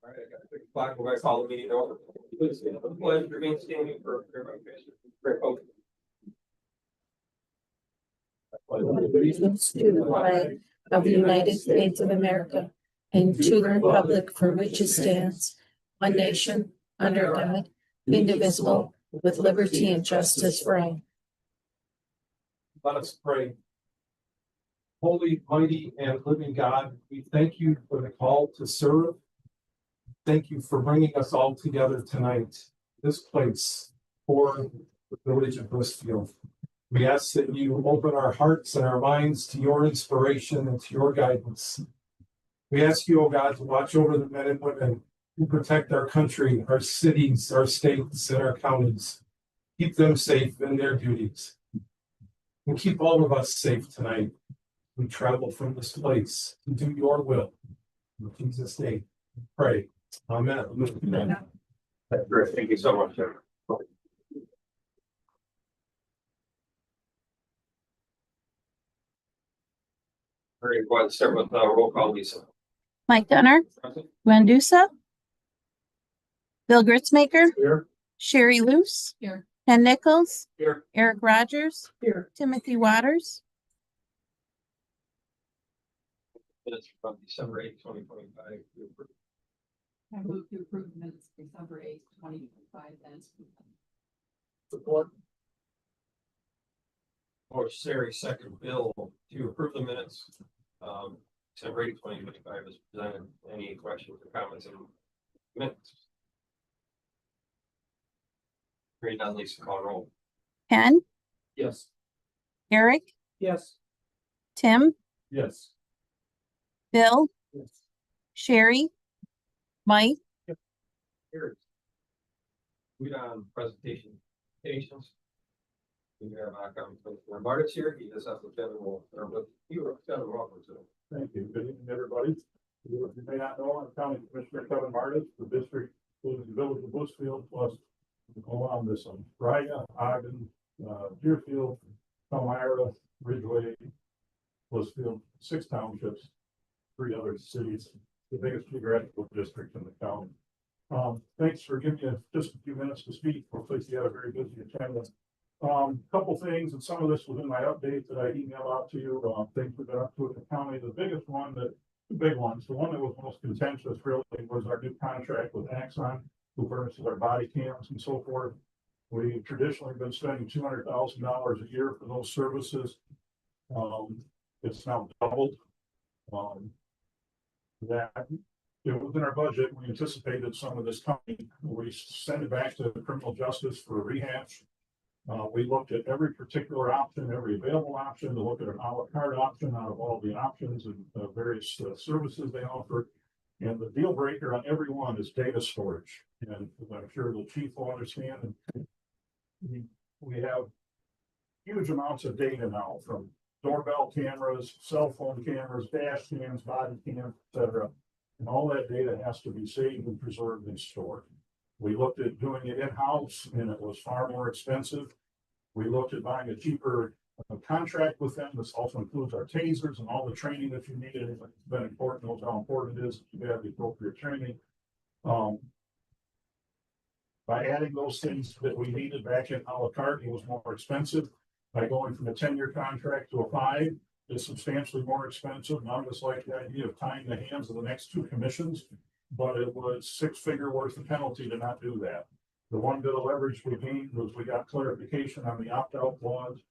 All right, I got a quick flag. We're going to call the meeting over. Please stand for the pledge. Remain standing for great hope. Allegiance to the flag of the United States of America and to the republic for which it stands, one nation, under God, indivisible, with liberty and justice for all. Let us pray. Holy, mighty, and living God, we thank you for the call to serve. Thank you for bringing us all together tonight, this place for the village of Blissfield. We ask that you open our hearts and our minds to your inspiration and to your guidance. We ask you, oh God, to watch over the men and women who protect our country, our cities, our states, and our counties. Keep them safe in their duties. And keep all of us safe tonight. We travel from this place to do your will. In Jesus' name, pray. Amen. Amen. That's great. Thank you so much, sir. All right, go ahead and start with roll call, Lisa. Mike Gunner, Present. Gwen Dusa, Bill Gritzmaker, Here. Sherry Luce, Here. Ken Nichols, Here. Eric Rogers, Here. Timothy Waters, Minutes from December 8th, 2025. I move to approve the minutes December 8th, 2025 as presented. Support. Or Sherry, second. Bill, to approve the minutes, December 8th, 2025 is presented. Any questions or comments on minutes? Hearing none, Lisa, call roll. Ken, Yes. Eric, Yes. Tim, Yes. Bill, Yes. Sherry, Mike, Here. We on presentations. We have Martis here. He is at the general, but you are kind of welcome to. Thank you. Good evening, everybody. You may not know, I'm County Commissioner Kevin Martis. The district includes the village of Blissfield plus along this one, Brya, Ogden, Deerfield, Palmyra, Ridgeway, Blissfield, 6 townships, 3 other cities, the biggest geographical district in the county. Thanks for giving me just a few minutes to speak. Looks like you had a very busy agenda. Couple things, and some of this was in my update that I emailed out to you. Things we've been up to in the county. The biggest one, the big ones, the one that was most contentious really was our new contract with Axon, who furnishes our body cams and so forth. We've traditionally been spending $200,000 a year for those services. It's now doubled. That it was in our budget. We anticipated some of this coming. We sent it back to criminal justice for a rehash. We looked at every particular option, every available option, to look at an a la carte option out of all the options and various services they offer. And the deal breaker on every one is data storage. And I'm sure the chief will understand. We have huge amounts of data now, from doorbell cameras, cell phone cameras, dash cams, body cams, etc. And all that data has to be saved and preserved and stored. We looked at doing it in-house, and it was far more expensive. We looked at buying a cheaper contract with them. This also includes our tasers and all the training that you need. It's been important, knows how important it is to have the appropriate training. By adding those things that we needed back in a la carte, it was more expensive. By going from a 10-year contract to a 5, it's substantially more expensive. None of us like the idea of tying the hands of the next 2 commissions, but it was 6-figure worth of penalty to not do that. The one bit of leverage we gained was we got clarification on the opt-out clause.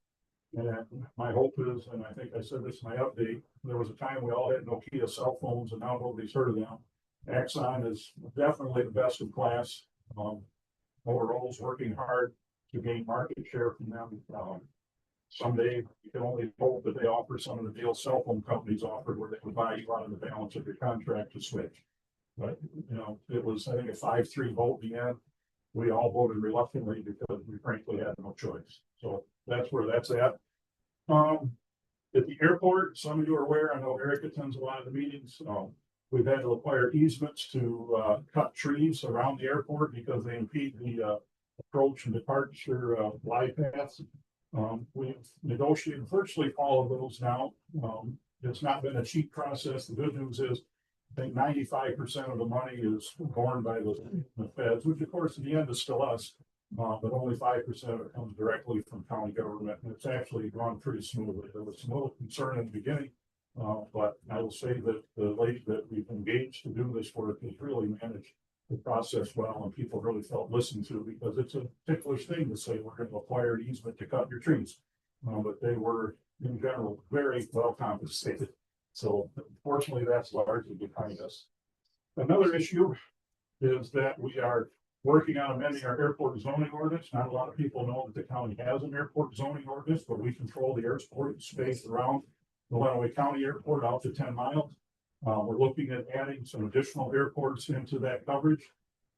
And my hope is, and I think I said this in my update, there was a time we all had Nokia cell phones and now nobody's heard of them. Axon is definitely the best in class. Motorola's working hard to gain market share from them. Someday you can only hope that they offer some of the deals cell phone companies offered, where they would buy you out of the balance of your contract to switch. But it was, I think, a 5-3 vote in the end. We all voted reluctantly because we frankly had no choice. So that's where that's at. At the airport, some of you are aware, I know Eric attends a lot of the meetings. We've had to acquire easements to cut trees around the airport because they impede the approach and departure glide paths. We've negotiated virtually all of those now. It's not been a cheap process. The good news is I think 95% of the money is borne by the feds, which of course in the end is still us. But only 5% of it comes directly from county government, and it's actually gone pretty smoothly. There was some little concern in the beginning, but I will say that the lady that we've engaged to do this work has really managed the process well, and people really felt listened to, because it's a ticklish thing to say we're going to acquire an easement to cut your trees. But they were in general very well compensated. So fortunately, that's largely behind us. Another issue is that we are working on amending our airport zoning ordinance. Not a lot of people know that the county has an airport zoning ordinance, but we control the airport space around the Lenawee County Airport out to 10 miles. We're looking at adding some additional airports into that coverage.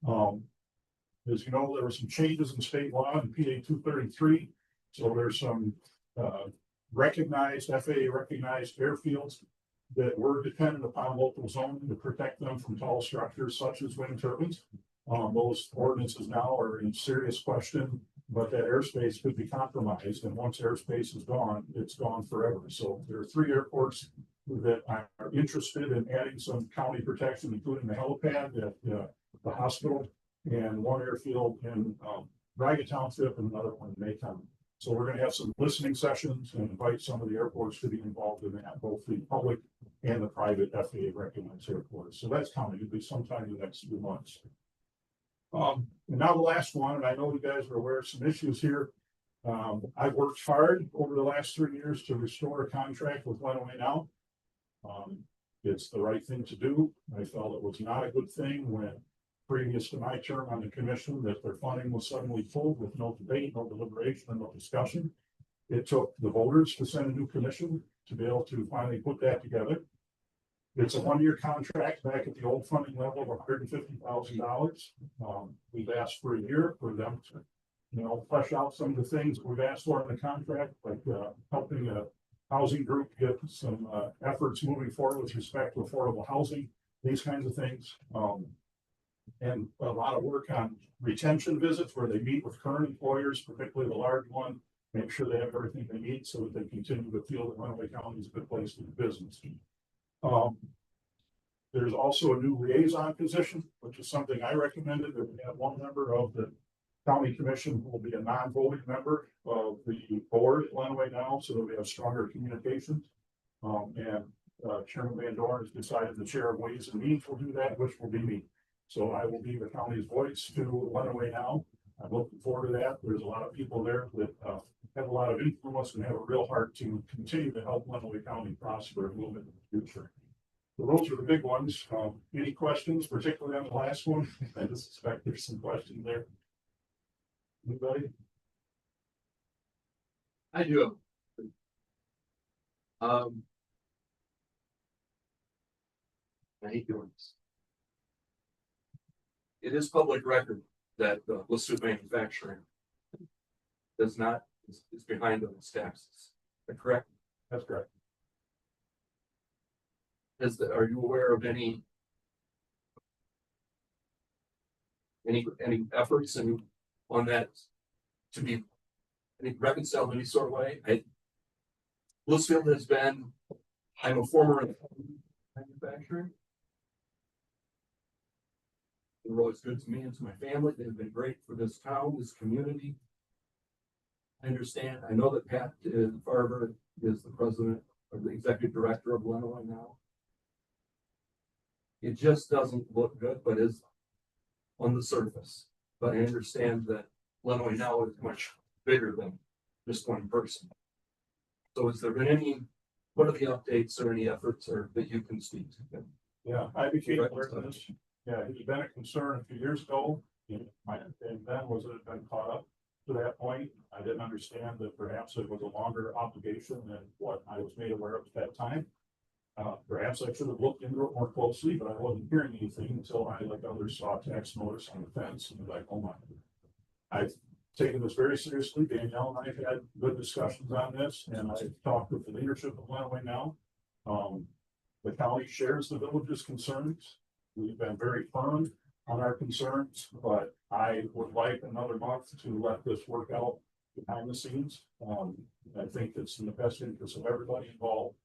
As you know, there were some changes in state law in PA 233. So there's some recognized FAA recognized airfields that were dependent upon local zoning to protect them from tall structures such as wind turbines. Those ordinances now are in serious question, but that airspace could be compromised. And once airspace is gone, it's gone forever. So there are 3 airports that are interested in adding some county protection, including the helipad at the hospital, and 1 airfield in Braga Township and another one in Maytown. So we're going to have some listening sessions and invite some of the airports to be involved in that, both the public and the private FAA recognized airports. So that's coming. It'll be sometime in the next few months. And now the last one, and I know you guys are aware of some issues here. I've worked hard over the last 3 years to restore a contract with Lenawee Now. It's the right thing to do. I felt it was not a good thing when previous to my term on the commission that their funding was suddenly pulled with no debate, no deliberation, and no discussion. It took the voters to send a new commission to be able to finally put that together. It's a 1-year contract back at the old funding level of $150,000. We've asked for a year for them to, flesh out some of the things we've asked for in the contract, like helping a housing group get some efforts moving forward with respect to affordable housing, these kinds of things. And a lot of work on retention visits where they meet with current employers, particularly the large one, make sure they have everything they need so that they continue to feel that Lenawee County is a good place to do business. There's also a new liaison position, which is something I recommended, that we have 1 member of the county commission who will be a non-voting member of the board at Lenawee Now, so that we have stronger communications. Chairman Van Dorn has decided the chair of Ways and Means will do that, which will be me. So I will be the county's voice to Lenawee Now. I'm looking forward to that. There's a lot of people there that have a lot of influence and have a real heart to continue to help Lenawee County prosper a little bit in the future. So those are the big ones. Any questions, particularly on the last one? I just suspect there's some questions there. Anybody? I do. I hate doing this. It is public record that Blissfield Manufacturing is behind on its taxes. Is that correct? That's correct. Are you aware of any efforts on that to be reconciled in any sort of way? Blissfield has been, I'm a former manufacturer. They're always good to me and to my family. They've been great for this town, this community. I understand. I know that Pat Farber is the president or the executive director of Lenawee Now. It just doesn't look good, but is on the surface. But I understand that Lenawee Now is much bigger than just one person. So has there been what are the updates or any efforts that you can speak to? Yeah, I became aware of this. Yeah, it had been a concern a few years ago. And then was it had been caught up to that point. I didn't understand that perhaps it was a longer obligation than what I was made aware of at that time. Perhaps I should have looked into it more closely, but I wasn't hearing anything until I, like others, saw a text notice on the fence and was like, oh my. I've taken this very seriously. Danielle and I have had good discussions on this, and I've talked with the leadership of Lenawee Now. The county shares the village's concerns. We've been very firm on our concerns, but I would like another month to let this work out behind the scenes. I think it's in the best interest of everybody involved.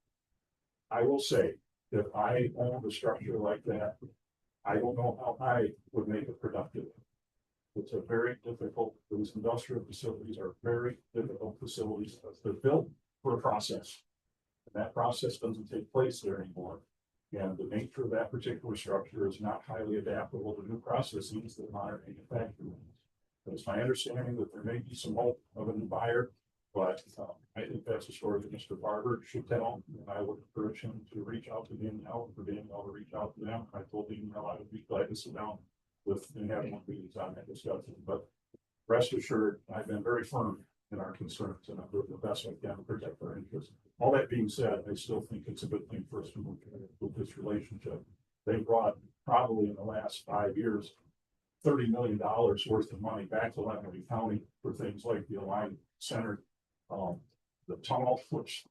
I will say If I owned a structure like that, I don't know how I would make it productive. It's a very difficult, these industrial facilities are very difficult facilities. They're built for a process. And that process doesn't take place there anymore. And the nature of that particular structure is not highly adaptable to new processes that modern manufacturing. It's my understanding that there may be some hope of a new buyer, but I think that's a story that Mr. Barber should tell. And I would encourage him to reach out to Danielle, and for Danielle to reach out to them. I told Danielle I would be glad to sit down with and have one meetings on that discussion. But rest assured, I've been very firm in our concerns, and I'm doing the best I can to protect our interests. All that being said, I still think it's a good thing for us to move forward with this relationship. They brought probably in the last 5 years $30 million worth of money back to Lebanon County for things like the Align Center, the tunnel, which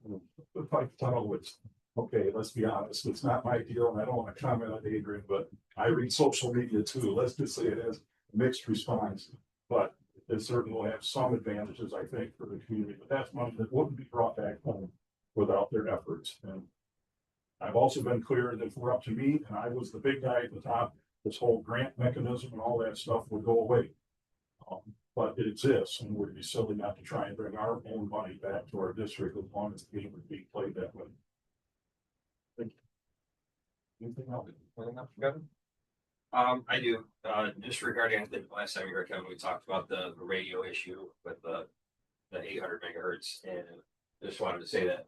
the pipe tunnel, which, okay, let's be honest, it's not my deal, and I don't want to comment on Adrian, but I read social media too. Let's just say it has mixed response, but it certainly will have some advantages, I think, for the community. But that's money that wouldn't be brought back home without their efforts. And I've also been clear that if we're up to me and I was the big guy at the top, this whole grant mechanism and all that stuff would go away. But it exists, and we'd be silly not to try and bring our own money back to our district as long as the game would be played that way. Thank you. Anything else? Anything else, Kevin? I do, just regarding, I think last time you were Kevin, we talked about the radio issue with the 800 megahertz, and just wanted to say that,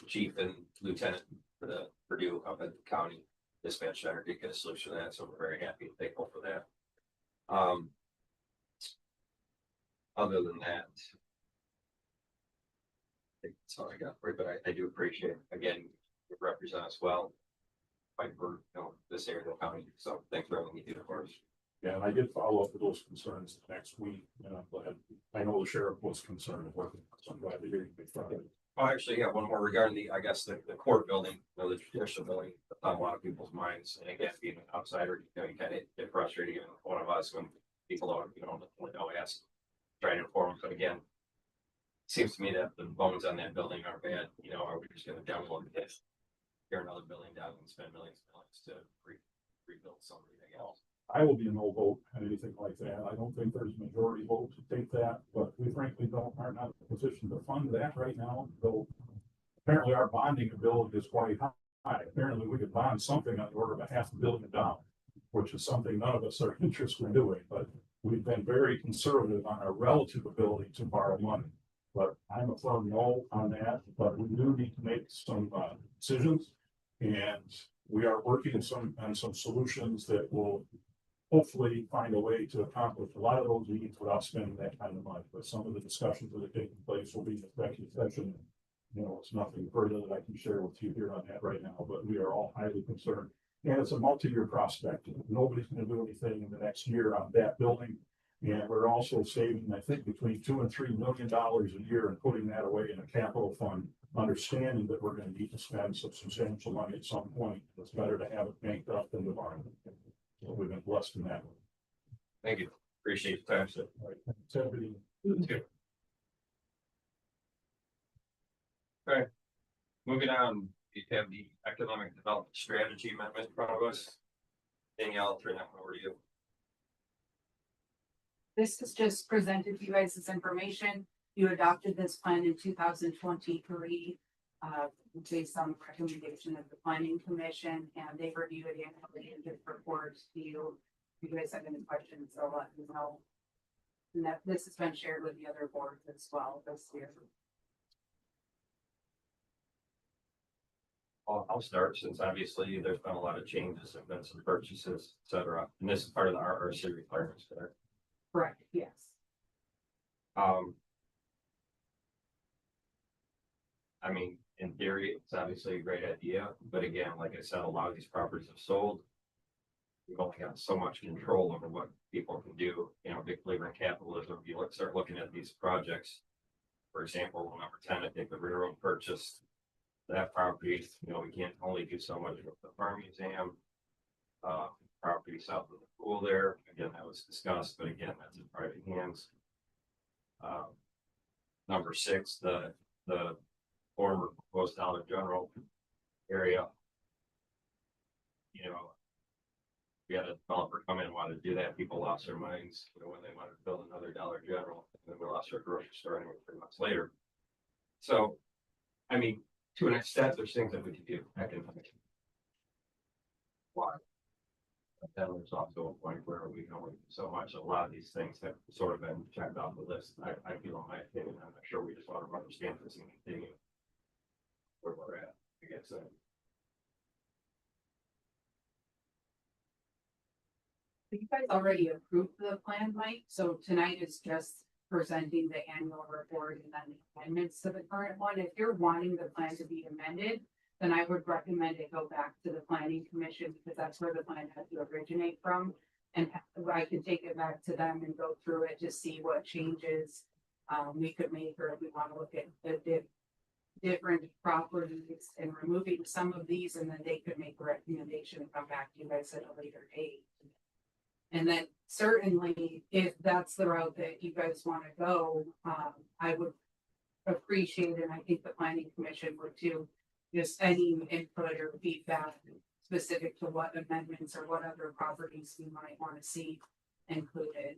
Chief and Lieutenant for the Purdue up at the county dispatch center did get a solution to that, so we're very happy and thankful for that. Other than that, I think that's all I got for you, but I do appreciate, again, you represent us well. Fight for, this area of the county, so thanks for everything you do for us. Yeah, and I did follow up with those concerns next week, and I'm glad, I know the sheriff was concerned with it, so I'm glad to hear you be Friday. Oh, actually, yeah, one more regarding the, I guess, the court building, the traditional building, that's on a lot of people's minds, and again, being an outsider, you kind of get frustrated, even one of us, when people don't, don't ask, try to inform, but again, it seems to me that the bones on that building are bad, are we just gonna demo it, tear another building down and spend millions and millions to rebuild something else? I will be a no vote on anything like that. I don't think there's a majority vote to take that, but we frankly are not in a position to fund that right now. Though apparently our bonding ability is quite high. Apparently we could bond something on the order of $500 million, which is something none of us are interested in doing. But we've been very conservative on our relative ability to borrow money. But I'm a firm no on that. But we do need to make some decisions, and we are working on some solutions that will hopefully find a way to accomplish a lot of those needs without spending that kind of money. But some of the discussions that are taking place will be in executive session. It's nothing further that I can share with you here on that right now, but we are all highly concerned. And it's a multi-year prospect. Nobody's going to do anything in the next year on that building. And we're also saving, I think, between $2 and $3 million a year and putting that away in a capital fund, understanding that we're going to need to spend some substantial money at some point. It's better to have it banked up than to borrow. So we've been blessed in that one. Thank you. Appreciate the time, sir. All right. Thanks, everybody. Okay. Moving on, we have the economic development strategy amendment in front of us. Danielle, I'll turn that one over to you. This is just presented to you guys as information. You adopted this plan in 2023, based on the recommendation of the planning commission, and they reviewed it and give reports to you. If you guys have any questions, I'll let you know. And that this has been shared with the other boards as well this year. I'll start, since obviously there's been a lot of changes, and been some purchases, et cetera. And this is part of the RRC requirements there. Correct, yes. I mean, in theory, it's obviously a great idea, but again, like I said, a lot of these properties have sold. We've only got so much control over what people can do, big believer in capitalism. If you start looking at these projects, for example, number 10, I think the railroad purchased that property. We can't only do so much with the farm museum, property south of the pool there. Again, that was discussed, but again, that's in private hands. Number 6, the former proposed Dollar General area. you know, we had a developer come in and wanted to do that. People lost their minds, you know, when they wanted to build another Dollar General, and then we lost our grocery store anyway 3 months later. So, I mean, to an extent, there's things that we can do economically. Why? But then there's also a point where we can only do so much. A lot of these things have sort of been checked off the list. I feel, in my opinion, I'm not sure we just want to understand this and continue where we're at. I guess. You guys already approved the plan, Mike, so tonight is just presenting the annual report and then the amendments to the current one. If you're wanting the plan to be amended, then I would recommend it go back to the planning commission, because that's where the plan had to originate from. And I could take it back to them and go through it to see what changes we could make, or if we want to look at the different properties and removing some of these, and then they could make a recommendation and come back to you guys at a later date. And then certainly, if that's the route that you guys want to go, I would appreciate, and I think the planning commission would too, just any input or feedback specific to what amendments or what other properties we might want to see included.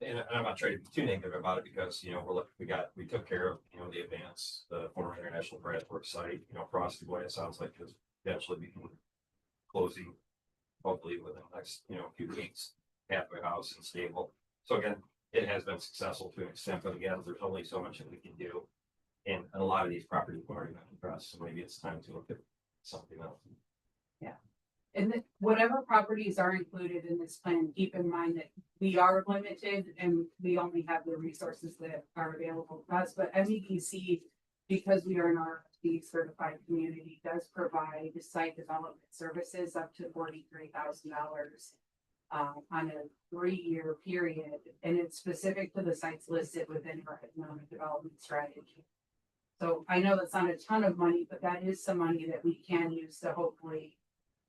And I'm not trying to be too negative about it, because, you know, we took care of, you know, the Advance, the former International Bradford site, you know, Frosty Boy, it sounds like it's eventually become closing, hopefully within the next, you know, few weeks, halfway house and stable. So again, it has been successful to an extent, but again, there's only so much that we can do. And a lot of these properties have already been addressed, so maybe it's time to look at something else. And then whatever properties are included in this plan, keep in mind that we are limited and we only have the resources that are available to us. But MEDC, because we are an RFP certified community, does provide site development services up to $43,000 on a 3-year period. And it's specific to the sites listed within our economic development strategy. So I know that's not a ton of money, but that is some money that we can use to hopefully,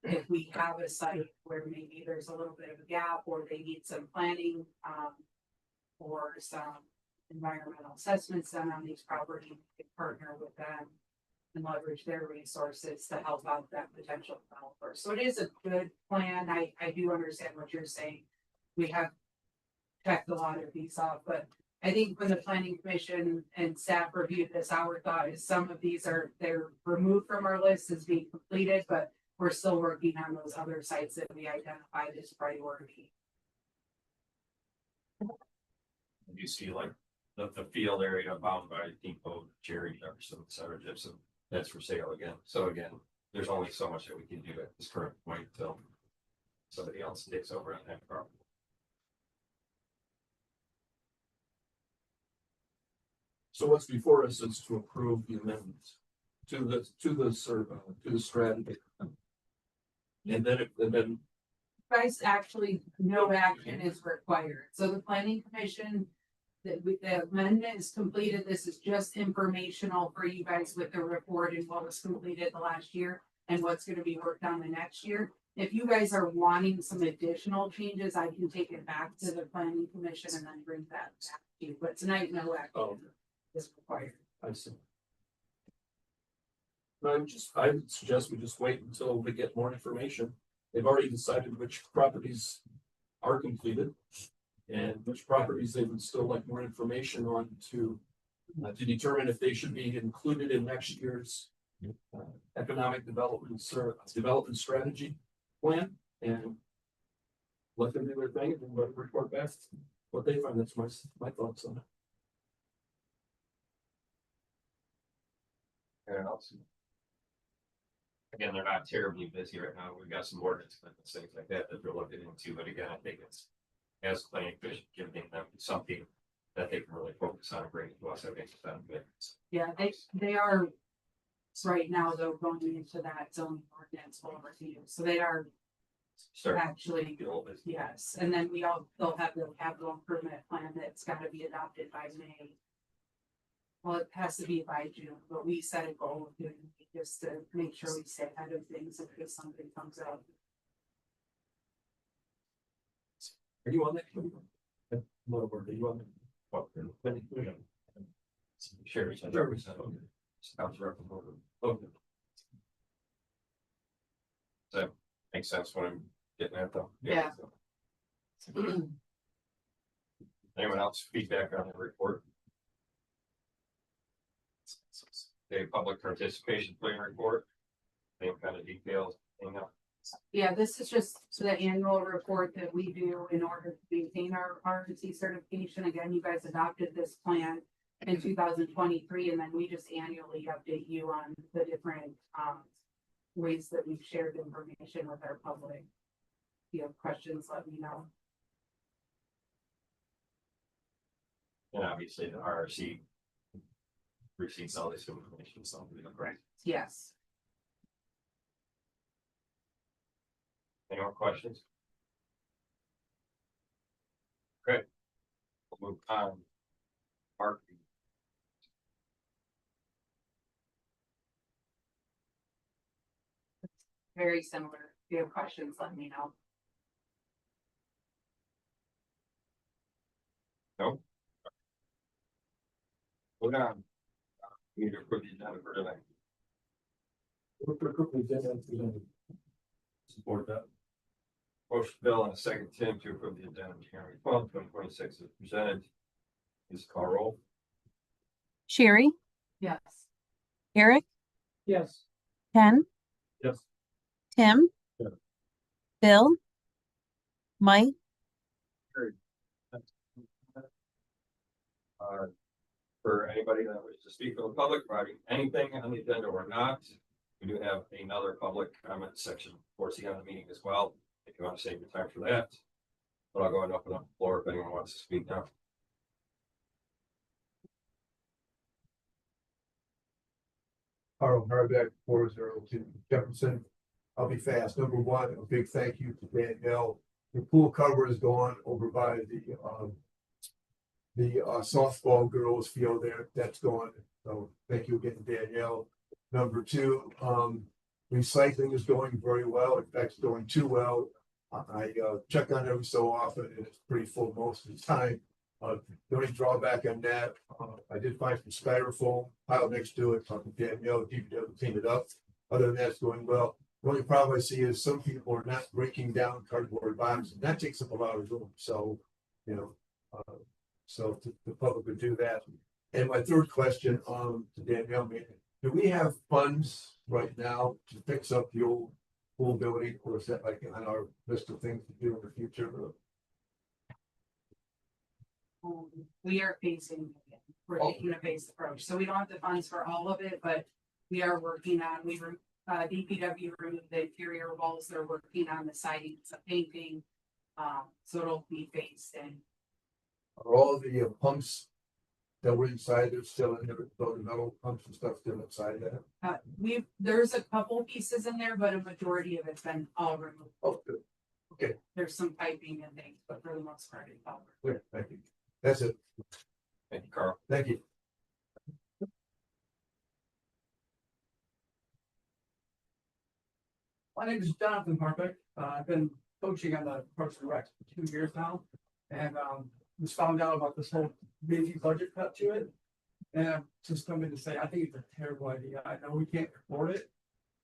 if we have a site where maybe there's a little bit of a gap, or they need some planning, or some environmental assessments done on these properties, we can partner with them and leverage their resources to help out that potential developer. So it is a good plan. I do understand what you're saying. We have checked a lot of these off, but I think when the planning commission and staff reviewed this, our thought is some of these they're removed from our list as being completed, but we're still working on those other sites that we identified as priority. You see, like, the field area bound by Depot, Cherry, Jefferson, Center Gypsum, that's for sale again. So again, there's only so much that we can do at this current point till somebody else takes over on that property. So what's before us is to approve the amendments to the strategy. And then Guys, actually, no action is required. So the planning commission, the amendment is completed. This is just informational for you guys with the report and what was completed the last year and what's going to be worked on the next year. If you guys are wanting some additional changes, I can take it back to the planning commission and then bring that back to you. But tonight, no action is required. I see. I would suggest we just wait until we get more information. They've already decided which properties are completed and which properties they would still like more information on to determine if they should be included in next year's economic development strategy plan, and let them do their thing and let them report back what they find. That's my thoughts on it. Anyone else? Again, they're not terribly busy right now. We've got some ordinance amendments, things like that they're looking into, but again, I think it's as planning commission giving them something that they can really focus on and bring to us. I think it's benefit. Yeah, they are right now though going into that zoning ordinance full review. So they are Start actually, to get a little busy. yes. And then they'll have the capital improvement plan that's got to be adopted by May. Well, it has to be by June, but we set a goal of doing it just to make sure we stay ahead of things in case something comes up. Are you on that committee? Are you on that? Sherry. Sure. Scouts representative. Okay. That makes sense what I'm getting at though. Yeah. Anyone else feedback on the report? Okay, public participation plan report. Same kind of details, you know. Yeah, this is just the annual report that we do in order to maintain our RNC certification. Again, you guys adopted this plan in 2023, and then we just annually update you on the different ways that we've shared information with our public. If you have questions, let me know. And obviously the RRC receives all this information, so we don't grant. Yes. Any more questions? Great. We'll move on. Marketing. Very similar. If you have questions, let me know. No? Hold on. We need to approve the agenda for tonight. Support that. Motion Bill and a second Tim to approve the agenda January 12th, 2026 is presented. Please call roll. Sherry, Yes. Eric, Yes. Ken, Yes. Tim, Yeah. Bill, Mike, For anybody that wishes to speak for the public, writing anything on the agenda or not, we do have another public comment section towards the end of the meeting as well, if you want to save your time for that. But I'll go ahead and open up the floor if anyone wants to speak now. Carl Harbeck, 402 Jefferson. I'll be fast. Number one, a big thank you to Danielle. The pool cover is gone over by the softball girls field there. That's gone. So thank you again, Danielle. Number two, recycling is going very well. In fact, it's going too well. I check on it every so often, and it's pretty full most of the time. The only drawback on that, I did find some styrofoam piled next to it, talking to Danielle, DPW clean it up. Other than that, it's going well. The only problem I see is some people are not breaking down cardboard boxes, and that takes up a lot of room. So, you know, so the public would do that. And my third question, to Danielle, do we have funds right now to fix up the old pool building, or is that like on our list of things to do in the future? We are phasing it. We're taking a phased approach. So we don't have the funds for all of it, but we are working on, DPW removed the interior walls. They're working on the siding, some painting. So it'll be phased in. Are all the pumps that were inside, they're still in there, the metal pumps and stuff still inside there? There's a couple pieces in there, but a majority of it's been all removed. Oh, good. There's some piping and things, but for the most part, it's all removed. Clear. Thank you. That's it. Thank you, Carl. Thank you. My name is Jonathan Harbeck. I've been coaching on the Parks and Rec for 2 years now, and just found out about this whole busy budget cut to it. And I'm just coming to say, I think it's a terrible idea. I know we can't afford it.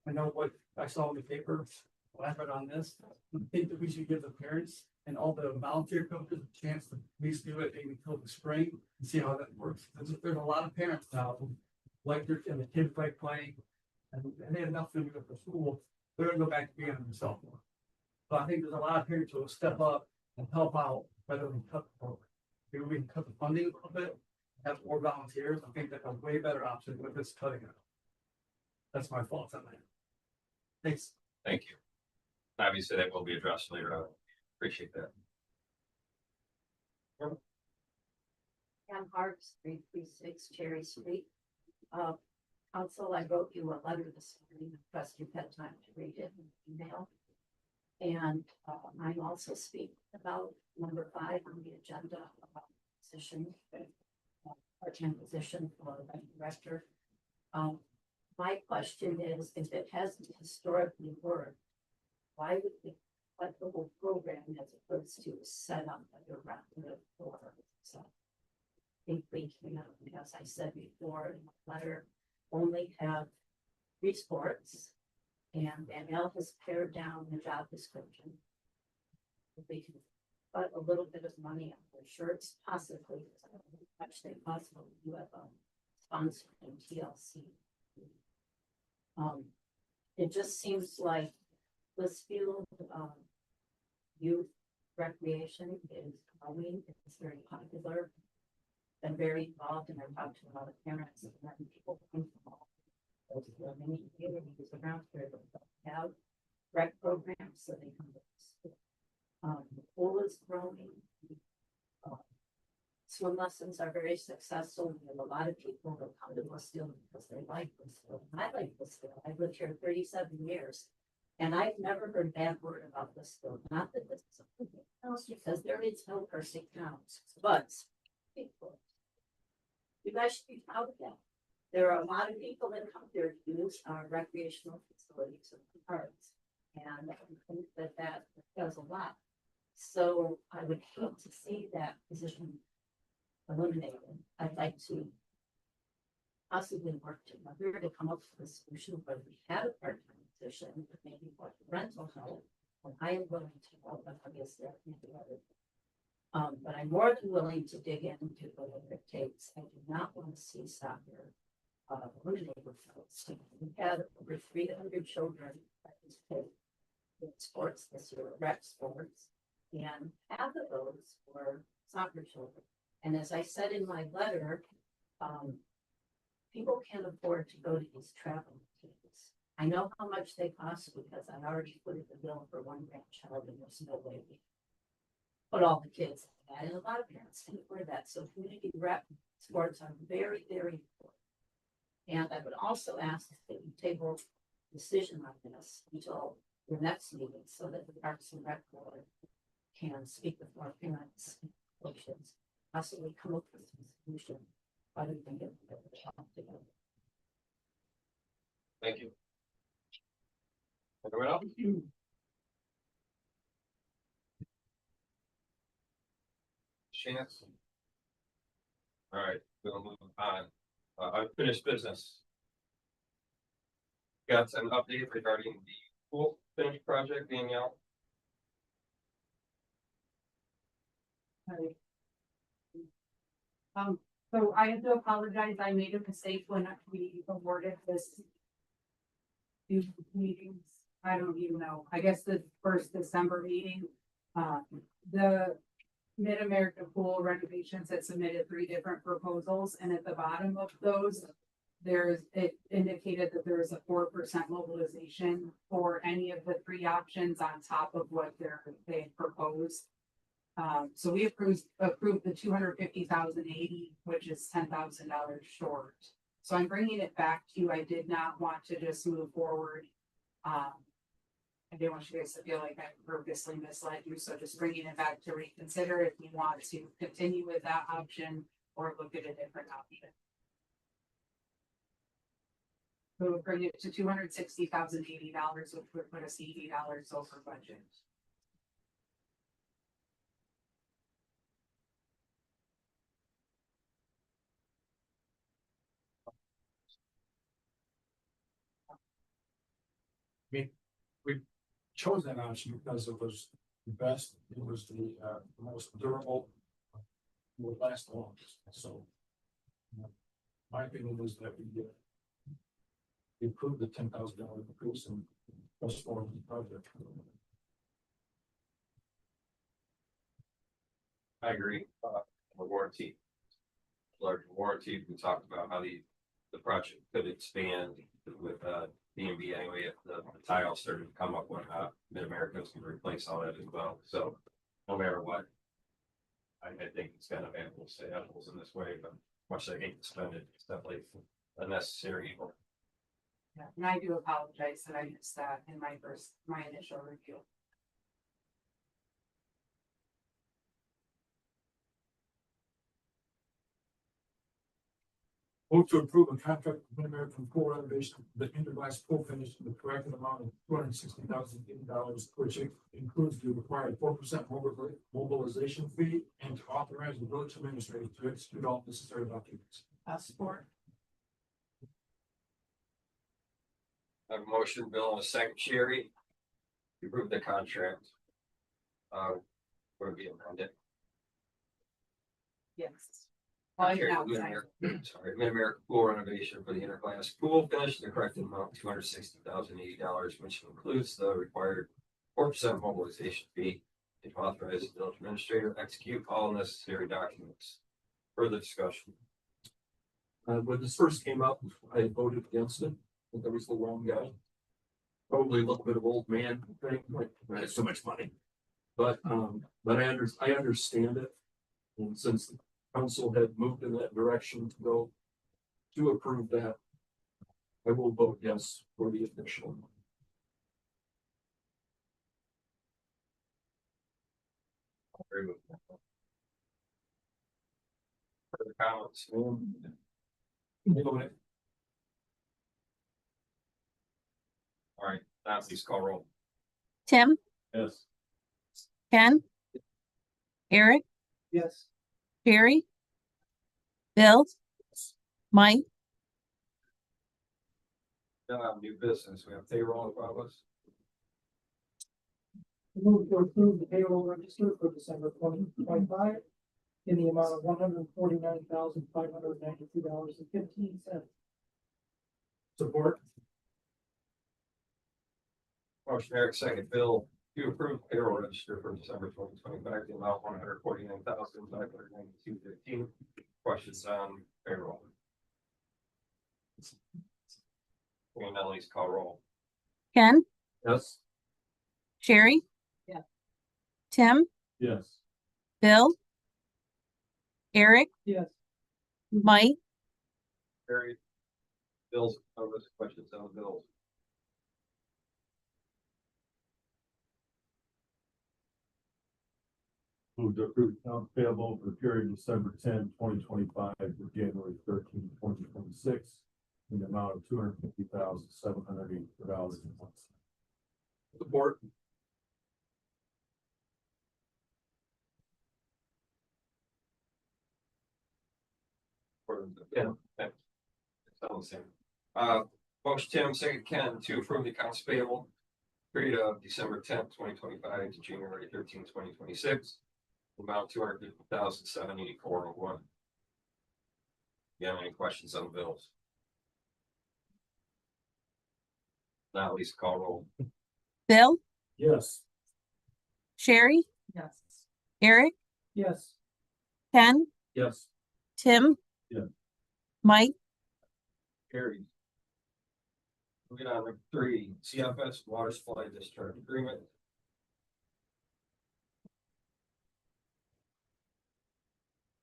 I know what I saw in the paper, what I read on this. I think that we should give the parents and all the volunteer coaches a chance to at least do it maybe until the spring and see how that works. There's a lot of parents now who like their, and the kids like playing, and they have enough to do for school. They're gonna go back to being on the sophomore. So I think there's a lot of parents who will step up and help out rather than cut the program. Maybe we can cut the funding a little bit, have more volunteers. I think that's a way better option than this cutting it. That's my thoughts on that. Thanks. Thank you. Obviously, that will be addressed later on. Appreciate that. Ann Harps, 336 Cherry Street. Council, I wrote you a letter this morning, request you've had time to read it in email. And I'm also speaking about number 5 on the agenda about position, part-time position for the director. My question is, if it hasn't historically worked, why would we cut the whole program as opposed to set up a director for? So I think we can, as I said before in the letter, only have 3 sports And Danielle has pared down the job description. If we can put a little bit of money on their shirts, possibly, much they possibly do have a sponsor in TLC. It just seems like Blissfield, youth recreation is growing, it's very popular. Been very involved and I've talked to a lot of parents and letting people come from all those many communities around here that have rec programs, so they come to the school. The pool is growing. Swim lessons are very successful. We have a lot of people that come to Blissfield because they like Blissfield. And I like Blissfield. I've lived here 37 years. And I've never heard a bad word about Blissfield. Not that this is something else, because there is no perfect towns. But you guys should be proud of that. There are a lot of people that come there to use our recreational facilities and parks. And I think that that does a lot. So I would hate to see that position eliminated. I'd like to possibly work together to come up with a solution where we have a part-time position, maybe what rental help. And I am willing to help, but obviously I can't do everything. But I'm more than willing to dig into whatever it takes. I do not want to see soccer eliminated from the We had over 300 children participate in sports this year, rec sports, and half of those were soccer children. And as I said in my letter, people can't afford to go to these traveling teams. I know how much they cost because I already put in the bill for one grandchild and there's no way we put all the kids in that. And a lot of parents can afford that. So community rep sports are very, very important. And I would also ask that you table decision on this until the next meeting so that the Parks and Rec Board can speak with more parents and coaches, possibly come up with some solution. Why do you think it would help together? Thank you. Anyone else? Chance? All right, we'll move on. Unfinished business. Got an update regarding the pool finish project, Danielle? So I have to apologize. I made a mistake when we awarded this. These meetings, I don't even know. I guess the first December meeting, the Mid-America Pool renovations had submitted 3 different proposals, and at the bottom of those, it indicated that there is a 4% mobilization for any of the 3 options on top of what they proposed. So we approved the 250,080, which is $10,000 short. So I'm bringing it back to you. I did not want to just move forward. I didn't want you guys to feel like I purposely misled you. So just bringing it back to reconsider if you want to continue with that option or look at a different option. So we'll bring it to $260,080, which would put us $80 over budget. We chose that option because it was the best, it was the most durable, would last the longest, so. My opinion is that we approved the $10,000 increase and plus for the project. I agree. The warranty. Large warranty, we talked about how the project could expand with DMV anyway, if the tile started to come up when Mid-America was going to replace all that as well. So no matter what, I think it's kind of apples to apples in this way, but much as I hate to spend it, it's definitely a necessary evil. Yeah, and I do apologize that I missed that in my initial review. Move to approve a contract with Mid-American Pool renovation, the interglass pool finish in the correct amount of $260,080, which includes the required 4% mobilization fee, and to authorize the village administrator to execute all necessary documents. Support. I have a motion, Bill, and a second, Sherry. To approve the contract. Would be amended. Yes. Sorry, Mid-America pool renovation for the interclass pool finish, the correct amount, $260,080, which includes the required 4% mobilization fee. To authorize the village administrator to execute all necessary documents. Further discussion. When this first came up, I voted against it. I think I was the wrong guy. Probably a little bit of old man thing, like, I have so much money. But I understand it. And since the council had moved in that direction to approve that, I will vote yes for the official. Agree with that. Further comments? All right, now please call roll. Tim, Yes. Ken, Eric, Yes. Jerry, Bill, Mike, Now new business, we have payroll above us. Move to approve the payroll register for December 2025 in the amount of $149,592.15. Support. Motion Eric, second, Bill, to approve payroll register for December 2025, the amount $149,592.15. Questions on payroll? And at least call roll. Ken, Yes. Sherry. Yeah. Tim, Yes. Bill, Eric, Yes. Mike, Carried. Bills, questions on bills? Move to approve accounts payable for the period December 10, 2025 to January 13, 2026, in the amount of $250,784. Support. Yeah. Thanks. It's all the same. Motion Tim, second Ken, to approve the accounts payable period of December 10th, 2025 to January 13th, 2026. About $250,784.01. You have any questions on the bills? Now at least call roll. Bill, Yes. Sherry, Yes. Eric, Yes. Ken, Yes. Tim. Yeah. Mike, Carried. Moving on to 3, CFS water supply discharge agreement.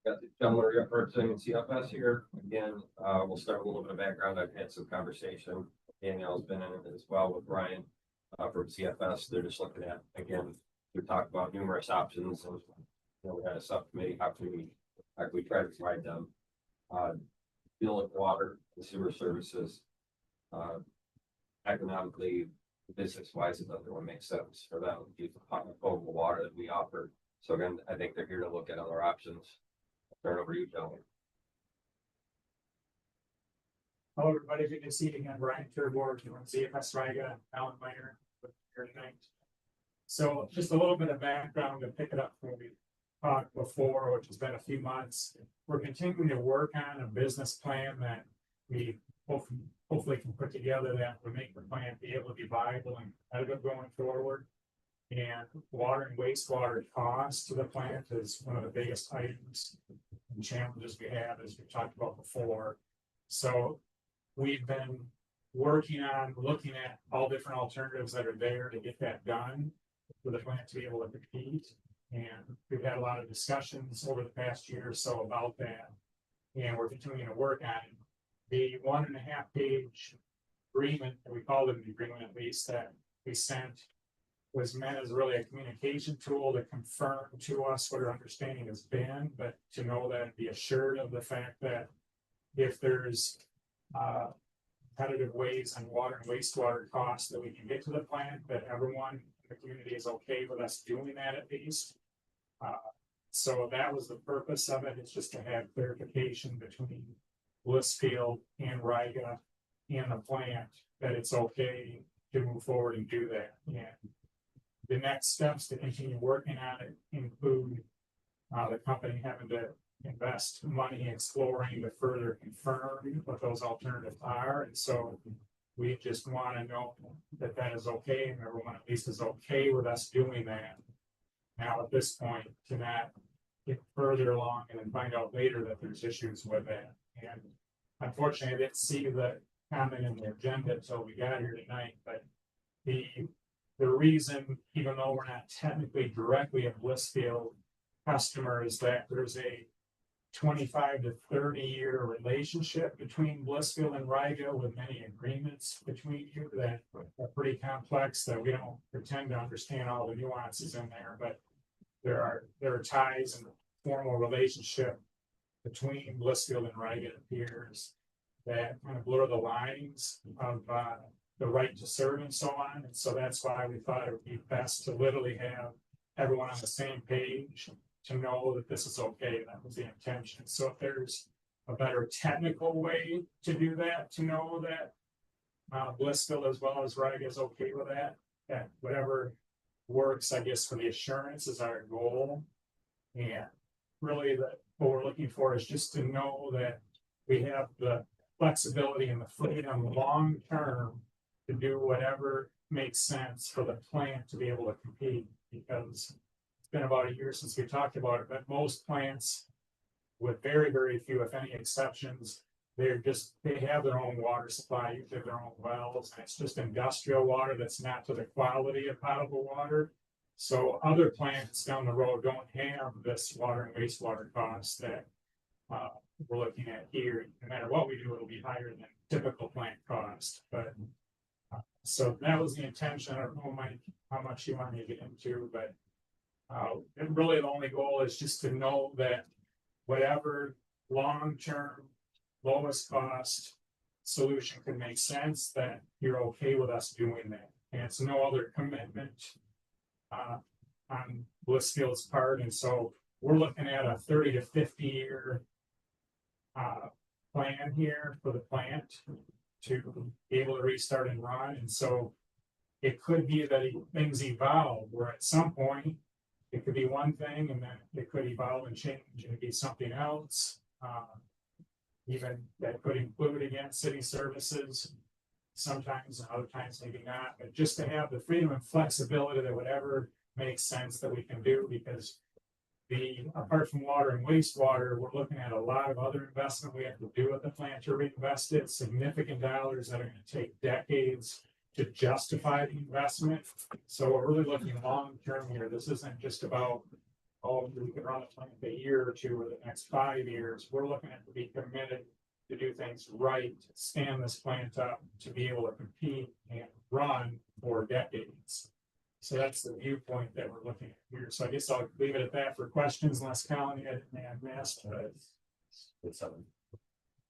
Got the gentleman representing CFS here. Again, we'll start with a little bit of background. I've had some conversation. Danielle's been in it as well with Ryan from CFS. They're just looking at, again, we talked about numerous options and we had a subcommittee, how can we try to provide them deal with water and sewer services economically, business wise, it doesn't really make sense for them to use the potable water that we offer. So again, I think they're here to look at other options. Turn over to you, gentlemen. Hello, everybody. As you can see, again, Brian Turborg, you want CFS Riga, Alan Meyer, here tonight. So just a little bit of background to pick it up from what we talked before, which has been a few months. We're continuing to work on a business plan that we hopefully can put together that would make the plant be able to be viable and competitive going forward. And water and wastewater costs to the plant is one of the biggest items and challenges we have, as we talked about before. So we've been working on looking at all different alternatives that are there to get that done for the plant to be able to compete. And we've had a lot of discussions over the past year or so about that. And we're continuing to work on it. The 1.5-page agreement, that we called it an agreement at least, that we sent was meant as really a communication tool to confirm to us what our understanding has been, but to know that be assured of the fact that if there's competitive ways on water and wastewater costs that we can get to the plant, that everyone in the community is okay with us doing that at least. So that was the purpose of it. It's just to have clarification between Blissfield and Riga in the plant that it's okay to move forward and do that. And the next steps to continue working on it include the company having to invest money exploring to further confirm what those alternatives are. And so we just want to know that that is okay, and everyone at least is okay with us doing that. Now, at this point, to not get further along and then find out later that there's issues with that. And unfortunately, I didn't see the comment in the agenda until we got here tonight, but the reason, even though we're not technically directly a Blissfield customer, is that there's a 25 to 30-year relationship between Blissfield and Riga, with many agreements between you that are pretty complex, that we don't pretend to understand all the nuances in there, but there are ties and formal relationship between Blissfield and Riga, it appears, that kind of blur the lines of the right to serve and so on. And so that's why we thought it would be best to literally have everyone on the same page to know that this is okay. That was the intention. So if there's a better technical way to do that, to know that Blissfield as well as Riga is okay with that, that whatever works, I guess, for the assurance is our goal. And really what we're looking for is just to know that we have the flexibility and the freedom long term to do whatever makes sense for the plant to be able to compete, because it's been about a year since we talked about it, but most plants, with very, very few, if any exceptions, they have their own water supply, usually their own wells, and it's just industrial water that's not to the quality of potable water. So other plants down the road don't have this water and wastewater costs that we're looking at here. No matter what we do, it'll be higher than typical plant cost. But so that was the intention. I don't know, Mike, how much you want me to get into, but and really the only goal is just to know that whatever long-term lowest cost solution can make sense, that you're okay with us doing that. And it's no other commitment on Blissfield's part. And so we're looking at a 30 to 50-year plan here for the plant to be able to restart and run. And so it could be that things evolve, where at some point it could be one thing, and then it could evolve and change and be something else. Even that could include, again, city services sometimes, and other times maybe not, but just to have the freedom and flexibility that whatever makes sense that we can do, because apart from water and wastewater, we're looking at a lot of other investment we have to do at the plant to reinvest it, significant dollars that are going to take decades to justify the investment. So we're really looking long term here. This isn't just about, oh, we can run the plant a year or two or the next 5 years. We're looking at to be committed to do things right, stand this plant up to be able to compete and run for decades. So that's the viewpoint that we're looking at here. So I guess I'll leave it at that for questions, unless Colin had missed.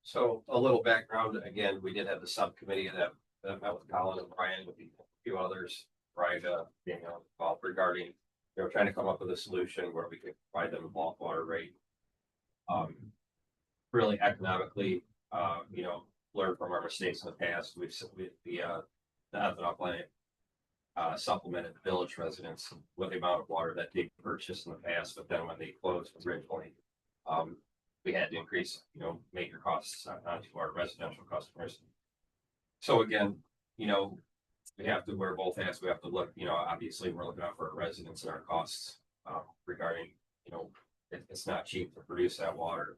So a little background, again, we did have the subcommittee that met with Colin and Brian with a few others, Riga being involved, regarding, they were trying to come up with a solution where we could provide them a bulk water rate. Really economically, learn from our mistakes in the past. The ethanol plant supplemented the village residents with the amount of water that they purchased in the past, but then when they closed originally, we had to increase, major costs onto our residential customers. So again, we have to wear both hats. We have to look, obviously we're looking out for our residents and our costs regarding, it's not cheap to produce that water.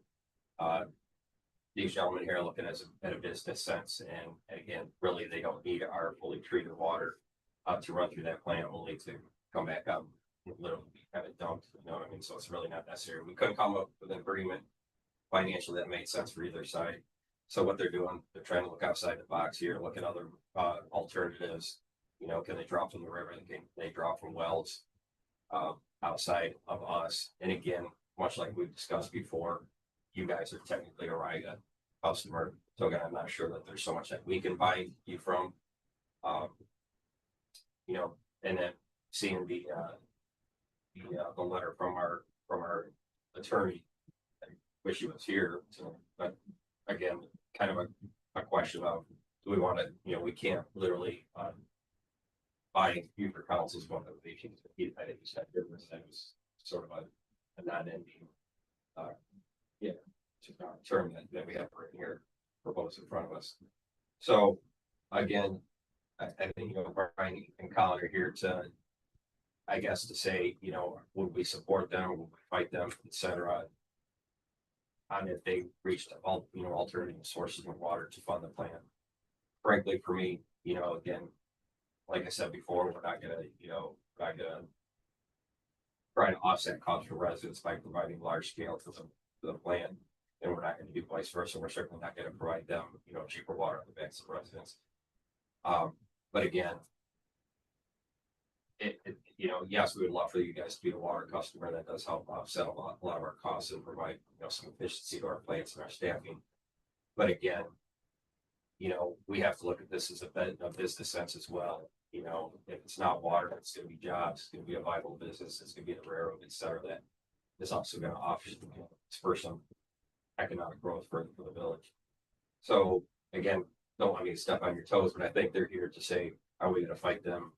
These gentlemen here are looking at a business sense, and again, really they don't need our fully treated water to run through that plant, only to come back up and literally be kind of dumped. You know what I mean? So it's really not necessary. We couldn't come up with an agreement financially that made sense for either side. So what they're doing, they're trying to look outside the box here, look at other alternatives. Can they draw from the river? Can they draw from wells outside of us? And again, much like we've discussed before, you guys are technically a Riga customer. So again, I'm not sure that there's so much that we can buy you from. And then seeing the letter from our attorney, I wish he was here. So, but again, kind of a question of, we want to, you know, we can't literally, buy future councils one of the issues. I think you said difference, that was sort of a non-ending, yeah, term that we have right here proposed in front of us. So again, I think, you know, Brian and Colin are here to, I guess, to say, you know, would we support them, would we fight them, et cetera, on if they reached all, you know, alternative sources of water to fund the plan. Frankly, for me, you know, again, like I said before, we're not gonna, you know, try to offset costs for residents by providing large scale to the plan. And we're not gonna do vice versa. We're certainly not gonna provide them, you know, cheaper water on the backs of residents. But again, you know, yes, we would love for you guys to be a water customer. That does help offset a lot of our costs and provide, you know, some efficiency to our plants and our staffing. But again, you know, we have to look at this as a business sense as well. You know, if it's not water, it's gonna be jobs, it's gonna be a viable business, it's gonna be the railroad, et cetera, that is also gonna offer, you know, spur some economic growth for the village. So again, don't want me to step on your toes, but I think they're here to say, are we gonna fight them?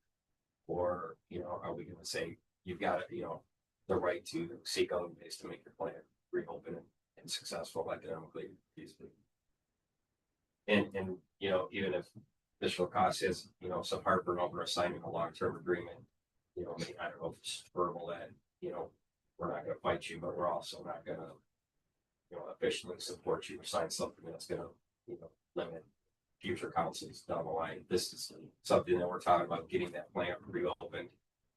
Or, you know, are we gonna say, you've got, you know, the right to seek other ways to make your plan reopen and successful economically, feasibly. And, you know, even if additional cost is, you know, some heartburn over signing a long-term agreement, you know, I don't know if it's verbal that, you know, we're not gonna fight you, but we're also not gonna, you know, officially support you or sign something that's gonna, you know, limit future councils down the line. This is something that we're talking about, getting that plant reopened,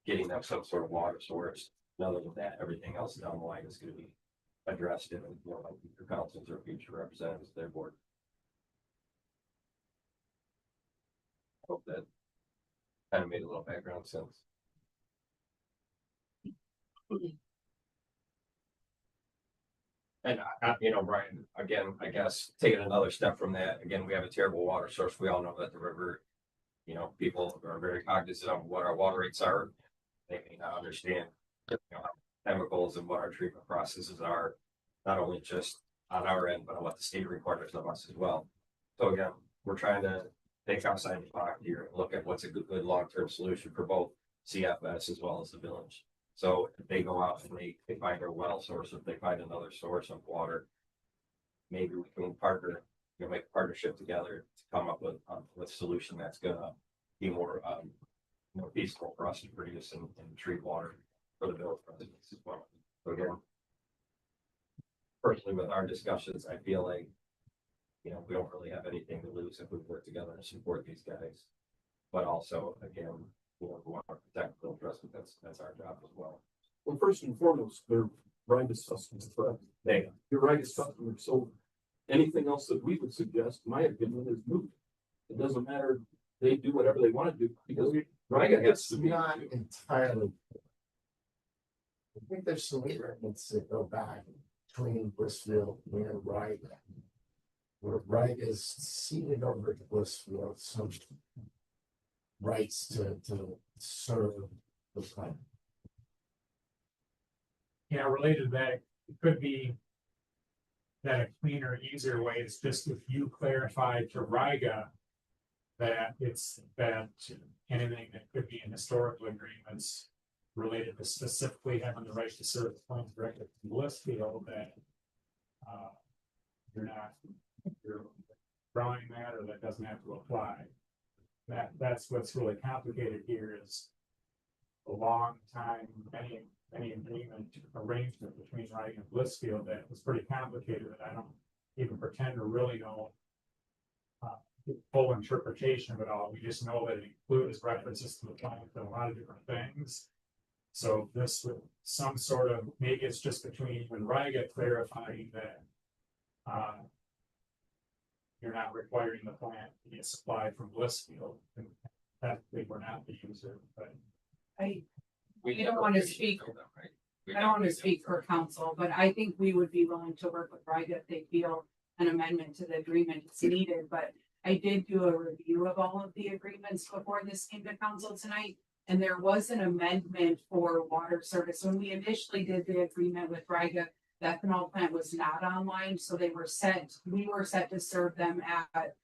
getting them some sort of water source. And other than that, everything else down the line is gonna be addressed in, you know, like future councils or future representatives of their board. Hope that kind of made a little background sense. And you know, Brian, again, I guess taking another step from that, again, we have a terrible water source. We all know that the river, you know, people are very cognizant of what our water rates are. They may not understand, you know, chemicals and what our treatment processes are, not only just on our end, but what the state requires of us as well. So again, we're trying to think outside the box here and look at what's a good long-term solution for both CFS as well as the village. So if they go out and they find a well source, if they find another source of water, maybe we can partner, you know, make a partnership together to come up with a solution that's gonna be more, you know, feasible for us to produce and treat water for the village residents as well. So again, personally, with our discussions, I feel like, you know, we don't really have anything to lose if we work together and support these guys. But also, again, we want to protect the village residents. That's our job as well. Well, first and foremost, they're Ryan's customers, correct? You're Ryan's customers, so anything else that we would suggest, in my opinion, is moot. It doesn't matter, they do whatever they want to do, because Ryan gets to be. Not entirely. I think there's some agreements that go back between Blissfield and Wright. Where Wright is ceded over to Blissfield some rights to serve the plant. Yeah, related to that, it could be that a cleaner, easier way is just if you clarify to Riga that it's that anything that could be in historical agreements related to specifically having the right to serve the funds directly from Blissfield, that you're drawing that, or that doesn't have to apply. That's what's really complicated here, is a long time, any agreement arrangement between Wright and Blissfield that was pretty complicated, that I don't even pretend to really know full interpretation of it all. We just know that it includes references to the plant and a lot of different things. So this with some sort of, maybe it's just between you and Riga clarifying that you're not requiring the plant to be supplied from Blissfield, and technically we're not the user, but I don't want to speak. I don't want to speak for council, but I think we would be willing to work with Riga if they feel an amendment to the agreement is needed. But I did do a review of all of the agreements before this came to council tonight. And there was an amendment for water service. When we initially did the agreement with Riga, the ethanol plant was not online. So we were set to serve them at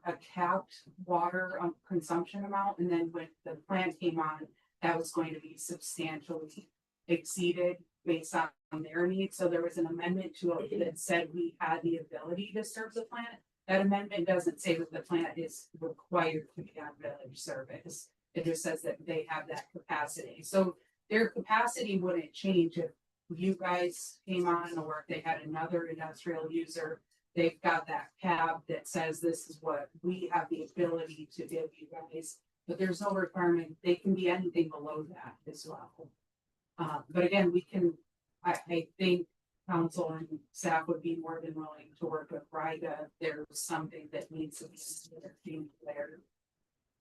a capped water consumption amount, and then when the plant came on, that was going to be substantially exceeded based on their needs. So there was an amendment to it that said we had the ability to serve the plant. That amendment doesn't say that the plant is required to be on village service. It just says that they have that capacity. So their capacity wouldn't change if you guys came on, or if they had another industrial user. They've got that tab that says this is what we have the ability to give you guys, but there's no requirement. They can be anything below that as well. But again, we can, I think council and staff would be more than willing to work with Riga. If there's something that needs to be there.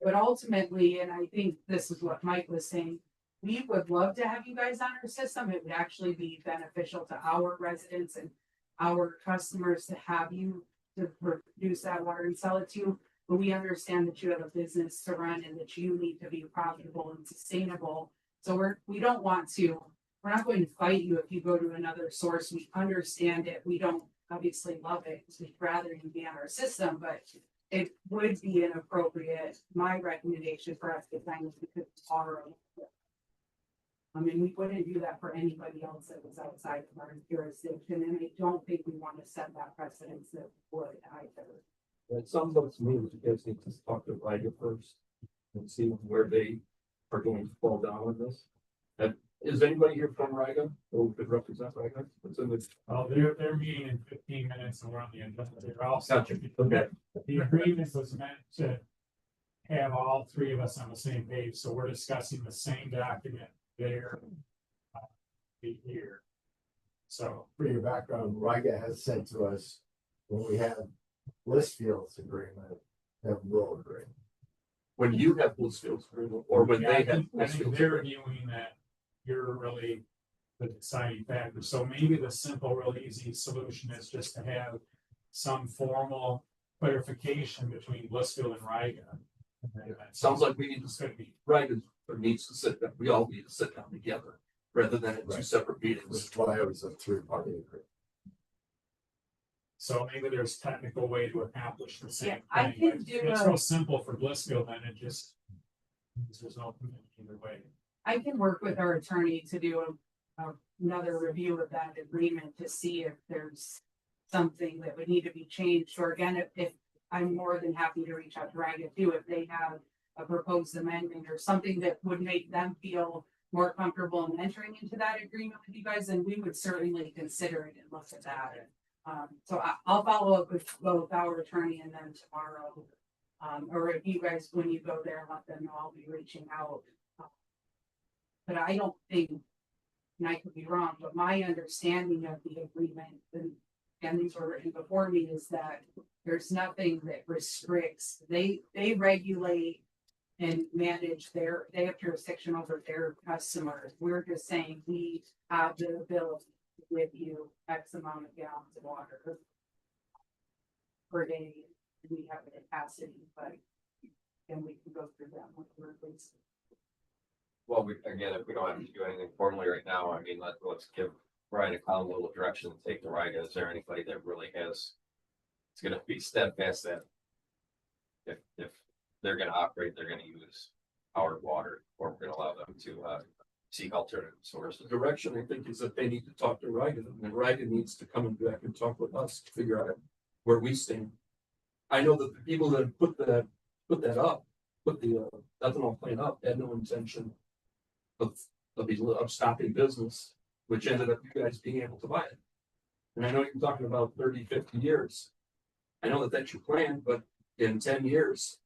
But ultimately, and I think this is what Mike was saying, we would love to have you guys on our system. It would actually be beneficial to our residents and our customers to have you to produce that water and sell it to you. But we understand that you have a business to run and that you need to be profitable and sustainable. So we're not going to fight you if you go to another source. We understand it. We don't obviously love it because we'd rather you be on our system, but it would be inappropriate. My recommendation for us to find if we could borrow. I mean, we wouldn't do that for anybody else that was outside of our jurisdiction, and I don't think we want to set that precedence that would either. It sounds like to me that you guys need to talk to Riga first and see where they are going to fall down on this. Is anybody here from Riga who could represent Riga? What's in this? Oh, they're meeting in 15 minutes and we're on the agenda. They're also, Gotcha. Okay. the agreement was meant to have all three of us on the same page, so we're discussing the same document there. Here. So, For your background, Riga has said to us, when we have Blissfield's agreement, have will agreement. When you have Blissfield's agreement, or when yeah, they I have think Blissfield's they're agreement. viewing that you're really the deciding factor. So maybe the simple, real easy solution is just to have some formal clarification between Blissfield and Riga. Sounds like we need to Could be. Riga needs to sit down. We all need to sit down together rather than in two Right. separate meetings. Which is why it was a third-party agreement. So maybe there's technical way to accomplish the same Yeah, thing. I can but do It's a- real simple for Blissfield, and it just, there's no commitment either way. I can work with our attorney to do another review of that agreement to see if there's something that would need to be changed, or again, if I'm more than happy to reach out to Riga too, if they have a proposed amendment or something that would make them feel more comfortable in entering into that agreement with you guys, then we would certainly consider it and look at that. So I'll follow up with both our attorney and then tomorrow. Or if you guys, when you go there, let them know I'll be reaching out. But I don't think, and I could be wrong, but my understanding of the agreement, and these were written before me, is that there's nothing that restricts, they regulate and manage they have jurisdiction over their customers. We're just saying we have the ability to give you X amount of gallons of water per day. We have the capacity, but then we can go through that with the replace. Well, again, if we don't have to do anything formally right now, I mean, let's give Ryan a little direction and take the Riga. Is there anybody that really has, it's gonna be steadfast that if they're gonna operate, they're gonna use our water, or we're gonna allow them to seek alternative The sources. direction I think is that they need to talk to Riga, and Riga needs to come back and talk with us to figure out where we stand. I know that the people that put the ethanol plant up had no intention of stopping business, which ended up you guys being able to buy it. And I know you're talking about 30, 50 years. I know that that's your plan, but in 10 years,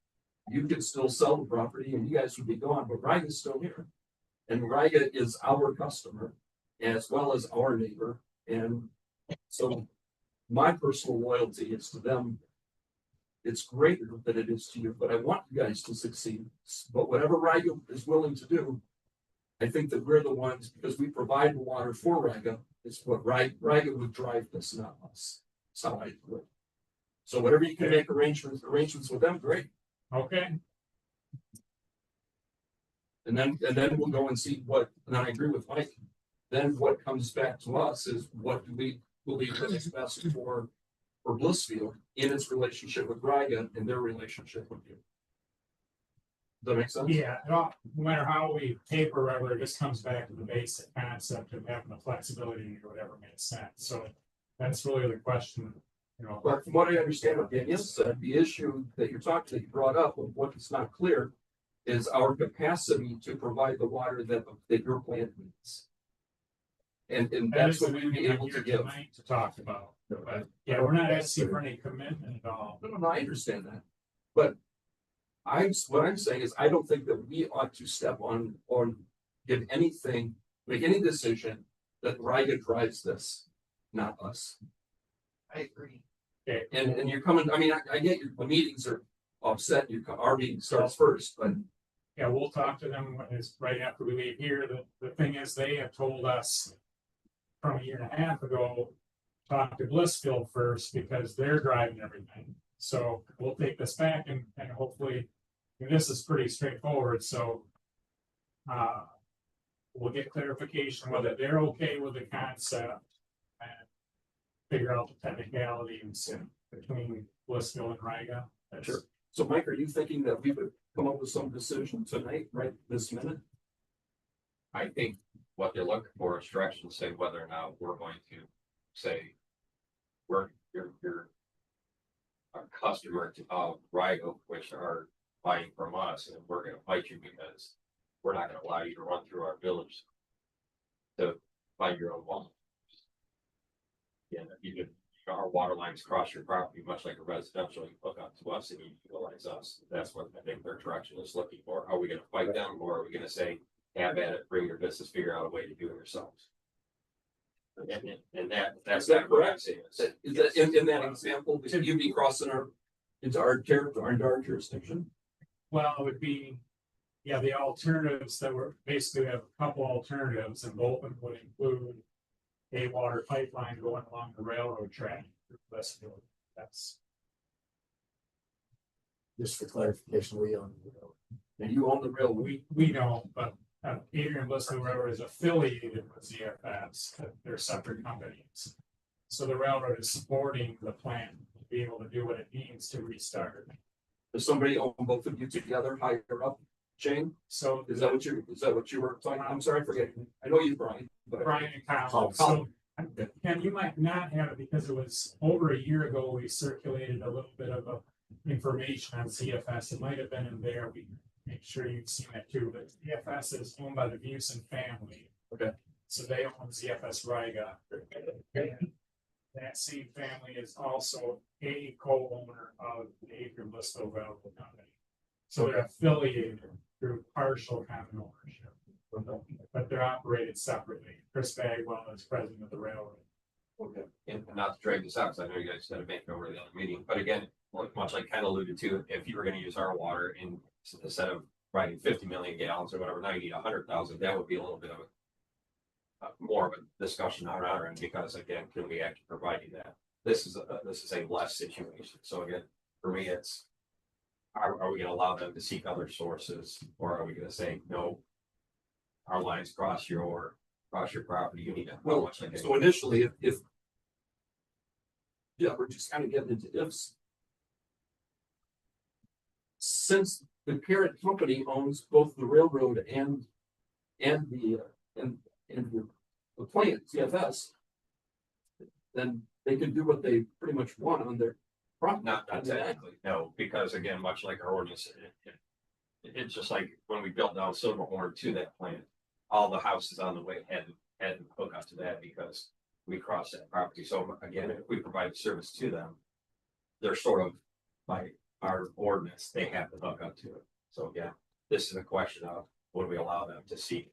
you could still sell the property and you guys would be gone, but Riga's still here. And Riga is our customer as well as our neighbor. And so my personal loyalty is to them. It's greater than it is to you, but I want you guys to succeed. But whatever Riga is willing to do, I think that we're the ones, because we provide the water for Riga, it's what Riga would drive this, not us. That's how I do it. So whatever you can make arrangements with them, great. Okay, And then we'll go and see what, and I agree with Mike. Then what comes back to us is what do we believe is best for for Blissfield in its relationship with Riga and their relationship with you. Does that make sense? Yeah, no matter how we paper over, it just comes back to the basic concept of having the flexibility to do whatever makes sense. So that's really the question, you know. But from what I understand what Danielle said, the issue that that you brought up, of what is not clear is our capacity to provide the water that your plant needs. And That that's is what what we'd be we're able to here give. tonight to talk about, but yeah, we're not asking for any commitment at all. No, I understand that. But what I'm saying is, I don't think that we ought to step on, or give anything, make any decision that Riga drives this, not us. I agree. Okay, And you're coming, I mean, I get the meetings are offset, our meeting starts first, but yeah, we'll talk to them right after we leave here. The thing is, they have told us from a year and a half ago, talk to Blissfield first because they're driving everything. So we'll take this back and hopefully, and this is pretty straightforward, so we'll get clarification whether they're okay with the concept and figure out the technicalities between Blissfield and Riga. sure. So Mike, are you thinking that we would come up with some decision tonight, right this minute? I think what they're looking for is direction to say whether or not we're going to say, you're a customer of Rigo, which are buying from us, and we're gonna fight you because we're not gonna allow you to run through our village to find your own water. Yeah, you could, our water lines cross your property, much like a residential, you hook up to us and you utilize us. That's what I think their direction is looking for. Are we gonna fight them, or are we gonna say, have at it, bring your business, figure out a way to do it yourselves? And that's Is that not what I'm correct? saying. Is that in that example, that you'd be crossing into our territory, into our jurisdiction? Well, it would be, yeah, the alternatives that were basically we have a couple alternatives, and both of them would include a water pipeline going along the railroad track. Blissfield. That's, Just for clarification, we own. And you own the railway. we don't, but Adrian Blissfield Railroad is affiliated with ZFS, they're separate companies. So the railroad is supporting the plan to be able to do what it needs to restart. Does somebody own both of you together higher up, Shane? So Is that what you were talking? I'm sorry, I forget. I know you, Brian, but Brian and Colin. Colin. So, Ken, you might not have it because it was over a year ago, we circulated a little bit of information on CFS. It might have been in there. We make sure you've seen that too, but CFS is owned by the Busen family. Okay. So they own CFS Riga. That same family is also a co-owner of the Adrian Blissfield Railroad Company. So they're affiliated through partial common ownership. But they're operated separately. Chris Bagwell is president of the railroad. Okay, and not to drag this out, because I know you guys got to make it over to the other meeting, but again, much like Ken alluded to, if you were gonna use our water in, instead of writing 50 million gallons or whatever, 90 to 100,000, that would be a little bit of more of a discussion on our end, because again, can we actually provide you that? This is a less situation. So again, for me, it's, are we gonna allow them to seek other sources, or are we gonna say, no, our lines cross your property, you need to. well, much like so initially, if yeah, we're just kind of getting into ifs. Since the parent company owns both the railroad and the plant, CFS, then they can do what they pretty much want on their property. Not technically, no, because again, much like our ordinance, it's just like when we built down Silverhorn to that plant, all the houses on the way had to hook up to that because we crossed that property. So again, if we provide service to them, they're sort of by our ordinance, they have to hook up to it. So again, this is a question of, would we allow them to seek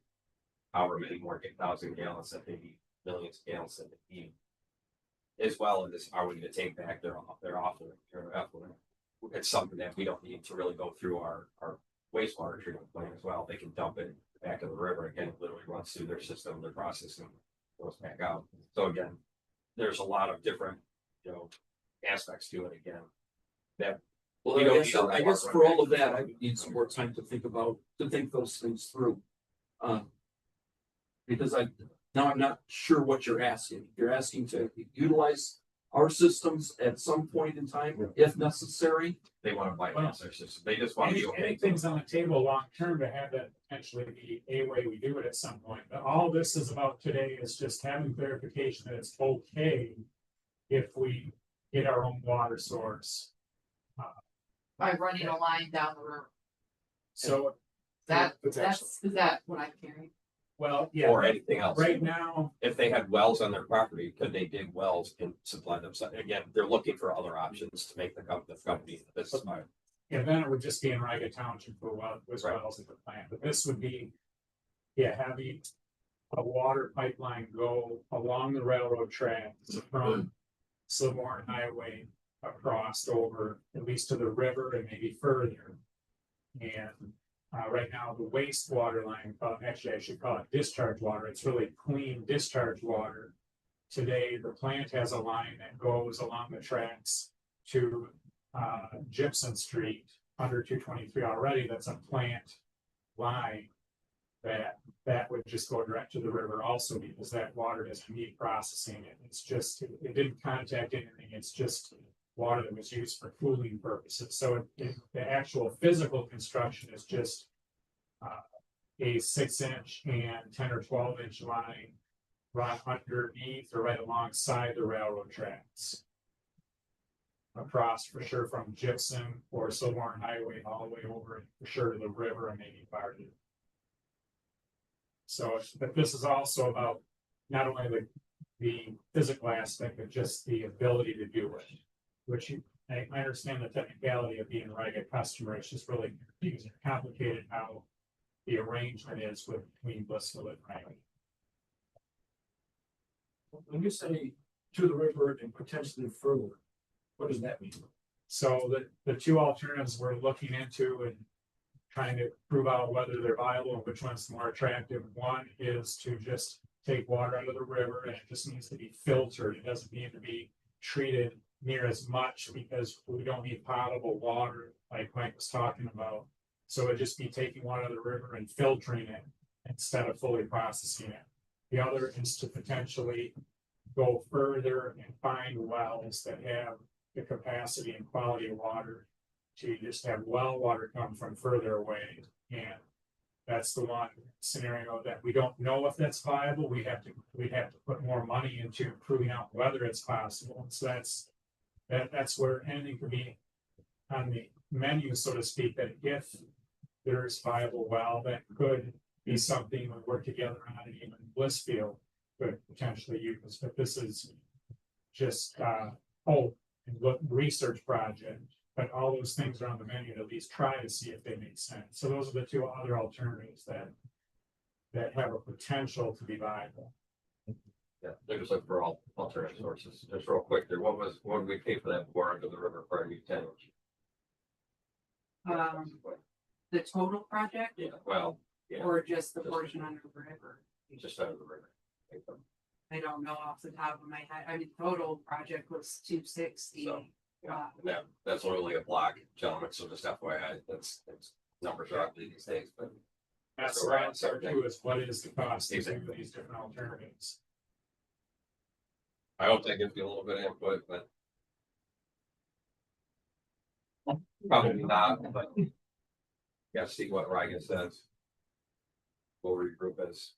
however many more 1,000 gallons that they need, millions of gallons that they need? As well as, are we gonna take back their effluent? It's something that we don't need to really go through our wastewater treatment plant as well. They can dump it back in the river. Again, it literally runs through their system, their processing, goes back out. So again, there's a lot of different, aspects to it again. That Well, we don't I need guess our for all of water that, I would need some more time to think those things through. Because I'm not sure what you're asking. You're asking to utilize our systems at some point in time, if necessary. They want to bypass their system. They just want to be okay. Anything's on the table long term to have that potentially be a way we do it at some point. But all this is about today is just having clarification that it's okay if we get our own water source. By running a line down the river. So, Is that what I'm hearing? well, yeah, Or anything else. right now, If they had wells on their property, could they dig wells and supply them? So again, they're looking for other options to make the company, this is my. yeah, then it would just be in Riga Township for well, with wells at the plant, but this would be. Yeah, having a water pipeline go along the railroad tracks from Silvermore Highway across over at least to the river and maybe further. And right now, the wastewater line, actually, I should call it discharge water. It's really clean discharge water. Today, the plant has a line that goes along the tracks to Gibson Street under 223 already. That's a plant line that would just go direct to the river also, because that water doesn't need processing. It's just, it didn't contact anything. It's just water that was used for cooling purposes. So the actual physical construction is just a 6-inch and 10 or 12-inch line run underneath or right alongside the railroad tracks. Across for sure from Gypsum or Silvermore Highway all the way over for sure to the river and maybe farther. So, but this is also about not only the physical aspect, but just the ability to do it. Which I understand the technicality of being a Riga customer, it's just really confusing, complicated how the arrangement is with between Blissfield and Riga. When you say to the river and potentially further, what does that mean? So the two alternatives we're looking into and trying to prove out whether they're viable and which one's more attractive. One is to just take water out of the river and it just needs to be filtered. It doesn't need to be treated near as much because we don't need potable water like Mike was talking about. So it'd just be taking water out of the river and filtering it instead of fully processing it. The other is to potentially go further and find wells that have the capacity and quality of water to just have well water come from further away. And that's the one scenario that we don't know if that's viable. We'd have to put more money into proving out whether it's possible. So that's where anything could be on the menu, so to speak, that if there is viable well, that could be something we work together on, and even Blissfield could potentially use. But this is just hope and what research project. But all those things are on the menu to at least try to see if they make sense. So those are the two other alternatives that have a potential to be viable. Yeah, they're just looking for all alternative sources. Just real quick there, what did we pay for that bore under the river for our new 10-inch? The total project Yeah, well, yeah, or just the portion under the river? just out of the river. I don't know off the top of my head. I mean, total project was 260. So, yeah, that's literally a block, gentlemen, so just FYI, that's numbers are ugly these days, but. That's So the we're answer to is what is the cost of Exactly. these different alternatives. I hope that gives you a little bit of input, but. Probably not, but. Gotta see what Riga says. We'll regroup as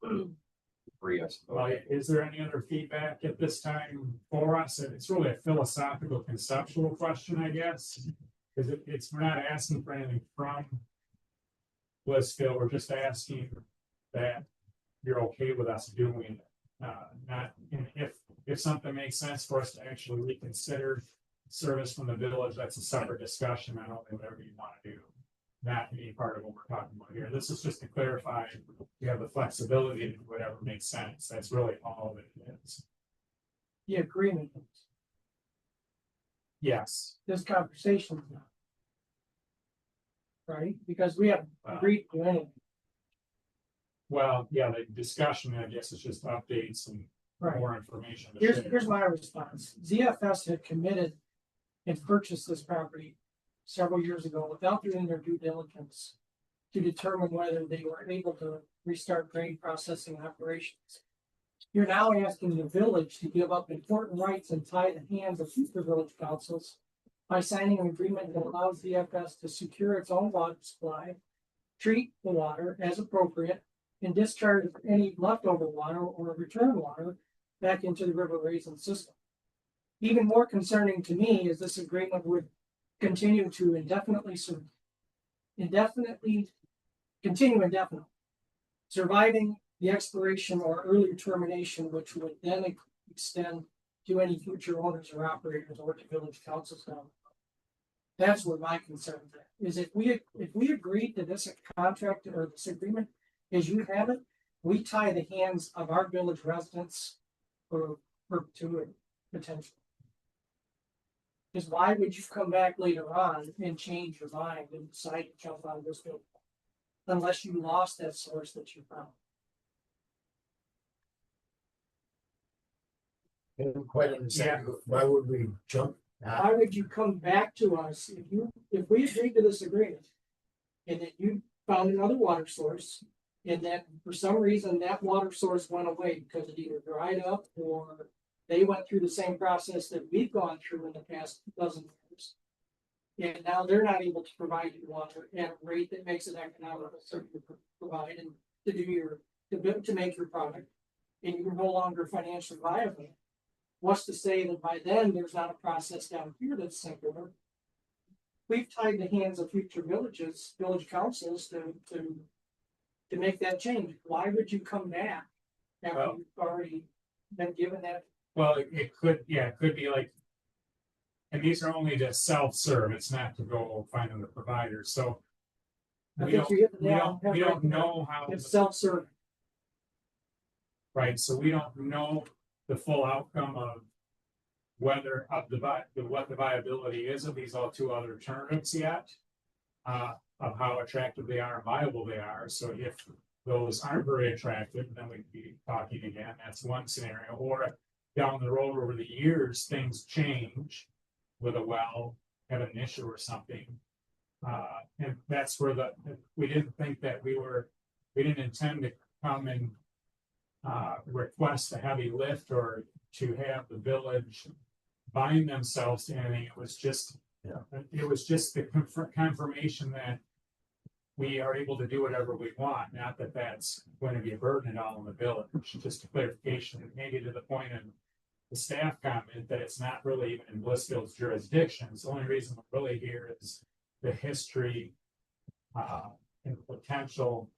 free, I suppose. Well, is there any other feedback at this time for us? And it's really a philosophical, conceptual question, I guess. Because it's, we're not asking for anything from Blissfield, we're just asking that you're okay with us doing it. Not, and if something makes sense for us to actually reconsider service from the village, that's a separate discussion. I don't think whatever you want to do. Not any part of what we're talking about here. This is just to clarify, you have the flexibility to do whatever makes sense. That's really all of it is. The agreement, Yes. this conversation. Right, because we have agreed to anything. Well, yeah, the discussion, I guess, is just updates and Right. more information. to Here's, share. here's my response. ZFS had committed and purchased this property several years ago without doing their due diligence to determine whether they were able to restart grain processing operations. You're now asking the village to give up important rights and tie the hands of future village councils by signing an agreement that allows DFS to secure its own water supply, treat the water as appropriate, and discharge any leftover water or return water back into the River Raisin system. Even more concerning to me is this agreement would continue to indefinitely continue indefinitely, surviving the expiration or early termination, which would then extend to any future owners or operators or to village councils down. That's where my concern is. If we agreed to this contract or this agreement, as you have it, we tie the hands of our village residents for perpetuity, potentially. Because why would you come back later on and change your mind and decide to jump on this building? Unless you lost that source that you found. I didn't quite understand, why would we jump? Why would you come back to us if we agreed to this agreement? And then you found another water source, and then for some reason that water source went away because it either dried up or they went through the same process that we've gone through in the past dozen years. And now they're not able to provide you water at a rate that makes it economical to provide and to do to make your product, and you're no longer financially viable. What's to say that by then there's not a process down here that's simpler? We've tied the hands of future village councils to make that change. Why would you come back after you've already been given that? Well, it could be like, and these are only to self-serve, it's not to go find another provider, so. We don't know how. It's self-serve. Right, so we don't know the full outcome of whether what the viability is of these two other alternatives yet. Of how attractive they are and viable they are. So if those aren't very attractive, then we'd be talking again. That's one scenario. Or down the road over the years, things change with a well, have an issue or something. And that's where we didn't think that we didn't intend to come and request a heavy lift or to have the village bind themselves to anything. It was just the confirmation that we are able to do whatever we want, not that that's going to be a burden at all in the village. Just a clarification, maybe to the point of the staff comment that it's not really even in Blissfield's jurisdiction. The only reason we're really here is the history and potential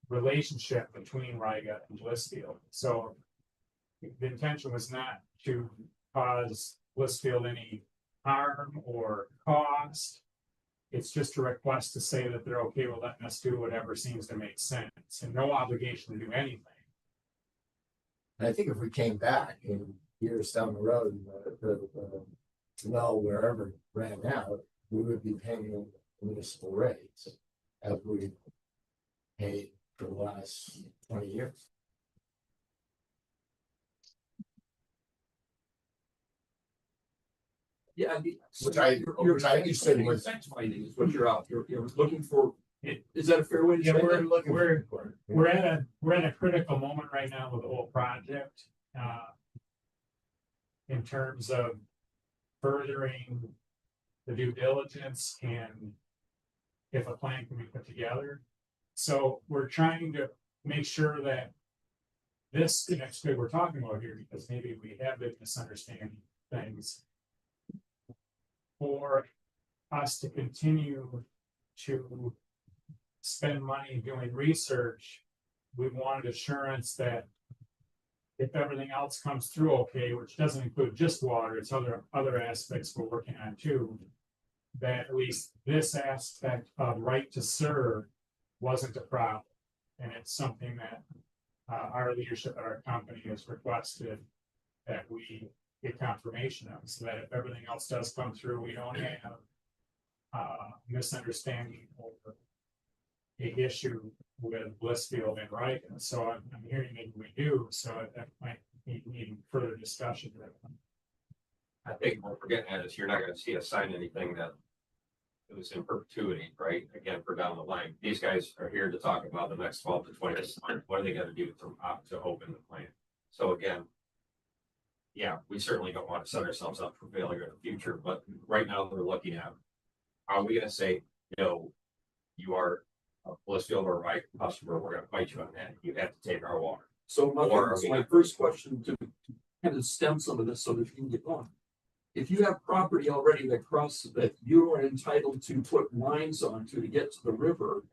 relationship between Riga and Blissfield. So the intention was not to cause Blissfield any harm or cost. It's just a request to say that they're okay with letting us do whatever seems to make sense and no obligation to do anything. I think if we came back in years down the road, and the well, wherever it ran out, we would be paying municipal rates as we paid for the last 20 years. Yeah, I mean, Which I said was fact finding is what you're looking for. Is that a fair way to say that? We're at a critical moment right now with the whole project. In terms of furthering the due diligence and if a plan can be put together. So we're trying to make sure that this next bit we're talking about here, because maybe we have been misunderstanding things, for us to continue to spend money doing research, we wanted assurance that if everything else comes through okay, which doesn't include just water, it's other aspects we're working on too, that at least this aspect of right to serve wasn't a problem. And it's something that our leadership at our company has requested that we get confirmation of, so that if everything else does come through, we don't have misunderstanding or an issue with Blissfield and Riga. So I'm hearing maybe we do, so that might need further discussion. I think what we're getting at is you're not gonna see us sign anything that it was in perpetuity, right? Again, for down the line, these guys are here to talk about the next 12 to 20 months. What are they gonna do to open the plant? So again, yeah, we certainly don't want to set ourselves up for failure in the future, but right now we're looking at, are we gonna say, no, you are a Blissfield or right customer, we're gonna fight you on that, you have to take our water. So Or are so we- my first question to kind of stem some of this so that you can get on. If you have property already that crosses that you are entitled to put lines onto to get to the river,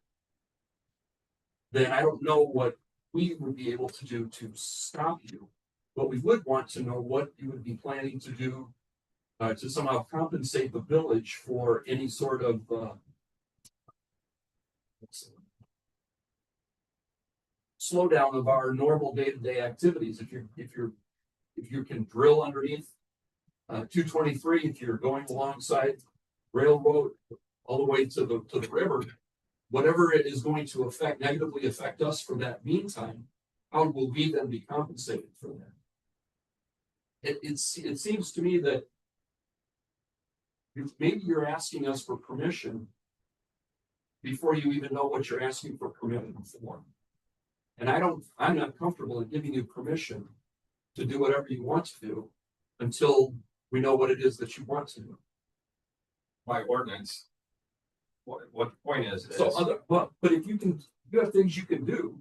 then I don't know what we would be able to do to stop you. But we would want to know what you would be planning to do to somehow compensate the village for any sort of slowdown of our normal day-to-day activities. If you can drill underneath 223, if you're going alongside railroad all the way to the river, whatever it is going to negatively affect us for that meantime, how will we then be compensated for that? It seems to me that maybe you're asking us for permission before you even know what you're asking for permission for. And I'm not comfortable in giving you permission to do whatever you want to do until we know what it is that you want to do. By ordinance, what the point is, But if you have things you can do,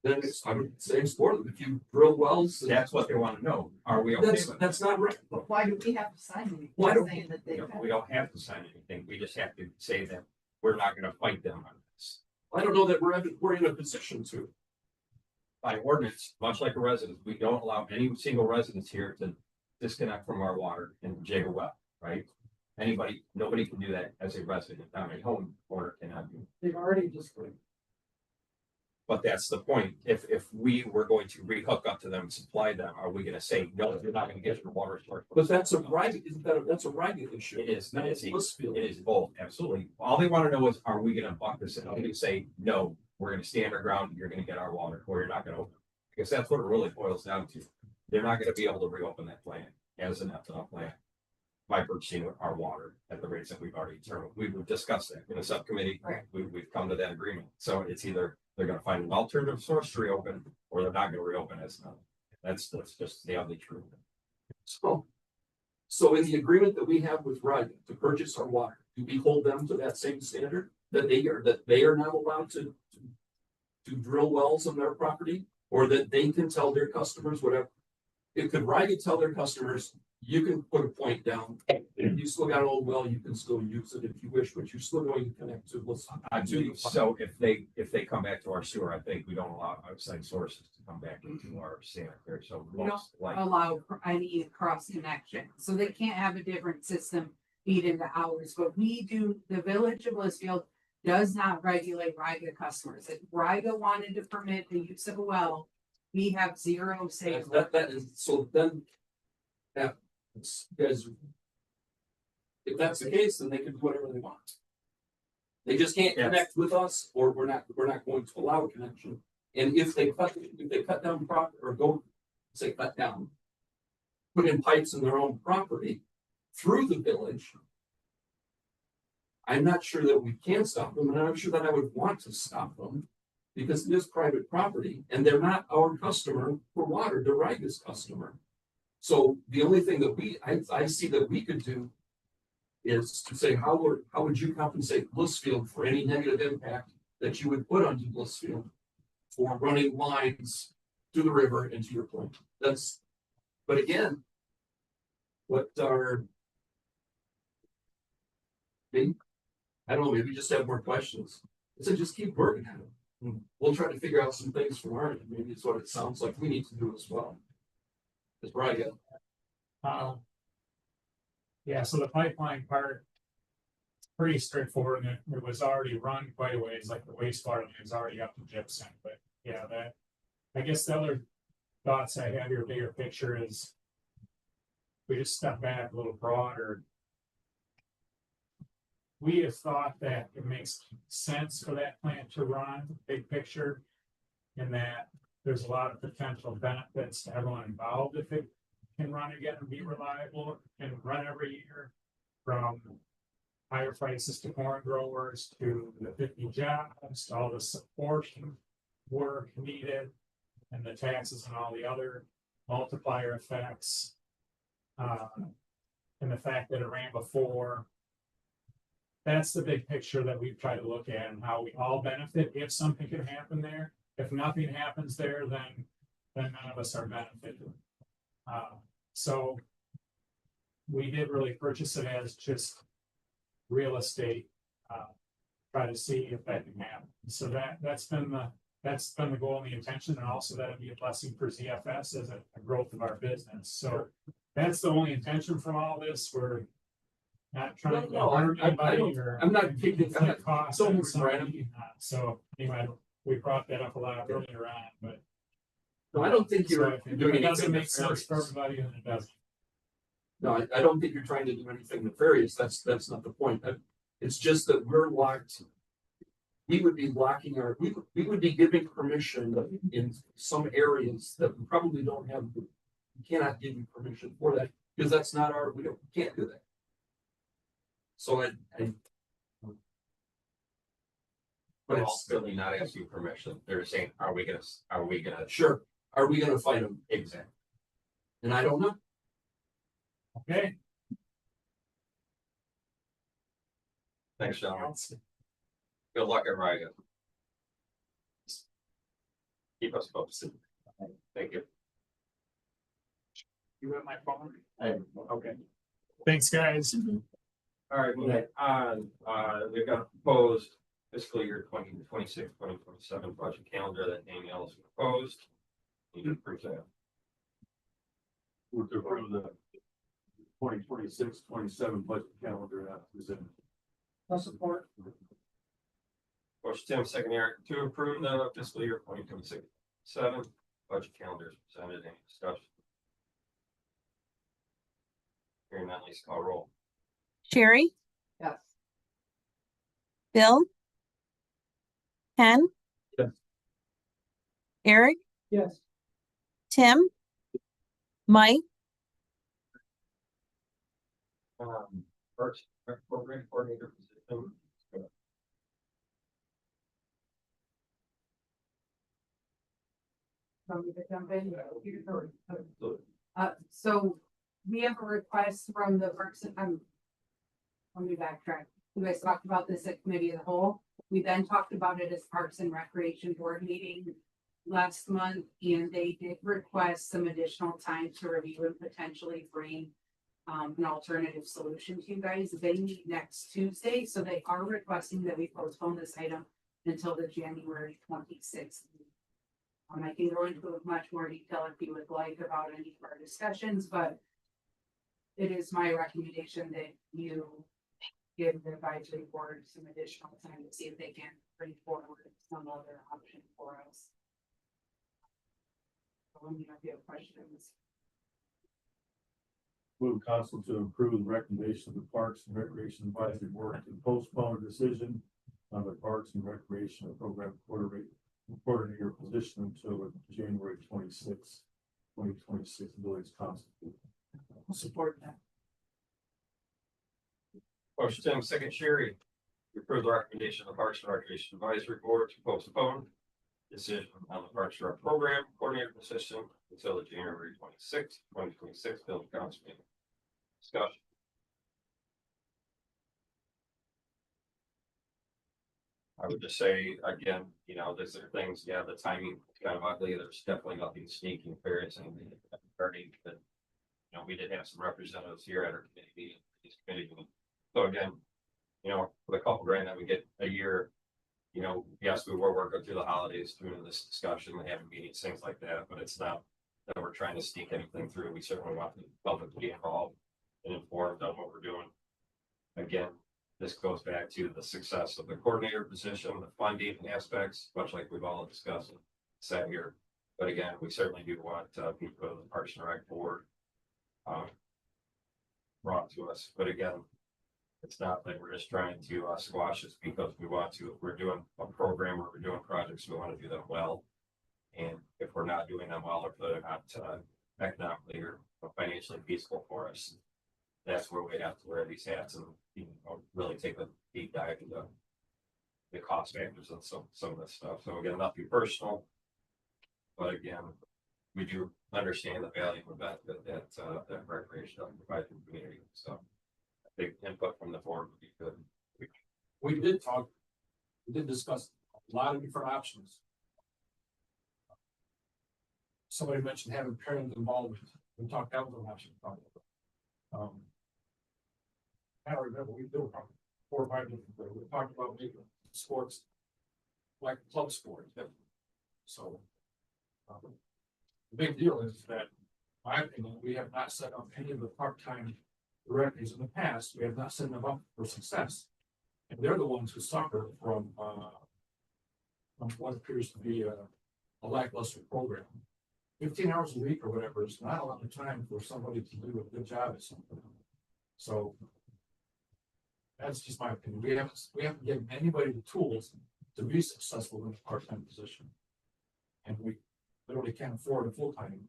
then I would say explore them. If you drill wells, that's what they want to know. Are we okay with that's not right. But why do we have to sign anything? Why don't- Saying that they that? We don't have to sign anything. We just have to say that we're not gonna fight them on this. I don't know that we're in a position to. By ordinance, much like a resident, we don't allow any single residence here to disconnect from our water and dig a well, right? Nobody can do that as a resident. I mean, homeowner cannot do. They've already just. But that's the point. If we were going to re-hook up to them and supply them, are we gonna say, no, you're not gonna get your water source? But that's a right. That's a right issue. It is, it is, Blissfield. it is both, absolutely. All they wanna know is, are we gonna buck this? And I'm gonna say, no, we're gonna stand our ground, you're gonna get our water, or you're not gonna open. Because that's what it really boils down to. They're not gonna be able to reopen that plant as an ethanol plant by purchasing our water at the rates that we've already determined. We've discussed that in a subcommittee. Right. We've come to that agreement. So it's either they're gonna find an alternative source to reopen, or they're not gonna reopen as none. That's just the ugly truth. So in the agreement that we have with Ryan to purchase our water, do we hold them to that same standard that they are not allowed to drill wells on their property, or that they can tell their customers whatever? Could Ryan tell their customers, you can put a point down, if you still got an old well, you can still use it if you wish, but you're still going to connect to what's. So if they come back to our sewer, I think we don't allow outside sources to come back into our sanitary, so We don't most like. allow any cross connection, so they can't have a different system feed into ours, but we do, the village of Blissfield does not regulate Riga customers. If Riga wanted to permit the use of a well, we have zero say. That is, so then. Yeah, because. If that's the case, then they can do whatever they want. They just can't Yes. connect with us, or we're not going to allow a connection. And if they cut down or go, say, cut down. Put in pipes in their own property through the village. I'm not sure that we can stop them, and I'm not sure that I would want to stop them. Because it is private property, and they're not our customer for water, they're Riga's customer. So the only thing that I see that we could do is to say, how would you compensate Blissfield for any negative impact that you would put onto Blissfield for running lines to the river and to your plant? But again, I don't know, maybe just have more questions. So just keep working at it. We'll try to figure out some things from our end. Maybe it's what it sounds like we need to do as well. That's right. Yeah, so the pipeline part. Pretty straightforward, and it was already run quite a ways, like the wastewater line is already up to gypsum, but yeah, I guess the other thoughts I have here, bigger picture is. We just step back a little broader. We have thought that it makes sense for that plant to run, big picture. And that there's a lot of potential benefits to everyone involved if it can run again and be reliable and run every year. From higher prices to corn growers, to the 50 jobs, to all the support work needed, and the taxes and all the other multiplier effects. And the fact that it ran before. That's the big picture that we've tried to look at and how we all benefit if something can happen there. If nothing happens there, then none of us are benefited. So we did really purchase it as just real estate. Try to see if that can happen. So that's been the goal and the intention, and also that would be a blessing for ZFS as a growth of our business. So that's the only intention from all this. We're not trying to hurt anybody or. I'm not taking, I'm not, Costs don't on worry, Brian. somebody. So anyway, we brought that up a lot earlier on, but. No, I don't think So you're if it doing doesn't anything make sense for nefarious. everybody, then it doesn't. No, I don't think you're trying to do anything nefarious. That's not the point. It's just that we're locked. We would be locking we would be giving permission in some areas that we probably don't have. We cannot give you permission for that because that's not we can't do that. So But but it's really not asking permission. They're saying, are we gonna, sure, are we gonna fight them? exactly. And I don't know. Okay. Thanks, gentlemen. Good luck at Riga. Keep us posted. Thank you. You have my phone? Okay. Thanks, guys. All right, moving on, we've got proposed fiscal year 2026, 2027 budget calendar that Danielle has proposed. Need to approve that. We're to approve the 2026-27 budget calendar as presented. I'll support. Motion Tim, second Eric, to approve the fiscal year 2026 7 budget calendar is presented. Any discussion? Hearing none, Lisa, call roll. Sherry, Yes. Bill. Ken. Yes. Eric, Yes. Tim. Mike, First, program coordinator position. Want me to jump in? So we have a request from the person, let me backtrack. You guys talked about this at committee of the whole. We then talked about it as Parks and Recreation Board meeting last month, and they did request some additional time to review and potentially bring an alternative solution to you guys. They meet next Tuesday, so they are requesting that we postpone this item until the January 26th. I can go into much more detail if you would like about any of our discussions, but it is my recommendation that you give the advisory board some additional time to see if they can bring forward some other option for us. Let me know if you have questions. Move council to approve the recommendation of the Parks and Recreation Advisory Board to postpone a decision on the Parks and Recreation Program coordinator position until January 26th, 2026 village council. I'll support that. Motion Tim, second Sherry, to approve the recommendation of the Parks and Recreation Advisory Board to postpone decision on the Parks and Rec program coordinator position until the January 26th, 2026 village council meeting. Discussion. I would just say, again, you know, these are things, yeah, the timing is kind of ugly. There's definitely nothing sneaking nefarious and burning, but you know, we did have some representatives here at our committee meeting, So again, you know, for the couple grand that we get a year, you know, yes, we were working through the holidays, through this discussion, and having meetings, things like that, but it's not that we're trying to sneak anything through. We certainly want the public to be involved and informed on what we're doing. Again, this goes back to the success of the coordinator position, the funding aspects, much like we've all discussed and sat here. But again, we certainly do want people of the Parks and Rec board brought to us. But again, it's not that we're just trying to squash this because we want to. If we're doing a program or we're doing projects, we want to do them well. And if we're not doing them well, or if they're not economically or financially feasible for us, that's where we have to wear these hats and, you know, really take a deep dive into the cost factors and some of this stuff. So again, nothing personal. But again, we do understand the value of that that recreation provides to the community. So I think input from the board would be good. We did discuss a lot of different options. Somebody mentioned having parent involvement. We talked, that was an option. I don't remember, we did probably 4 or 5 different things. We talked about making sports like club sport. So, the big deal is that, in my opinion, we have not set up any of the part-time directors in the past. We have not set them up for success. And they're the ones who suffer from what appears to be a lackluster program. 15 hours a week or whatever is not a lot of time for somebody to do a good job at something. So that's just my opinion. We haven't given anybody the tools to be successful in a part-time position. And we literally can't afford a full-time,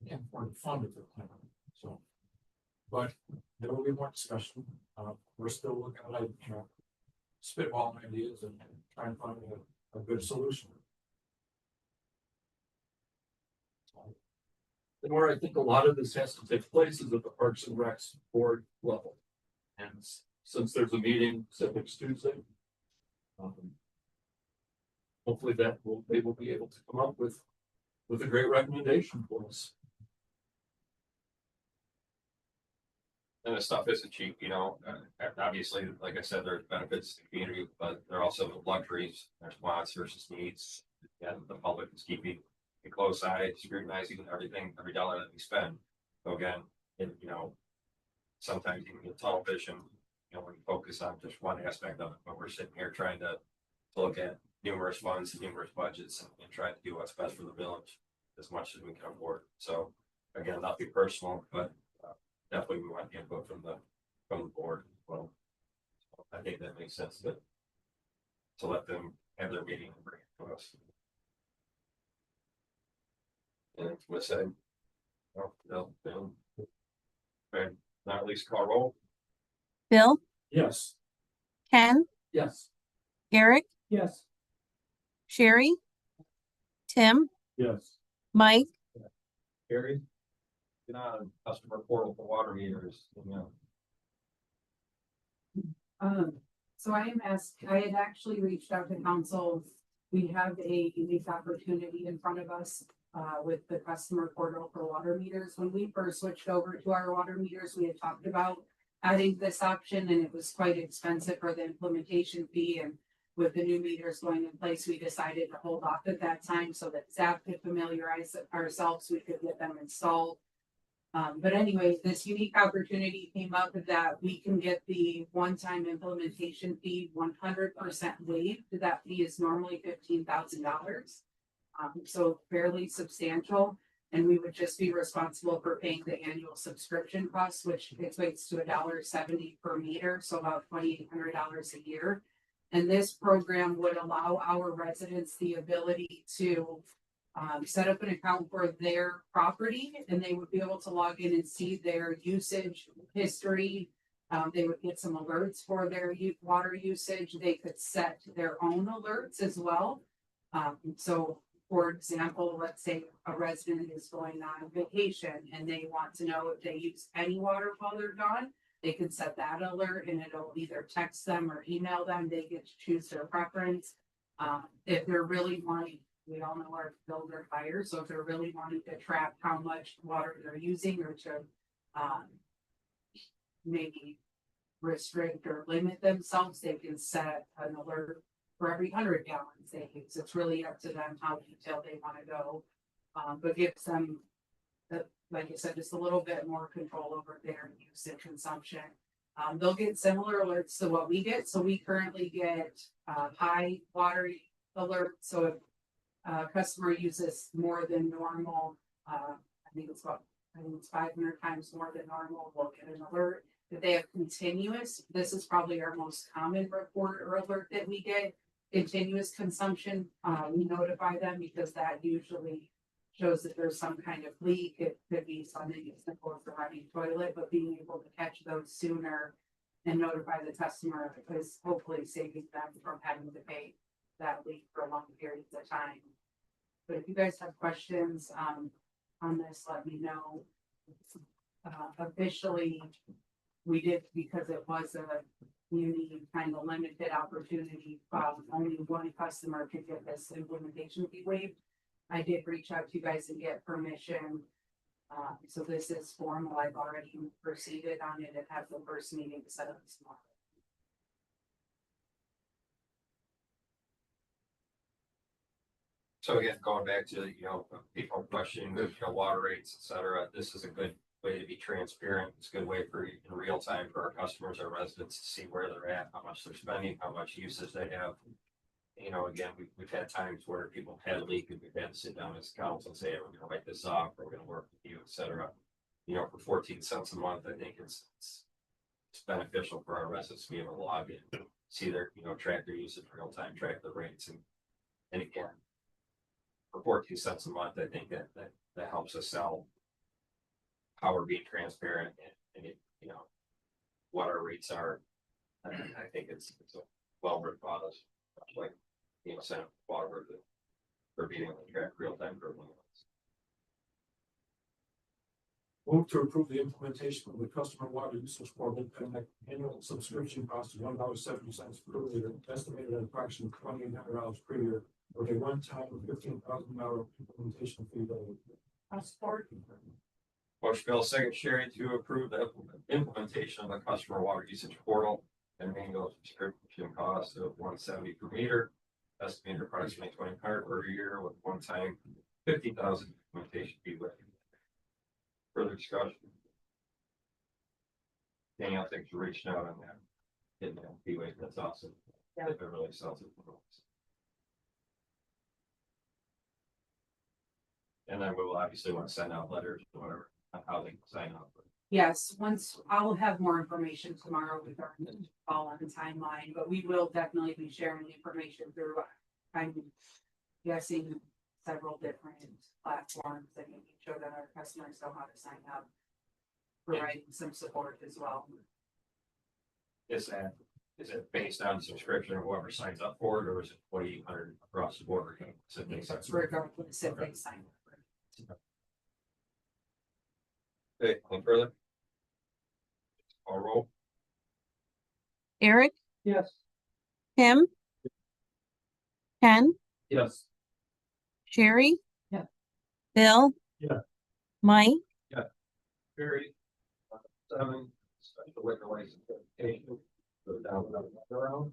can't afford to fund a full-time. So, but there will be more discussion. We're still looking at, you know, spitballing ideas and trying to find a good solution. And where I think a lot of this has to take place is at the Parks and Recs board level. And since there's a meeting set next Tuesday, hopefully they will be able to come up with a great recommendation for us. And this stuff isn't cheap, you know, obviously, like I said, there's benefits to the community, but there are also luxuries, there's wants versus needs. And the public is keeping a close eye, scrutinizing everything, every dollar that we spend. So again, you know, sometimes you can get tunnel vision, you know, when you focus on just one aspect of it, but we're sitting here trying to look at numerous funds, numerous budgets, and try to do what's best for the village as much as we can afford. So again, nothing personal, but definitely we want input from the board as well. So I think that makes sense to let them have their meeting and bring it to us. And with said, no, okay, not at least call roll. Bill, Yes. Ken, Yes. Eric, Yes. Sherry, Tim, Yes. Mike, Carrie, get on customer portal for water meters, you know. So I had actually reached out to council. We have a unique opportunity in front of us with the customer portal for water meters. When we first switched over to our water meters, we had talked about adding this option, and it was quite expensive for the implementation fee. And with the new meters going in place, we decided to hold off at that time so that staff could familiarize ourselves, we could get them installed. But anyway, this unique opportunity came up that we can get the one-time implementation fee 100% waived. That fee is normally $15,000. So fairly substantial, and we would just be responsible for paying the annual subscription costs, which equates to $1.70 per meter, so about $2,800 a year. And this program would allow our residents the ability to set up an account for their property, and they would be able to log in and see their usage history. They would get some alerts for their water usage. They could set their own alerts as well. So for example, let's say a resident is going on vacation and they want to know if they use any water while they're gone. They can set that alert and it'll either text them or email them. They get to choose their preference. If they're really wanting, we all know our bills are higher, so if they're really wanting to track how much water they're using or to maybe restrict or limit themselves, they can set an alert for every 100 gallons they use. It's really up to them how detailed they want to go, but gives them, like I said, just a little bit more control over their use and consumption. They'll get similar alerts to what we get. So we currently get high water alert. So if a customer uses more than normal, I think it's 500 times more than normal, we'll get an alert. If they have continuous, this is probably our most common report or alert that we get. Continuous consumption, we notify them because that usually shows that there's some kind of leak. It could be something as simple as the running toilet, but being able to catch those sooner and notify the customer is hopefully saving them from having to pay that leak for long periods of time. But if you guys have questions, on this, let me know. Officially, we did, because it was a unique kind of limited opportunity, only one customer could get this implementation fee waived. I did reach out to you guys and get permission. So this is formal. I've already proceeded on it and have the first meeting set up this morning. So again, going back to, people questioning the, water rates, et cetera, this is a good way to be transparent. It's a good way for, in real time for our customers, our residents to see where they're at, how much they're spending, how much usage they have. Again, we've had times where people had a leak and we've had to sit down as council and say, we're gonna write this off, or we're gonna work with you, et cetera. For 14 cents a month, I think it's beneficial for our residents to be able to log in, see their, track their usage real time, track the rates, and again, for 14 cents a month, I think that helps us sell how we're being transparent and what our rates are. I think it's a well worth cause, like, Senate water for being able to track real time for everyone else. Move to approve the implementation of the customer water usage portal and the annual subscription cost of $1.70 per liter, estimated at approximately $2,800 per year, with a one-time $15,000 implementation fee. I'll support. Motion Bill second, Sherry, to approve the implementation of the customer water usage portal and annual subscription cost of $170 per meter, estimated approximately $2,500 per year, with one-time $50,000 implementation fee waived. Further discussion? Danielle, thanks for reaching out on that. Getting that fee waived, that's awesome. Yeah. It really sells it. And then we will obviously want to send out letters or whatever on how they can sign up. Yes, once I'll have more information tomorrow with our call on the timeline, but we will definitely be sharing the information through, I'm guessing, several different platforms that make sure that our customers know how to sign up, providing some support as well. Is it based on subscription of whoever signs up for it, or is it 2,800 across the board? Is it based on- Regardless if they sign up. Okay, any further? Call roll. Eric, Yes. Tim, Ken, Yes. Sherry. Yeah. Bill. Yeah. Mike, Very. 7, special liquor license application. Go down another round.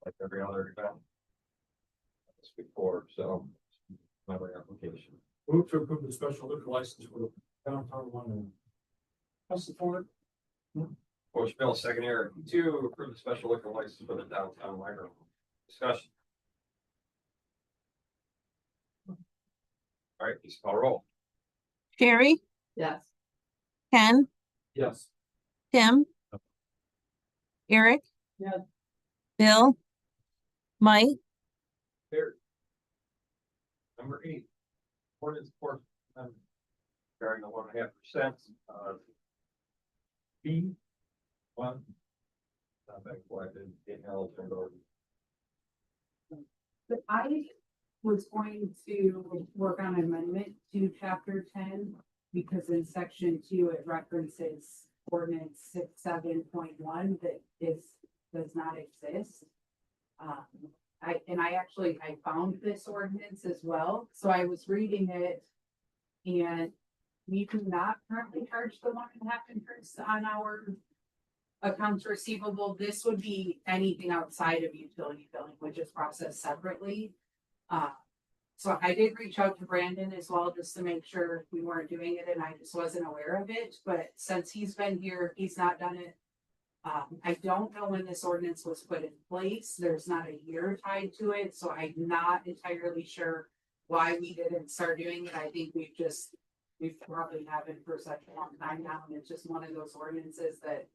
Like every other event. This before, so another application. Move to approve the special liquor license for the downtown London. I'll support. Motion Bill second, Eric, to approve the special liquor license for the downtown library. Discussion. All right, please call roll. Sherry, Yes. Ken, Yes. Tim, Eric. Yeah. Bill, Mike, Carried. Number 8. Ordinance for regarding the 1.5% fee. One. Not back collected, getting held turned over. But I was going to work on amendment to chapter 10, because in section 2, it references ordinance 67.1 that does not exist. I found this ordinance as well, so I was reading it, and we do not currently charge the 1.5 interest on our accounts receivable. This would be anything outside of utility billing, which is processed separately. So I did reach out to Brandon as well, just to make sure we weren't doing it, and I just wasn't aware of it, but since he's been here, he's not done it. I don't know when this ordinance was put in place. There's not a year tied to it, so I'm not entirely sure why we didn't start doing it. I think we've probably haven't for such a long time now, and it's just one of those ordinances that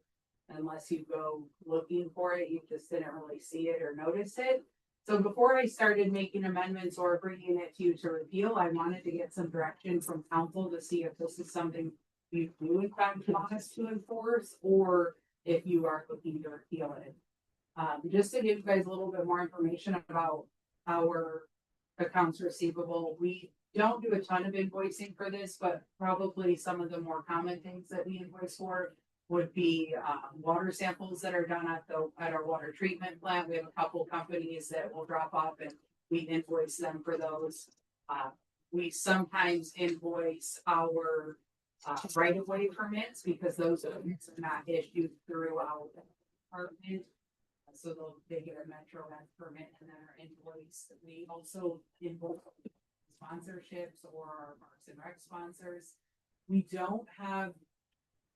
unless you go looking for it, you just didn't really see it or notice it. So before I started making amendments or bringing it to you to repeal, I wanted to get some direction from council to see if this is something you do in fact want us to enforce, or if you are looking to repeal it. Just to give you guys a little bit more information about our accounts receivable, we don't do a ton of invoicing for this, but probably some of the more common things that we invoice for would be water samples that are done at our water treatment plant. We have a couple companies that will drop off and we invoice them for those. We sometimes invoice our right-of-way permits, because those permits are not issued through our department. So they get a Metro X permit and then are invoiced. We also invoice sponsorships or our Parks and Rec sponsors. We don't have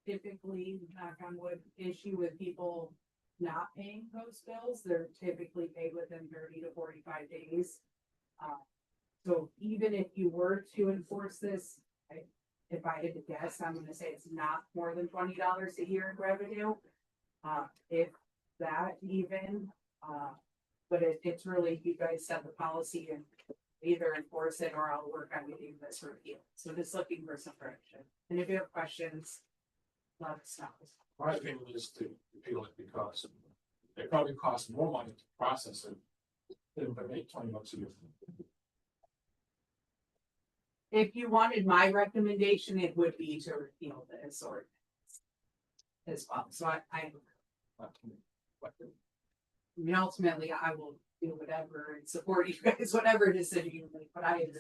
typically, knock on wood, issue with people not paying those bills. They're typically paid within 30 to 45 days. So even if you were to enforce this, if I had to guess, I'm gonna say it's not more than $20 a year in revenue. If that even, but it's really, you guys set the policy and either enforce it or I'll work on getting this repealed. So just looking for some direction. And if you have questions, let us know. My opinion is to repeal it because it probably costs more money to process it than if I make $20 a year. If you wanted my recommendation, it would be to repeal this ordinance as well. So I mean, ultimately, I will do whatever and support you guys, whatever decision you make, but I.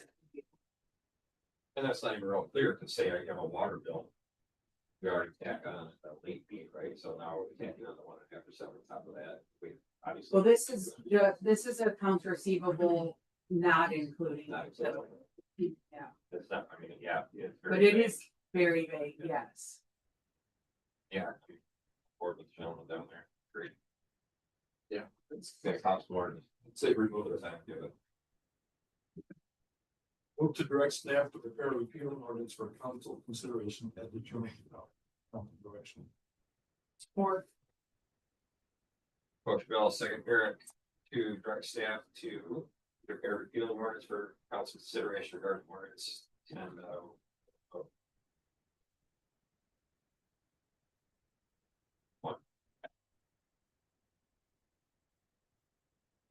And that's not even real clear to say I have a water bill. We already tack on a late fee, right? So now we're tacking on the 1.5% on top of that. We obviously. Well, this is accounts receivable, not including. Not including. Yeah, It's not, I mean, yeah. It's but very it vague. is very vague, yes. Yeah. Or with the gentleman down there, great. Yeah, it's, It costs more to say remove the it. time, give it. Move to direct staff to prepare a repeal ordinance for council consideration at the June direction. Or Coach Bill, second Eric, to direct staff to prepare repealing ordinance for council consideration regarding ordinance and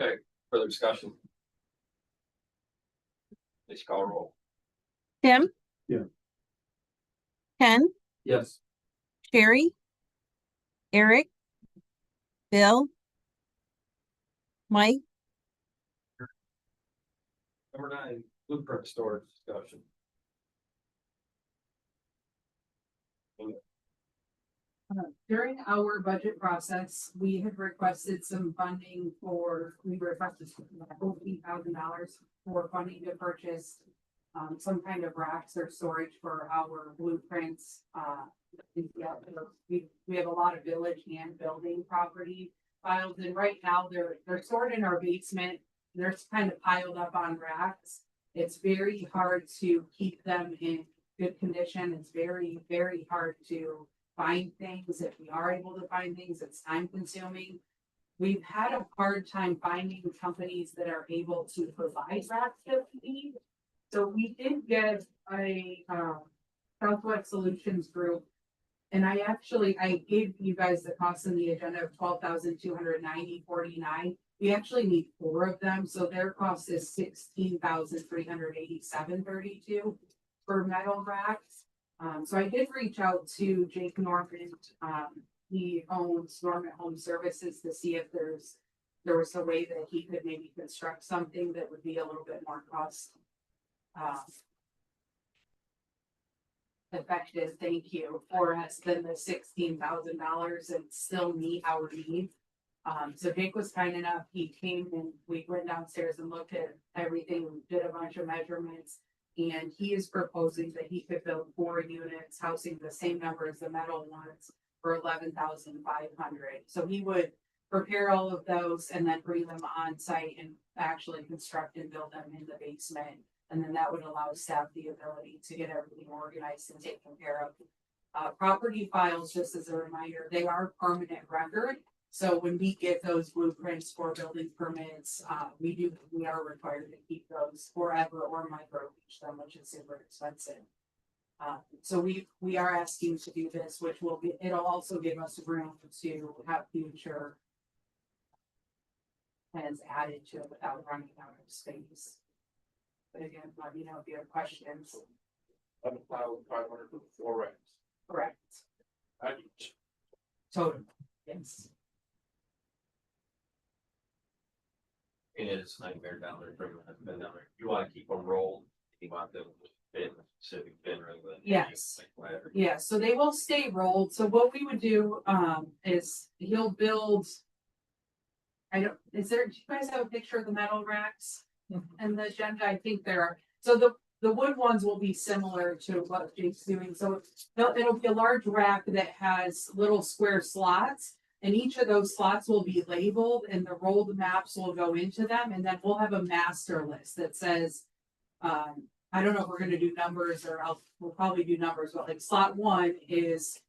okay, further discussion. Please call roll. Tim? Yeah. Ken, Yes. Sherry, Eric, Bill, Mike, Number 9, blueprint storage discussion. during our budget process, we had requested some funding we requested $14,000 for funding to purchase some kind of racks or storage for our blueprints. We have a lot of village and building property files, and right now they're stored in our basement. They're kind of piled up on racks. It's very hard to keep them in good condition. It's very, very hard to find things. If we are able to find things, it's time consuming. We've had a hard time finding companies that are able to provide racks that we need. So we did get a Southwest Solutions Group, and I gave you guys the cost on the agenda of $12,290.49. We actually need 4 of them, so their cost is $16,387.32 for metal racks. So I did reach out to Jake Norman. He owns Norman Home Services, to see if there was a way that he could maybe construct something that would be a little bit more cost effective, thank you, for us than the $16,000 and still meet our needs. So Jake was kind enough, he came and we went downstairs and looked at everything, did a bunch of measurements. And he is proposing that he could build 4 units housing the same number as the metal ones for $11,500. So he would prepare all of those and then bring them on site and actually construct and build them in the basement. And then that would allow staff the ability to get everything organized and taken care of. Property files, just as a reminder, they are permanent record. So when we get those blueprints for building permits, we are required to keep those forever or microfiche them, which is super expensive. So we are asking to do this, which it'll also give us room to have future plans added to it without running out of space. But again, let me know if you have questions. 11,500 for 4 racks. Correct. At each. Total, yes. It is nightmare down there, bring them down there. You wanna keep them rolled, you want them to fit in a specific bin rather than. Yes. like whatever. Yeah, so they will stay rolled. So what we would do, is he'll build. Do you guys have a picture of the metal racks and the agenda? I think there are. So the wood ones will be similar to what Jake's doing. So it'll be a large rack that has little square slots. And each of those slots will be labeled and the rolled maps will go into them. And then we'll have a master list that says, I don't know if we're gonna do numbers or we'll probably do numbers, but like slot 1 is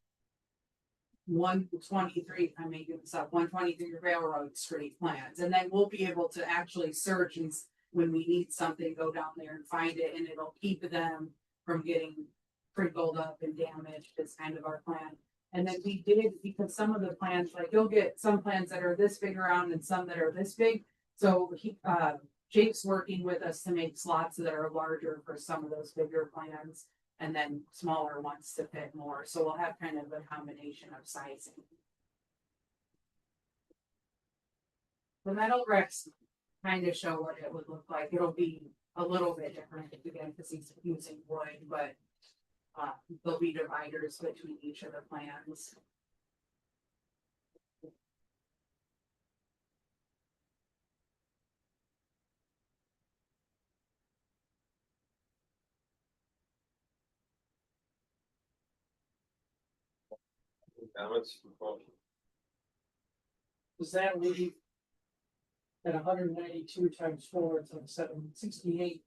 123, I'm making this up, 123 Railroad Street plans. And then we'll be able to actually search and when we need something, go down there and find it, and it'll keep them from getting crinkled up and damaged. Is kind of our plan. And then we did, because some of the plans, like you'll get some plans that are this big around and some that are this big. So Jake's working with us to make slots that are larger for some of those bigger plans and then smaller ones to fit more. So we'll have kind of a combination of sizing. The metal racks kind of show what it would look like. It'll be a little bit different again because he's using wood, but there'll be dividers between each of the plans. Comments? Does that leave at 192 times 4, it's like 768?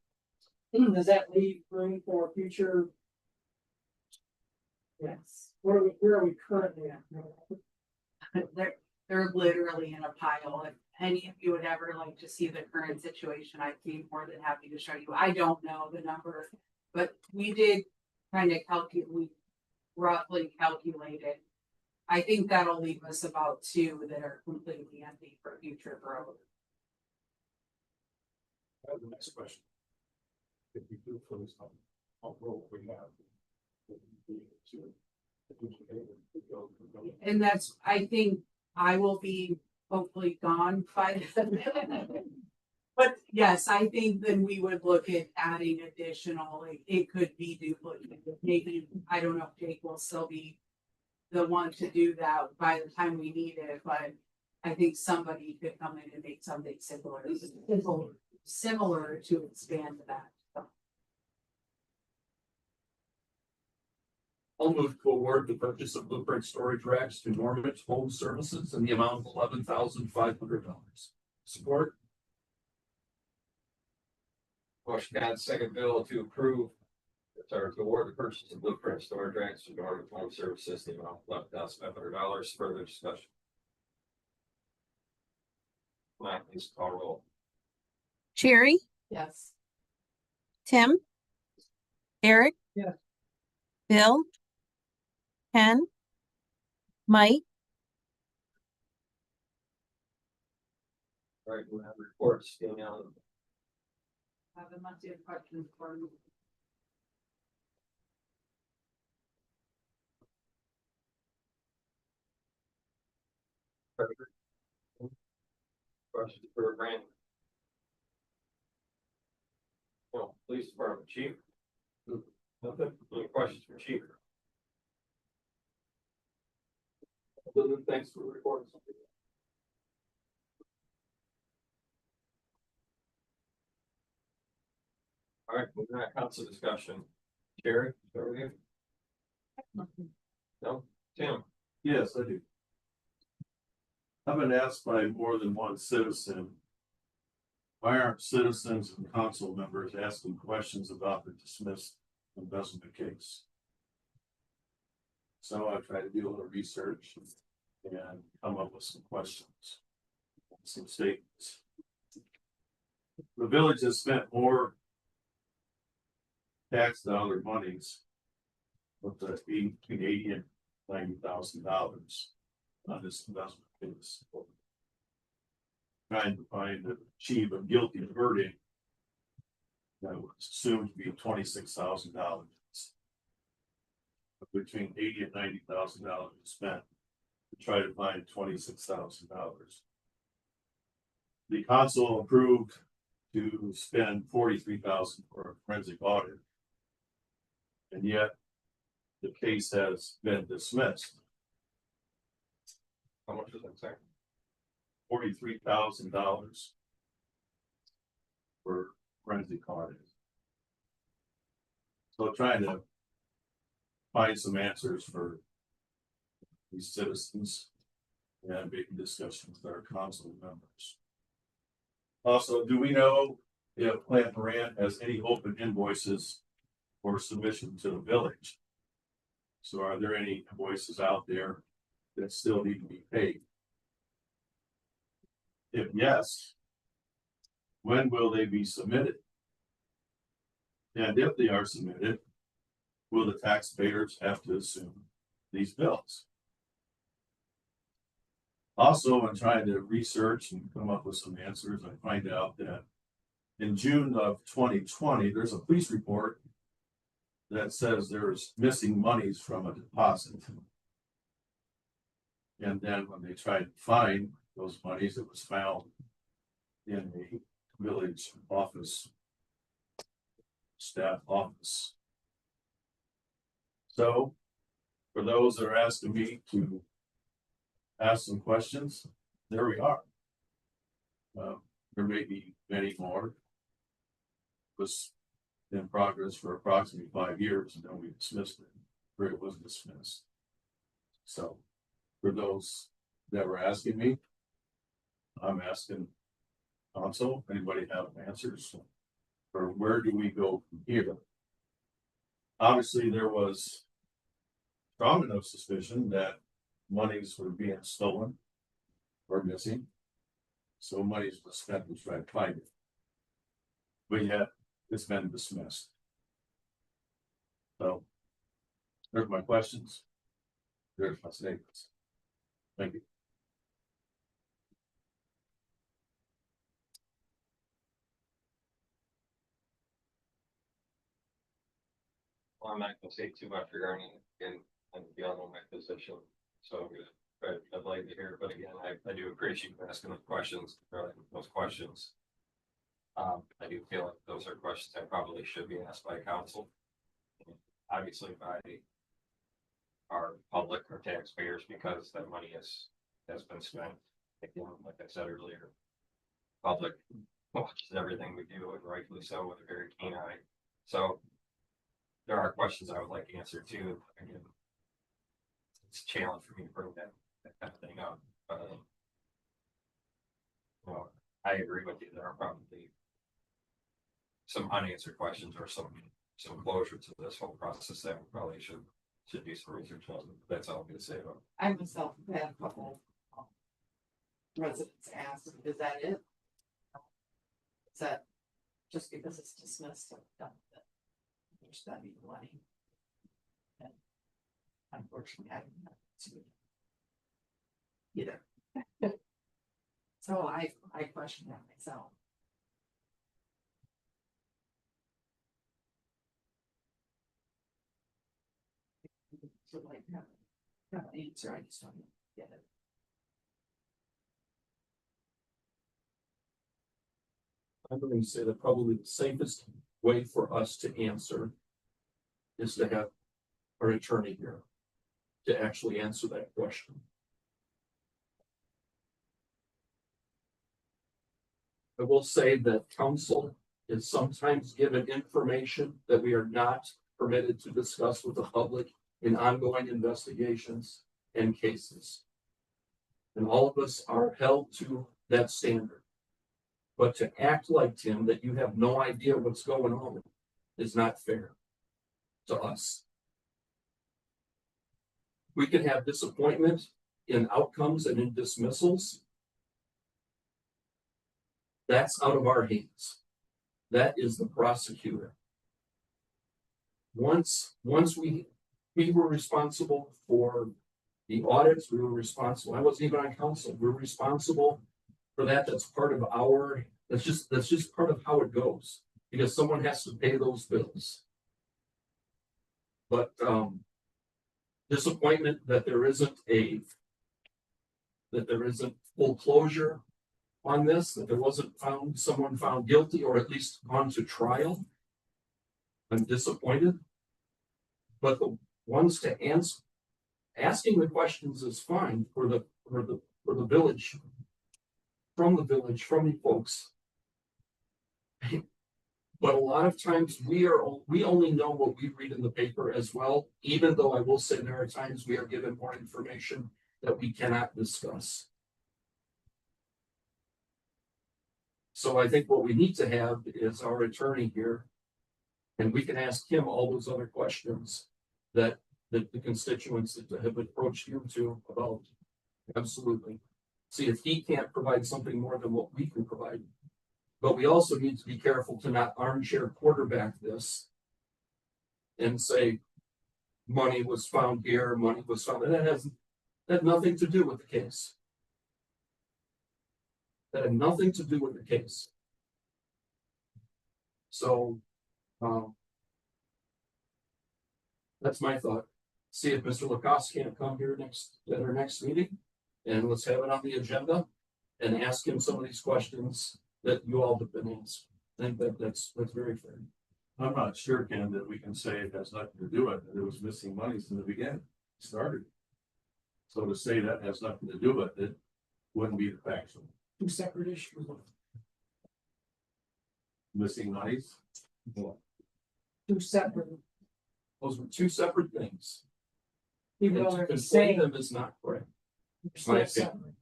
Does that leave room for future? Yes. Where are we currently at? They're literally in a pile. If any of you would ever like to see the current situation, I'd be more than happy to show you. I don't know the number, but we did kind of we roughly calculated. I think that'll leave us about 2 that are completely empty for future growth. That's the next question. If we do close on, what we have. And that's, I think I will be hopefully gone by then. But yes, I think then we would look at adding additional, like it could be duplicated. Maybe, I don't know if Jake will still be the one to do that by the time we need it, but I think somebody could come in and make something similar to expand that. I'll move to award the purchase of blueprint storage racks to Norman Home Services in the amount of $11,500. Support. Motion got second bill to approve. Or to award the purchase of blueprint storage racks to Norman Home Services, the amount of $11,500. Further discussion. Matt, please call roll. Sherry, Yes. Tim, Eric. Yes. Bill, Ken, Mike, All right, we'll have reports. Danielle. Unless you have questions for me. Questions for Brandon? No, police department chief. Nothing. Any questions for chief? Thanks for the reports. All right, moving on to council discussion. Jerry, start with you. No, Tim. Yes, I do. I've been asked by more than one citizen, why aren't citizens and council members asking questions about the dismissed embezzlement case? So I tried to do a little research and come up with some questions, some statements. The village has spent more tax dollar monies with the between $80,000 and $90,000 on this investment case. Trying to achieve a guilty verdict that was assumed to be $26,000. Between $80,000 and $90,000 spent to try to find $26,000. The council approved to spend $43,000 for a forensic audit. And yet the case has been dismissed. How much is that, sir? $43,000 for forensic audit. So trying to find some answers for these citizens and making discussions with our council members. Also, do we know if Plant Moran has any open invoices for submission to the village? So are there any invoices out there that still need to be paid? If yes, when will they be submitted? And if they are submitted, will the taxpayers have to assume these bills? Also, in trying to research and come up with some answers, I find out that in June of 2020, there's a police report that says there's missing monies from a deposit. And then when they tried to find those monies, it was found in the village office, staff office. So, for those that are asking me to ask some questions, there we are. There may be many more. It was in progress for approximately 5 years, and then we dismissed it, or it was dismissed. So, for those that were asking me, I'm asking council, anybody have answers? Or where do we go from here? Obviously, there was strong enough suspicion that monies were being stolen or missing. So monies were spent to try to find it. But yet, it's been dismissed. So, there's my questions. There's my statements. Thank you. Well, I'm not gonna say too much regarding and beyond my position, so I'd like to hear, but again, I do appreciate you asking those questions, those questions. I do feel like those are questions that probably should be asked by council. Obviously by our public or taxpayers, because that money has been spent. Again, like I said earlier, public watches everything we do, and rightfully so, with a very keen eye. So there are questions I would like answered too. Again, it's a challenge for me to bring that kind of thing up. But well, I agree with you. There are probably some unanswered questions or some closure to this whole process that we probably should do some research on. That's all I'm gonna say about it. I myself have had a couple residents ask, is that it? Is that just because it's dismissed, done with it? There's gotta be money. And unfortunately, I didn't have to either. So I question that myself. So like have an answer, I just don't get it. I'm going to say that probably the safest way for us to answer is to have our attorney here to actually answer that question. I will say that counsel is sometimes given information that we are not permitted to discuss with the public in ongoing investigations and cases. And all of us are held to that standard. But to act like, Tim, that you have no idea what's going on is not fair to us. We can have disappointment in outcomes and in dismissals. That's out of our hands. That is the prosecutor. Once we were responsible for the audits, we were responsible. I wasn't even on council. We're responsible for that. That's part of our, that's just part of how it goes. Because someone has to pay those bills. But disappointment that there isn't full closure on this, that there wasn't someone found guilty or at least gone to trial. I'm disappointed. But the ones to answer, asking the questions is fine for the village, from the folks. But a lot of times we only know what we read in the paper as well, even though I will say there are times we are given more information that we cannot discuss. So I think what we need to have is our attorney here, and we can ask him all those other questions that the constituents that have approached you to about. Absolutely. See if he can't provide something more than what we can provide. But we also need to be careful to not armchair quarterback this and say money was found here, money was found. And that had nothing to do with the case. That had nothing to do with the case. So that's my thought. See if Mr. Lacoste can't come here at our next meeting, and let's have it on the agenda and ask him some of these questions that you all have been asked. I think that's very fair. I'm not sure, Ken, that we can say it has nothing to do with it. It was missing money from the beginning, started. So to say that has nothing to do with it wouldn't be the factual. Two separate issues. Missing monies. Two separate. Those were two separate things. Even And though to they're the conflate same. them is not correct. They're My still opinion.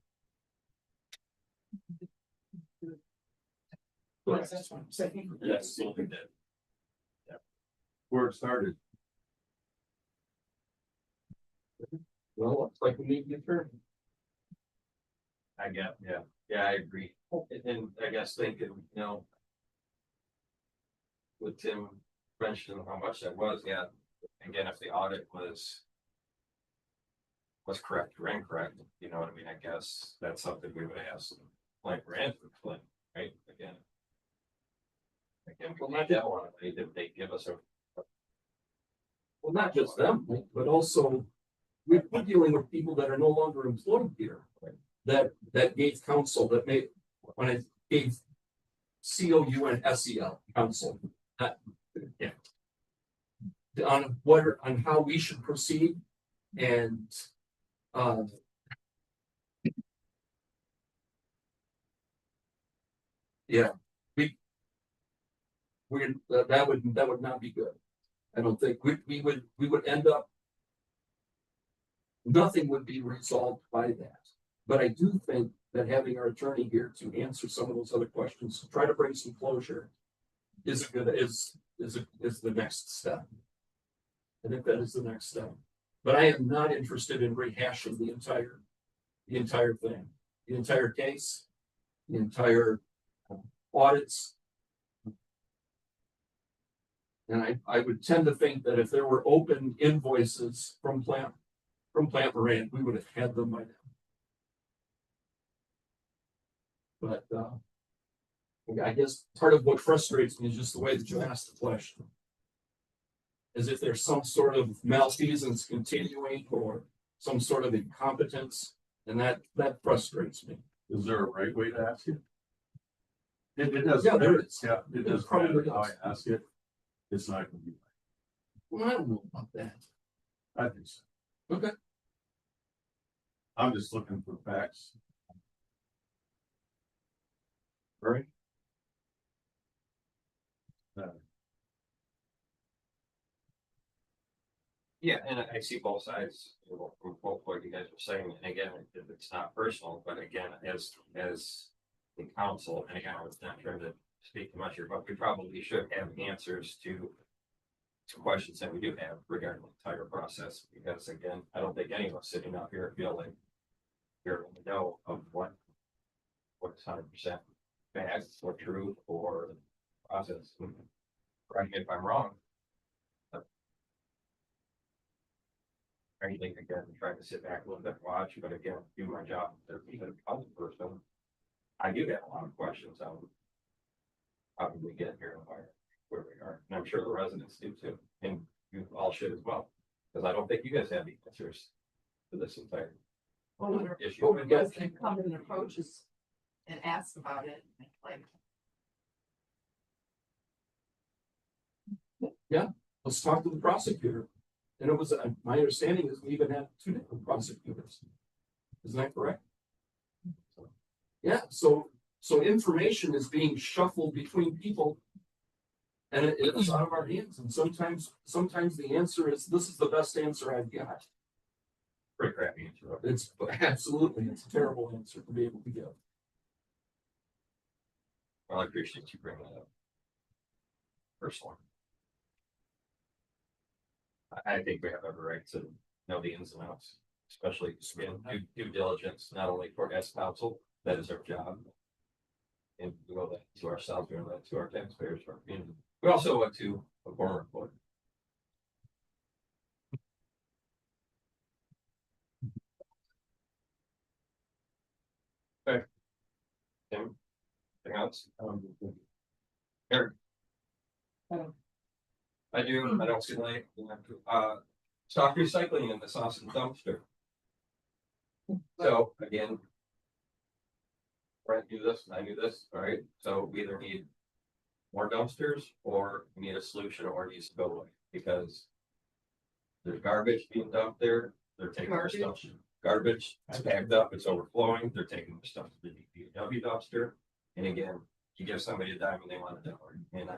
separate. Correct. That's what I'm saying. Yes, we did. Yeah. Where it started. Well, looks like we need the attorney. Yeah, I agree. And I guess thinking, with Tim mentioning how much that was, yeah, again, if the audit was correct or incorrect, you know what I mean? I guess that's something we would ask Flint Rand for Flint, right? Again, we need that one. They give us Well, not just them, but also we're dealing with people that are no longer employed here. That gave counsel, that made, when I gave COUNSEL counsel. Yeah. On how we should proceed and yeah, that would not be good. I don't think we would end up, nothing would be resolved by that. But I do think that having our attorney here to answer some of those other questions, to try to bring some closure, is the next step. I think that is the next step. But I am not interested in rehashing the entire thing, the entire case, the entire audits. And I would tend to think that if there were open invoices from Plant Moran, we would have had them by now. But I guess part of what frustrates me is just the way that you asked the question. As if there's some sort of malfeasance continuing or some sort of incompetence, and that frustrates me. Is there a right way to ask it? It doesn't. Yeah, there matter. is. Yeah, it does probably matter how I does. ask it. It's not gonna be. Well, I don't know about that. I think so. Okay. I'm just looking for facts. Right? Yeah, and I see both sides, from both what you guys are saying, and again, it's not personal, but again, as the council, and again, I was not trying to speak too much here, but we probably should have answers to some questions that we do have regarding the entire process, because again, I don't think any of us sitting up here feel like you're in the know of what's 100% fact or truth or process. Correct me if I'm wrong. Anything again, trying to sit back a little bit and watch, but again, do my job. There's even a other person. I do have a lot of questions on how did we get here and where we are, and I'm sure the residents do too, and you all should as well, because I don't think you guys have the answers to this entire issue. Well, when resident come and approaches and asks about it, like, Let's talk to the prosecutor. And it was, my understanding is we even had 2 different prosecutors. Isn't that correct? Yeah, so information is being shuffled between people. And it is out of our hands. And sometimes the answer is, this is the best answer I've got. Pretty crappy answer. It's absolutely, it's a terrible answer to be able to give. Well, I appreciate you bringing that up. Personally. I think we have every right to know the ins and outs, especially again, due diligence, not only for as council, that is our job. And we owe that to ourselves, we owe that to our taxpayers, to our community. We also owe it to a former employee. Okay. Tim, anything else? Eric? I do, I don't see late. Stock recycling in this awesome dumpster. So again. Brent knew this, I knew this, all right, so we either need more dumpsters or we need a solution or it needs to go away, because there's garbage being dumped there, they're taking our stuff. Garbage, it's backed up, it's overflowing, they're taking their stuff to the DPW dumpster. And again, you give somebody a dime and they want $1, and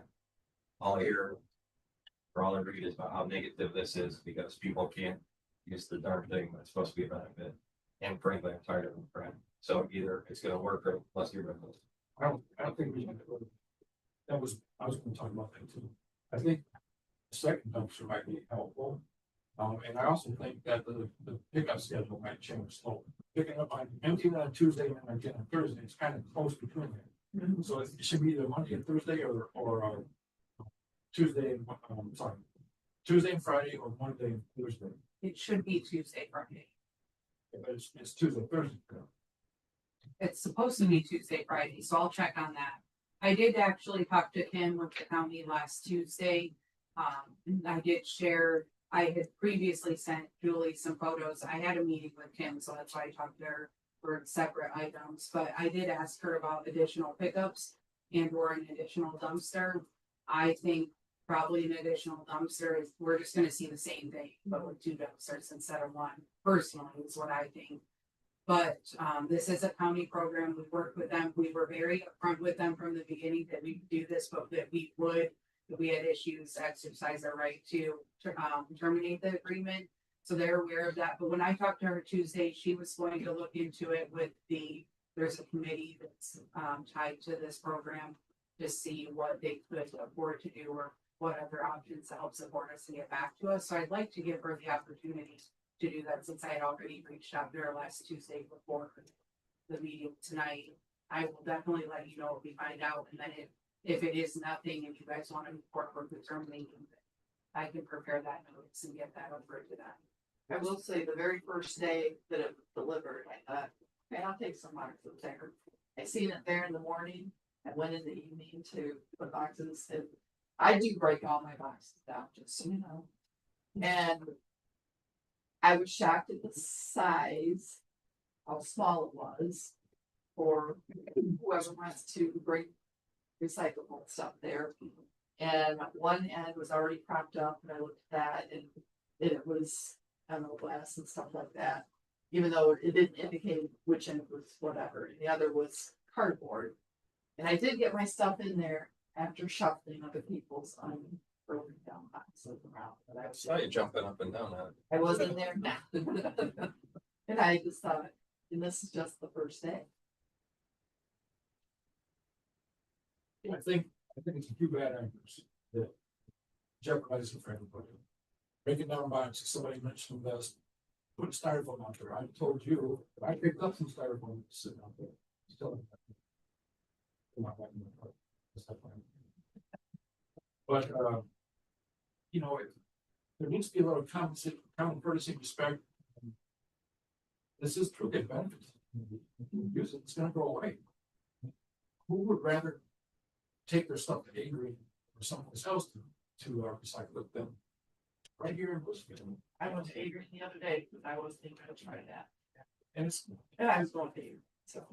all I hear or all I read is about how negative this is, because people can't use the darn thing that's supposed to be a benefit. And frankly, I'm tired of them, friend. So either it's gonna work or let's get rid of it. I don't think we should. I was gonna talk about that too. I think the second dumpster might be helpful. And I also think that the pickup schedule might change slowly. Picking up on emptying on Tuesday and then again on Thursday, it's kind of close between them. So it should be either Monday and Thursday or Tuesday and Tuesday and Friday or Monday and Thursday. It should be Tuesday, Friday. But it's Tuesday, Thursday. It's supposed to be Tuesday, Friday, so I'll check on that. I did actually talk to Kim with the county last Tuesday. And I did share, I had previously sent Julie some photos. I had a meeting with Kim, so that's why I talked to her for separate items. But I did ask her about additional pickups and or an additional dumpster. I think probably an additional dumpster is, we're just gonna see the same thing, but with 2 dumpsters instead of 1, personally, is what I think. But this is a county program. We worked with them. We were very upfront with them from the beginning that we do this, but that we would, if we had issues, exercise our right to terminate the agreement. So they're aware of that. But when I talked to her Tuesday, she was going to look into it with there's a committee that's tied to this program to see what they could afford to do or what other options to help support us and get back to us. So I'd like to give her the opportunity to do that, since I had already reached out to her last Tuesday before the meeting tonight. I will definitely let you know if we find out, and then if it is nothing and you guys want to move forward with terminating, I can prepare that notice and get that over to them. I will say the very first day that it was delivered, I thought, okay, I'll take some boxes there. I seen it there in the morning. I went in the evening to put boxes, and I do break all my boxes down, just so you know. And I was shocked at the size, how small it was, for whoever wants to bring recyclable stuff there. And one end was already propped up, and I looked at that, and it was, I don't know, glass and stuff like that. Even though it didn't indicate which end was whatever, and the other was cardboard. And I did get my stuff in there after shuffling other people's broken down boxes around. But I saw you jumping up and down on it. I wasn't there now. And I just thought, and this is just the first day. I think it's a few bad actors that jeopardizing for everybody. Breaking down boxes, somebody mentioned this, put styrofoam out there, I told you, I picked up some styrofoam sitting out there. Still. But, you know, there needs to be a little common courtesy, respect. This is truly a benefit. Use it, it's gonna go away. Who would rather take their stuff to Avery or someplace else to recycle it than right here in Blissfield? I went to Adrian the other day, because I was thinking of trying that. And it's, And I was going to Adrian, so.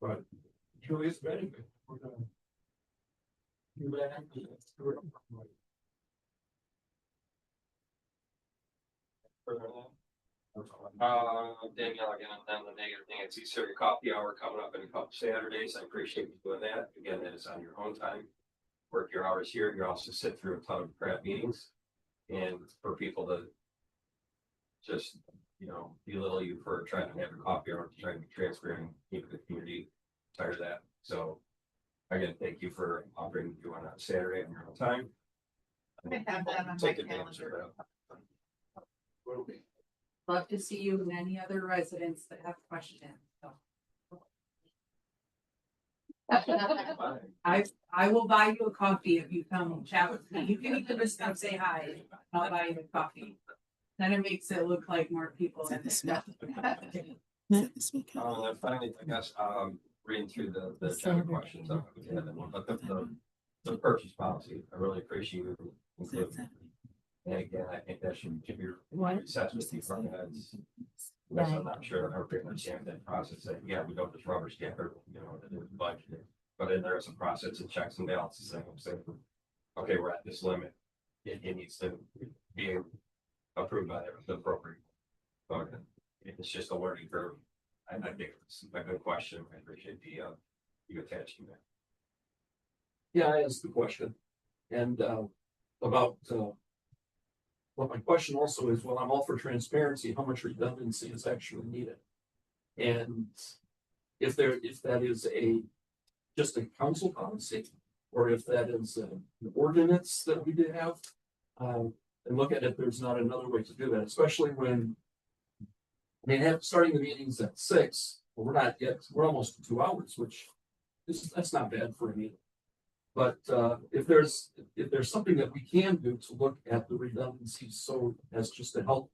but it truly is benefit. We're gonna do that. Danielle, again, on the negative thing, it's Easter coffee hour coming up in a couple Saturdays. I appreciate you doing that. Again, that is on your own time. Work your hours here. You also sit through a ton of crap meetings. And for people to just, you know, belittle you for trying to have a coffee hour, trying to be transparent, keep the community tired of that. So again, thank you for offering to do on a Saturday on your own time. I have that on my Take advantage of calendar. that. Love to see you and any other residents that have questions. So. I will buy you a coffee if you come and chat with me. You can even just come say hi. I'll buy you a coffee. Then it makes it look like more people. In this And finally, I guess, reading through the general questions of the purchase policy, I really appreciate you including. And again, I think that should give your assessment to front heads. Because I'm not sure I've ever understand that process, that, yeah, we don't just rubber stamp it, you know, the budget. But then there's a process of checks and balances, and I'm saying, okay, we're at this limit. It needs to be approved by the appropriate. But it's just a learning curve. I think it's a good question. I appreciate you attaching that. Yeah, I asked the question. And about well, my question also is, well, I'm all for transparency, how much redundancy is actually needed? And if that is just a council policy, or if that is an ordinance that we did have, and look at it, there's not another way to do that, especially when starting the meetings at 6, well, we're not yet, we're almost 2 hours, which that's not bad for a meeting. But if there's something that we can do to look at the redundancies, so as just to help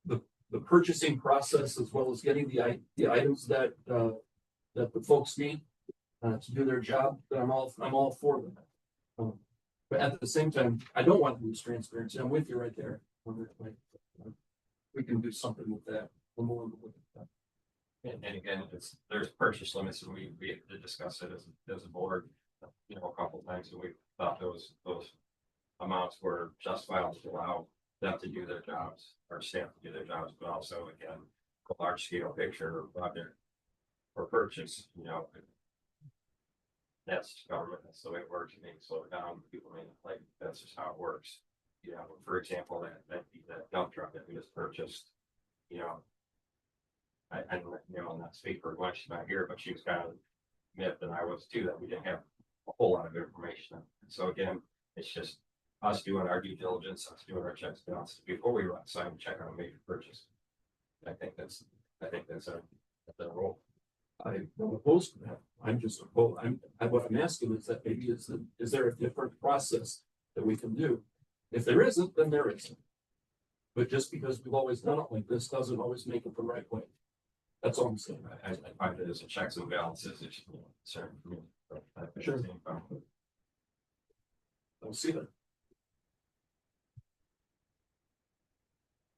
the purchasing process, as well as getting the items that the folks need to do their job, then I'm all for them. But at the same time, I don't want to lose transparency. I'm with you right there. We can do something with that. I'm willing to look at that. And again, there's purchase limits, and we have to discuss it as a board, you know, a couple of times, and we thought those amounts were justifiable to allow them to do their jobs, or staff to do their jobs, but also, again, a large scale picture project or purchase, you know. That's government, that's the way it works. You may slow it down, people may not like, that's just how it works. You know, for example, that dump truck that we just purchased, you know. I you know, not speak for Gwen, she's not here, but she was kind of miffed, and I was too, that we didn't have a whole lot of information. And so again, it's just us doing our due diligence, us doing our checks and balances before we sign a check on a major purchase. I think that's a role. I don't oppose to that. I'm just opposed. What I'm asking is that maybe is there a different process that we can do? If there isn't, then there isn't. But just because we've always done it like this doesn't always make it the right way. That's all I'm saying. I find it as a checks and balances, it's concern for me. Sure. I'll see that.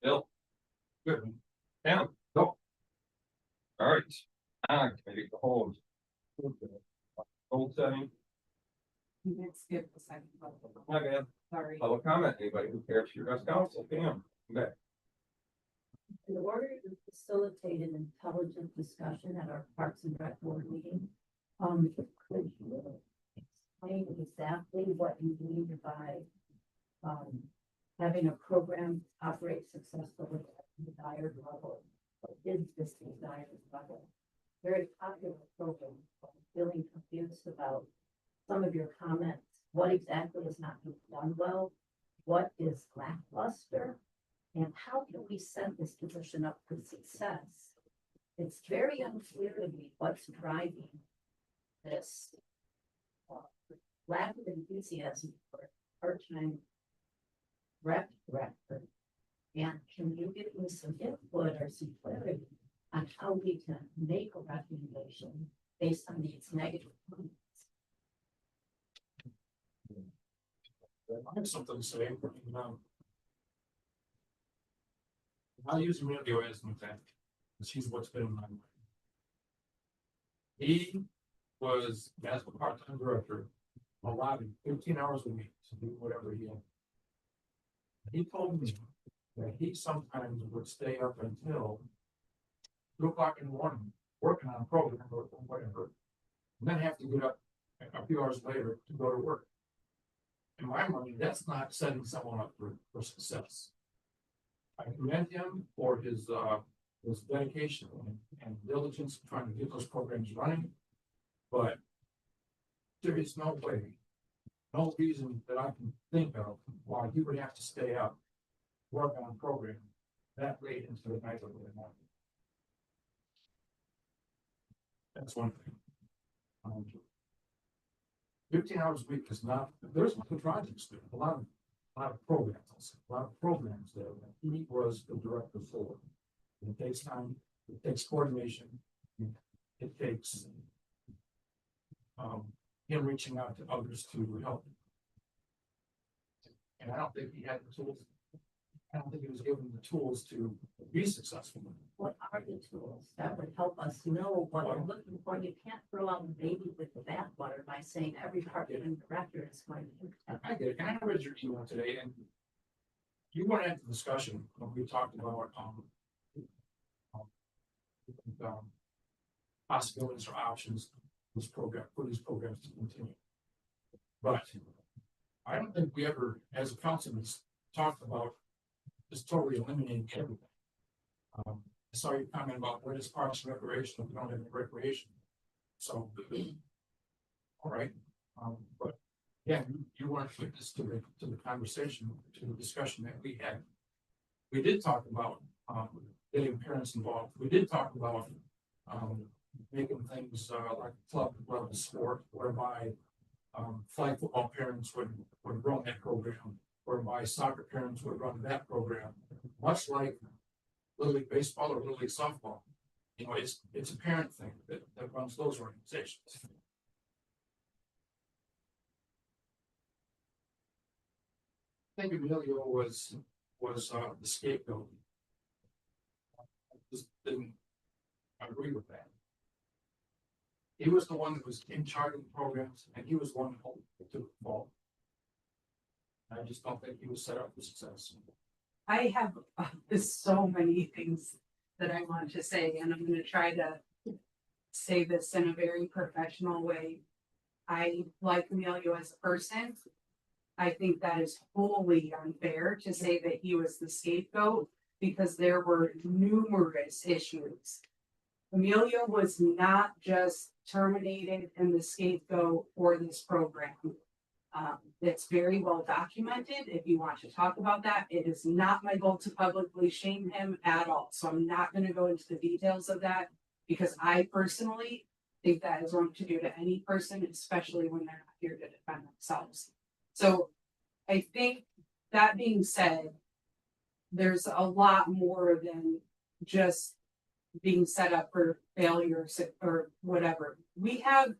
Bill? Good. Pam? No. All right. Maybe the hold. Hold setting. You did skip the second. Okay. Sorry. Public comment, anybody who cares for your best counsel, Pam, okay. In order to facilitate an intelligent discussion at our Parks and Rec board meeting, could you explain exactly what you mean by having a program operate successfully at the desired level? What is this desired level? Very popular program. I'm feeling confused about some of your comments what exactly is not being done well, what is lackluster, and how can we set this position up for success? It's very unclear to me what's driving this lack of enthusiasm for part-time rep director. And can you give me some input or some clarity on how we can make a recommendation based on these negative comments? I have something to say. I'll use Emilio as an example, because he's what's been in my mind. He was, as a part-time director, allowed 15 hours a week to do whatever he had. He told me that he sometimes would stay up until 2 o'clock in the morning, working on a program or whatever, and then have to get up a few hours later to go to work. In my mind, that's not setting someone up for success. I commend him for his dedication and diligence in trying to get those programs running. But there is no way, no reason that I can think of why he would have to stay up, work on a program that late into the night or the morning. That's one thing. 15 hours a week is not, there's a projects there, a lot of programs, there that he was the director for. It takes time, it takes coordination, it takes him reaching out to others to help. And I don't think he had the tools. I don't think he was given the tools to be successful. What are the tools that would help us know what we're looking for? You can't throw out the baby with the bathwater by saying every department director is going to. I get it. And I read your email today, and you went into discussion when we talked about possibilities or options for these programs to continue. But I don't think we ever, as a council, talked about just totally eliminating everything. I saw your comment about what is parks and recreation if we don't have any recreation. So, all right. But yeah, you weren't witness to the conversation, to the discussion that we had. We did talk about getting parents involved. We did talk about making things like club level sport, whereby flag football parents would run that program, whereby soccer parents would run that program, much like Little League Baseball or Little League Softball. You know, it's a parent thing that runs those organizations. I think Emilio was the scapegoat. I just didn't agree with that. He was the one that was in charge of the programs, and he was the one that took the fall. I just don't think he was set up for success. I have so many things that I want to say, and I'm going to try to say this in a very professional way. I like Emilio as a person. I think that is wholly unfair to say that he was the scapegoat, because there were numerous issues. Emilio was not just terminated and the scapegoat for this program. It's very well documented. If you want to talk about that, it is not my goal to publicly shame him at all. So I'm not going to go into the details of that, because I personally think that is wrong to do to any person, especially when they're not here to defend themselves. So I think, that being said, there's a lot more than just being set up for failure or whatever. We have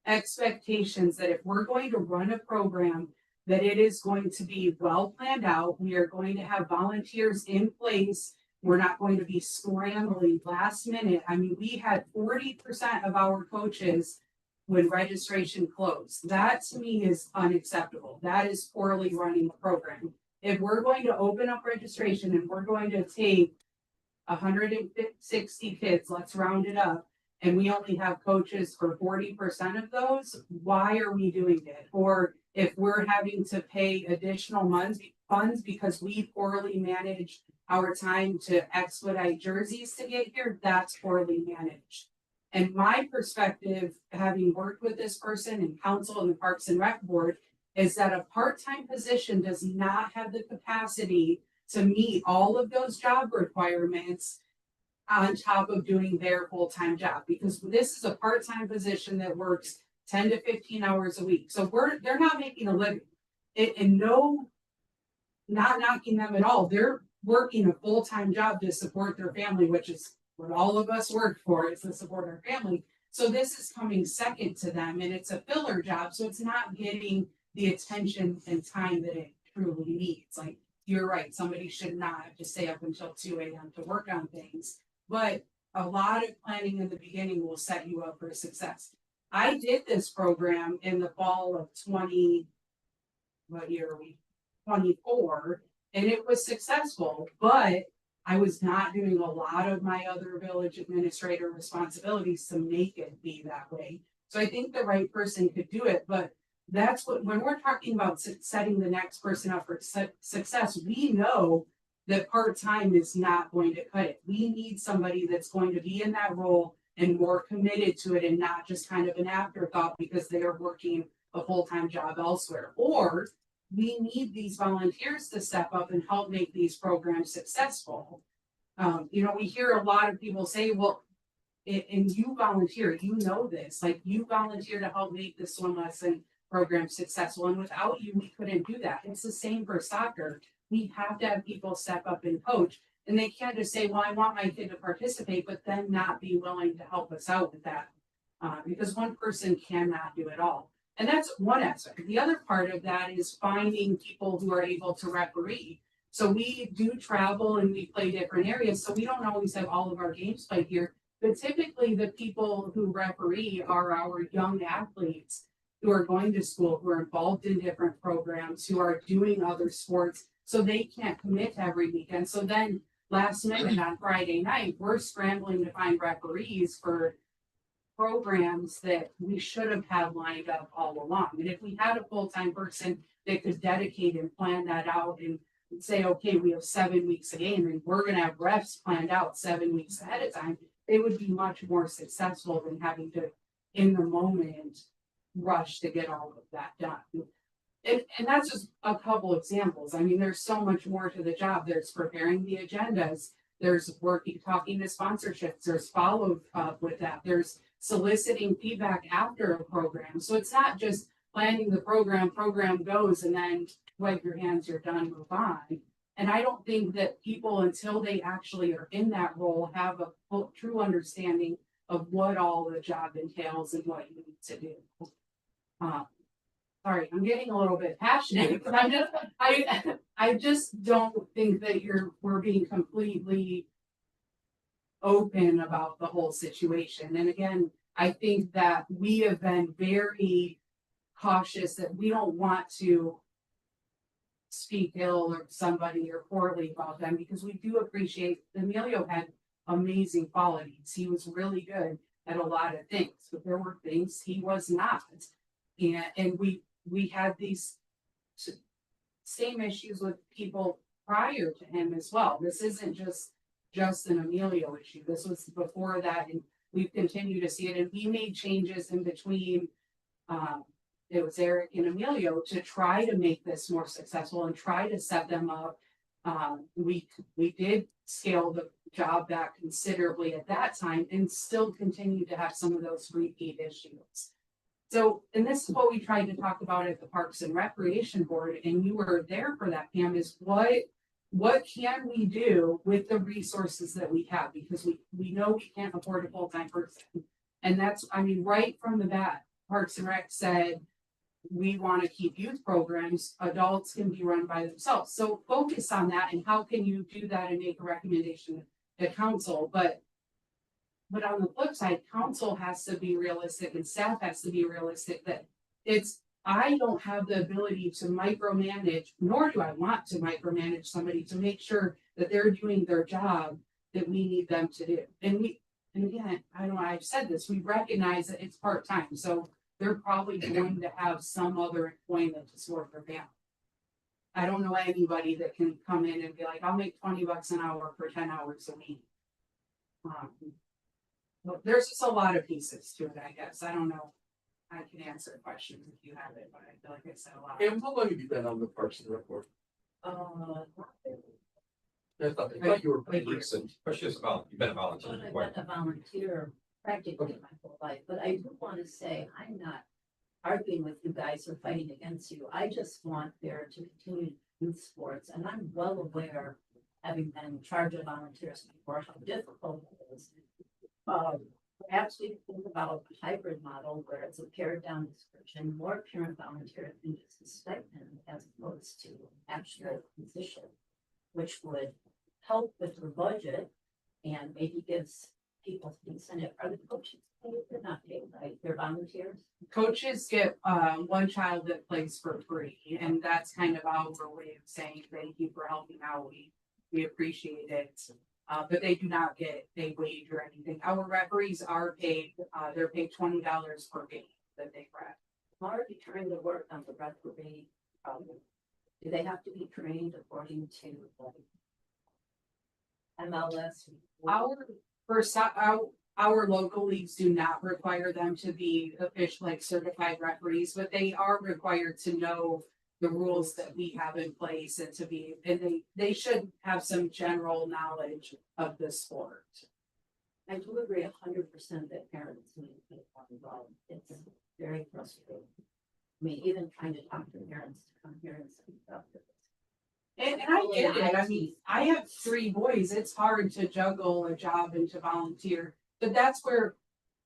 expectations that if we're going to run a program, that it is going to be well planned out. We are going to have volunteers in place. We're not going to be scrambling last minute. I mean, we had 40% of our coaches when registration closed. That to me is unacceptable. That is poorly running the program. If we're going to open up registration and we're going to take 160 kids, let's round it up, and we only have coaches for 40% of those, why are we doing it? Or if we're having to pay additional funds because we poorly managed our time to expedite jerseys to get here, that's poorly managed. And my perspective, having worked with this person in council and the Parks and Rec Board, is that a part-time position does not have the capacity to meet all of those job requirements on top of doing their full-time job, because this is a part-time position that works 10 to 15 hours a week. So they're not making a living. And no, not knocking them at all. They're working a full-time job to support their family, which is what all of us work for, is to support our family. So this is coming second to them, and it's a filler job. So it's not getting the attention and time that it truly needs. Like, you're right, somebody should not have to stay up until 2 a.m. to work on things. But a lot of planning in the beginning will set you up for success. I did this program in the fall of 24, and it was successful, but I was not doing a lot of my other village administrator responsibilities to make it be that way. So I think the right person could do it, but that's what, when we're talking about setting the next person up for success, we know that part-time is not going to cut it. We need somebody that's going to be in that role and more committed to it, and not just kind of an afterthought because they are working a full-time job elsewhere. Or we need these volunteers to step up and help make these programs successful. We hear a lot of people say, well, and you volunteer, you know this, like, you volunteer to help make the swim lesson program successful. And without you, we couldn't do that. It's the same for soccer. We have to have people step up and coach. And they can't just say, well, I want my kid to participate, but then not be willing to help us out with that. Because one person cannot do it all. And that's one aspect. The other part of that is finding people who are able to referee. So we do travel and we play different areas. So we don't always have all of our games played here. But typically the people who referee are our young athletes who are going to school, who are involved in different programs, who are doing other sports. So they can't commit to every weekend. So then last minute on Friday night, we're scrambling to find referees for programs that we should have had lined up all along. And if we had a full-time person that could dedicate and plan that out and say, okay, we have 7 weeks a game and we're going to have refs planned out 7 weeks ahead of time, they would be much more successful than having to, in the moment, rush to get all of that done. And that's just a couple examples. I mean, there's so much more to the job. There's preparing the agendas, there's talking to sponsorships, there's follow up with that, there's soliciting feedback after a program. So it's not just planning the program goes, and then wipe your hands, you're done, move on. And I don't think that people, until they actually are in that role, have a full, true understanding of what all the job entails and what you need to do. Sorry, I'm getting a little bit passionate, but I just don't think that we're being completely open about the whole situation. And again, I think that we have been very cautious that we don't want to speak ill of somebody or poorly about them, because we do appreciate Emilio had amazing qualities. He was really good at a lot of things, but there were things he was not. And we had these same issues with people prior to him as well. This isn't just an Emilio issue. This was before that, and we've continued to see it. And we made changes in between. It was Eric and Emilio to try to make this more successful and try to set them up. We did scale the job back considerably at that time, and still continue to have some of those repeat issues. So, and this is what we tried to talk about at the Parks and Recreation Board, and you were there for that, Pam, is what can we do with the resources that we have? Because we know we can't afford a full-time person. And that's, I mean, right from the bat, Parks and Rec said, we want to keep youth programs, adults can be run by themselves. So focus on that, and how can you do that and make a recommendation to council? But on the flip side, council has to be realistic and staff has to be realistic that I don't have the ability to micromanage, nor do I want to micromanage somebody to make sure that they're doing their job that we need them to do. And again, I don't know, I've said this, we recognize that it's part-time, so they're probably going to have some other employment to support their family. I don't know anybody that can come in and be like, I'll make $20 an hour for 10 hours a week. But there's just a lot of pieces to it, I guess. I don't know I can answer questions if you have it, but I feel like I said a lot. And how long have you been on the Parks and Rec board? I thought you were pretty recent. But just about, you've been a volunteer. I've before. been a volunteer practically my whole life, but I do want to say, I'm not arguing with you guys or fighting against you. I just want there to continue youth sports, and I'm well aware, having been in charge of volunteers before, how difficult it is. Perhaps we can think about a hybrid model where it's a pared down description, more parent volunteer than just a stipend as opposed to actual position, which would help with the budget and maybe gives people the incentive. Are the coaches paid? They're not paid, right? They're volunteers. Coaches get one child that plays for free, and that's kind of our way of saying thank you for helping out. We appreciate it. But they do not get a wage or anything. Our referees are paid, they're paid $20 per game that they ref. How are you trying to work on the referee? Do they have to be trained according to like MLS? Our local leagues do not require them to be official, like certified referees, but they are required to know the rules that we have in place and they should have some general knowledge of the sport. I do agree 100% that parents need to be more involved. It's very frustrating. I mean, even trying to talk to parents to come here and speak up. And I get it. I mean, I have 3 boys. It's hard to juggle a job and to volunteer. But that's where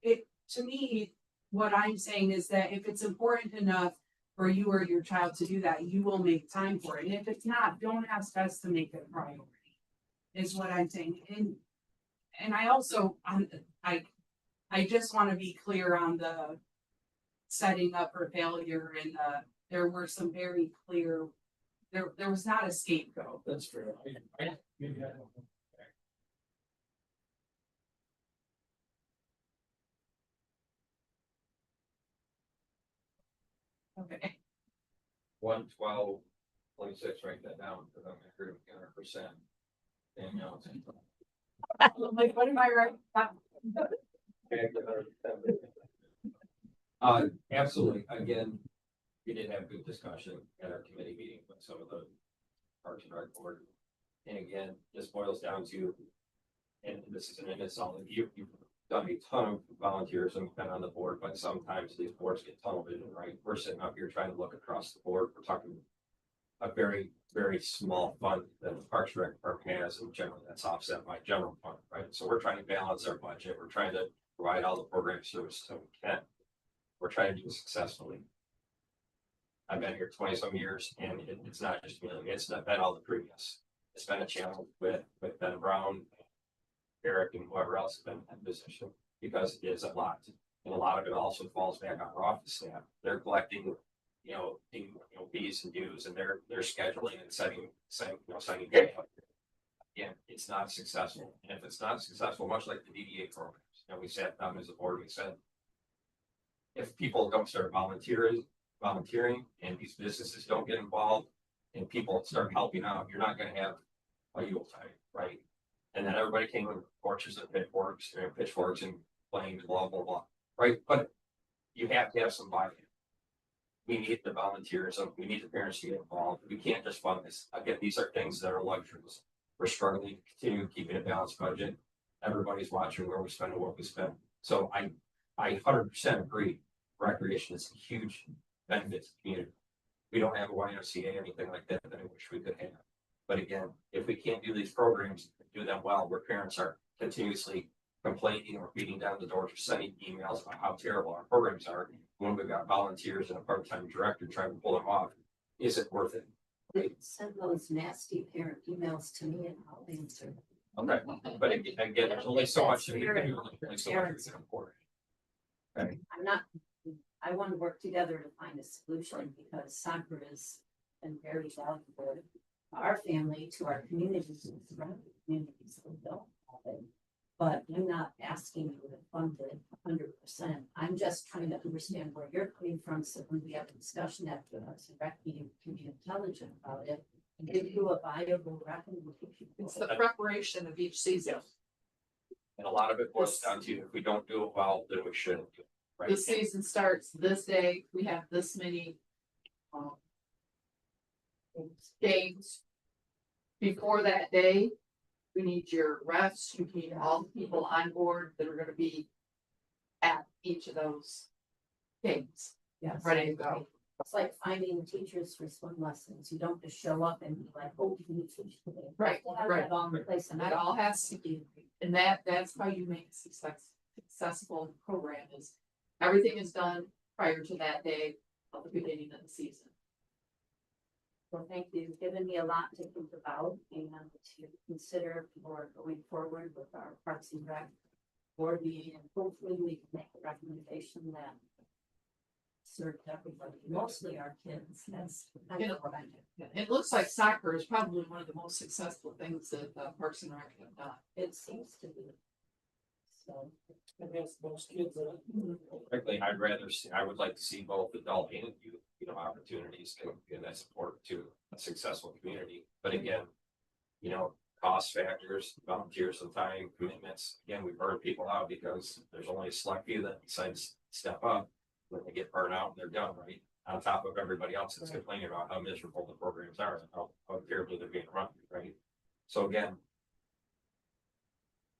to me, what I'm saying is that if it's important enough for you or your child to do that, you will make time for it. And if it's not, don't ask us to make it a priority, is what I'm saying. And I also, I just want to be clear on the setting up for failure and there were some very clear, there was not a scapegoat. That's fair. Maybe I don't know. Okay. 112.26, write that down, because I'm agree with 100%. And you know, I'm like, what am I writing? absolutely, again, we did have good discussion at our committee meeting with some of the Parks and Rec board. And again, this boils down to, and this isn't an insult, you've done a ton of volunteers and been on the board, but sometimes these boards get tunnel vision, right? We're sitting up here trying to look across the board. We're talking a very, very small fund that the Parks and Rec department has, and generally that's offset by general fund, right? So we're trying to balance our budget. We're trying to provide all the program services that we can. We're trying to do it successfully. I've been here 20 some years, and it's not just me, it's been all the previous. It's been a challenge with Ben Brown, Eric, and whoever else has been in that position, because it is a lot. And a lot of it also falls back on our office staff. They're collecting, fees and dues, and they're scheduling and setting. Again, it's not successful. And if it's not successful, much like the DDA programs, we sat down as a board, we said, if people don't start volunteering, and these businesses don't get involved, and people start helping out, you're not going to have a Yule time, right? And then everybody came with torches and pitchforks and flames, blah, blah, blah, right? But you have to have some buy-in. We need the volunteers, we need the parents to get involved. We can't just fund this. Again, these are things that are luxuries. We're struggling to continue keeping a balanced budget. Everybody's watching where we spend and what we spend. So I 100% agree. Recreation is a huge benefit to the community. We don't have a YMCA, anything like that I wish we could have. But again, if we can't do these programs, do them well, where parents are continuously complaining or beating down the doors or sending emails about how terrible our programs are, when we've got volunteers and a part-time director trying to pull them off, is it worth it? They send those nasty parent emails to me and I'll answer. Okay, but again, there's only so much that we can do, only so much we can afford. Okay. I want to work together to find a solution because soccer has been very valuable to our family, to our communities, and surrounding communities that don't have it. But I'm not asking you to fund it 100%. I'm just trying to understand where you're coming from. So when we have a discussion after us, and rec meeting can be intelligent about it and give you a viable recommendation. It's the preparation of each season. And a lot of it boils down to, if we don't do it well, then we shouldn't do it, Right. the season starts this day, we have this many. um, Games. Before that day, we need your refs, you need all the people on board that are gonna be. At each of those games, Yes. ready to go. It's like finding teachers for swim lessons. You don't just show up and be like, oh, can you teach today? Right, You have right. that all in place, And that all has to be, and that's how you make a successful program is. Everything is done prior to that day of the beginning of the season. Well, thank you. You've given me a lot to think about and to consider for going forward with our Parks and Rec board meeting, and hopefully we can make a recommendation that serves everybody, mostly our kids. That's kind of what I do. It looks like soccer is probably one of the most successful things that Parks and Rec have done. It seems to be. So. I guess most kids are. Frankly, I would like to see both adult and youth, opportunities and that support to a successful community. But again, cost factors, volunteers and time commitments. Again, we burn people out because there's only a select few that decide to step up when they get burned out and they're done, right? On top of everybody else that's complaining about how miserable the programs are and how terribly they're being run, right? So again,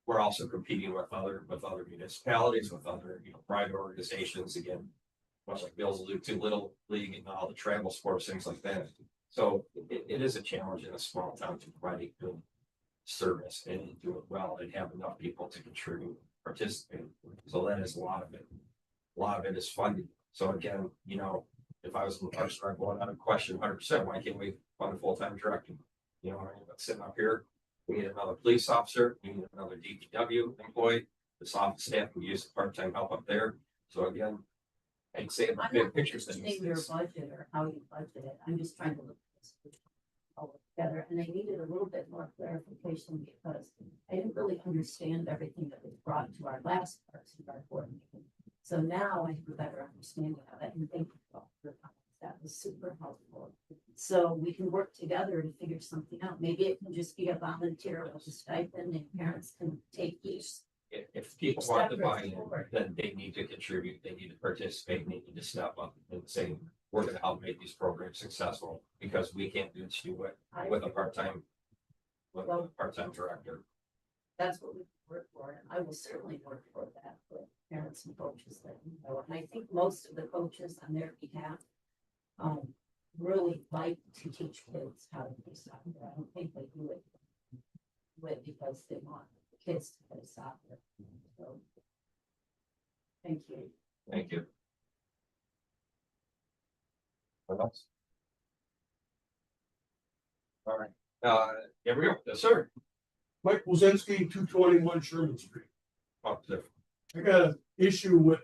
we're also competing with other municipalities, with other, private organizations, again, much like Bill's alluded to, Little League and all the travel sports, things like that. So it is a challenge in a small town to provide a good service and do it well and have enough people to contribute, participate. So that is a lot of it. A lot of it is funding. So again, if I was in the Parks and Rec board, I would question 100%, why can't we fund a full-time director? But sitting up here, we need another police officer, we need another DPW employee, this office staff can use part-time help up there. So again, I'd say the I'm big not picture questioning your budget or how you budget it. I'm just trying to look at this all together. And I needed a little bit more clarification because I didn't really understand everything that was brought to our last Parks and Rec board meeting. So now I have a better understanding of it, and thank you for all your comments. That was super helpful. So we can work together to figure something out. Maybe it can just be a volunteer with a stipend and parents can take each. If people want to buy in, then they need to contribute, they need to participate, they need to step up and say, we're gonna help make these programs successful, because we can't do it with a part-time director. That's what we work for, and I will certainly work for that with parents and coaches that you know. And I think most of the coaches on their behalf really like to teach kids how to play soccer. I don't think they do it because they want the kids to play soccer. So, thank you. Thank you. What else? All right, here we go. Yes, sir. Mike Wazinski, 221 Sherman Street. Up there. I got an issue with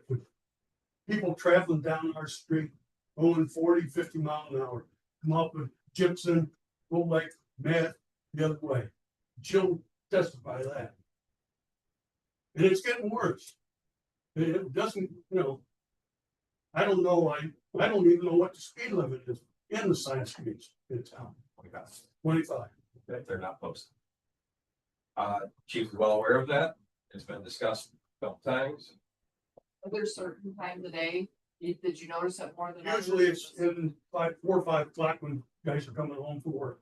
people traveling down our street, going 40, 50 miles an hour, come up with Gibson, go like mad the other way. She'll testify to that. And it's getting worse. It doesn't, I don't know, I don't even know what the speed limit is in the side streets in town. 25. They're not posted. Chief is well aware of that. It's been discussed a couple times. Are there certain times of day, did you notice that more than? others? Usually it's in 4 or 5 o'clock when guys are coming home from work.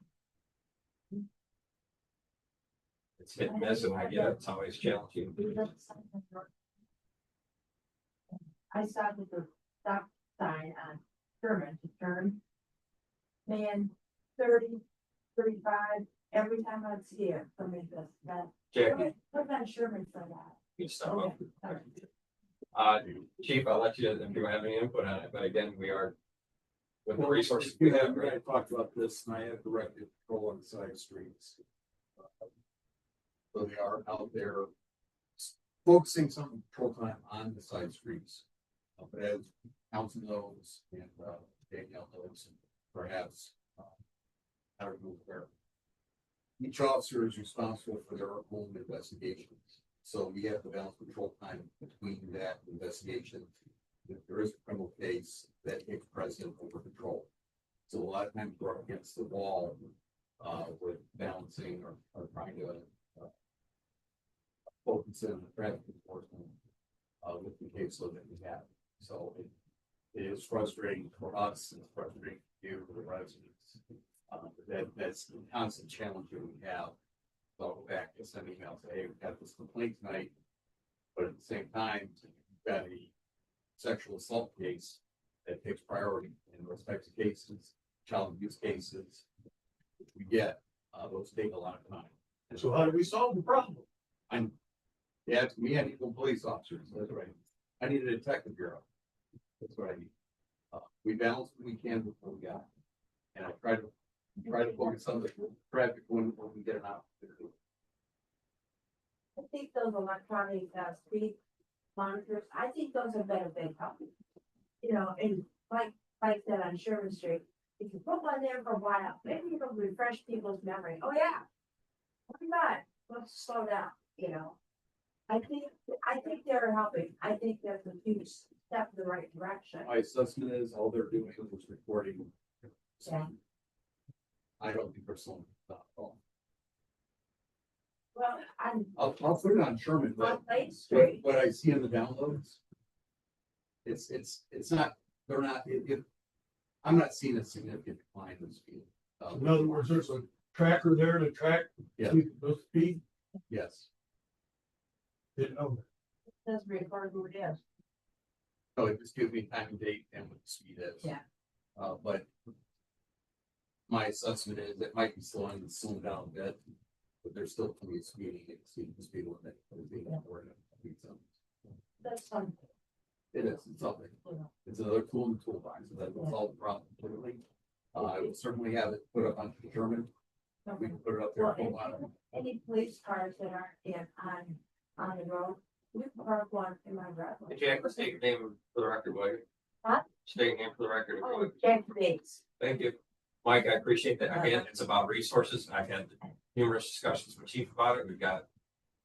It's hit and miss, and I get it. It's always challenging. I stopped at the stop sign on Sherman to turn. Man, 30, 35, every time I'd see it, somebody does that. Jackie, Put on Sherman for that. you step up. Okay. Chief, I'll let you, if you have any input on it, but again, we are with the resources we have, right? I talked about this and I have directed control on the side streets. So they are out there focusing some control time on the side streets. But as Council knows and Danielle knows, and perhaps I don't know where. Each officer is responsible for their own investigations. So we have to balance control time between that investigation. If there is a criminal case that takes precedent over control. So a lot of times we're up against the wall with balancing or trying to focus in on the traffic enforcement with the caseload that we have. So it is frustrating for us, it's frustrating for you, for the residents. That's the constant challenge that we have. So I'll go back and send emails, say, hey, we've got this complaint tonight. But at the same time, you've got a sexual assault case that takes priority in those types of cases, child abuse cases, which we get, those take a lot of time. So how do we solve the problem? Yeah, to me, I need police officers, that's right. I need a detective bureau. That's what I need. We balance what we can with what we got. And I try to focus on the traffic when we get an opportunity. I think those electronic, speed monitors, I think those have been a big help. You know, and like that on Sherman Street, if you put one there for a while, maybe it'll refresh people's memory. Oh, yeah. Oh my God, let's slow down, you know. I think they're helping. I think that's a huge step in the right direction. My assessment is all they're doing is recording. Yeah. I don't think there's someone. Well, I'll put it on Sherman, on but Lake Street, what I see in the downloads. It's not, they're not, I'm not seeing a significant decline in speed. In other words, there's a tracker there to track Yeah. the speed. Yes. Didn't know. it does record who it is. So it just gives me time and date and what the speed is. Yeah. But my assessment is it might be slowing down a bit, but there's still plenty of speeding, exceeding the speed limit. That's fun. It is, it's something. It's another tool in the toolbox, so that will solve the problem completely. I will certainly have it put up on Sherman. We can put it up there Well, for a while. any police cars that aren't on the road, we park one in my driveway. Hey, Jack, let's take your name for the record, will you? Huh? State your name for the record. if you Oh, would. Jack Bates. Thank you. Mike, I appreciate that. Again, it's about resources. I've had numerous discussions with Chief about it. We've got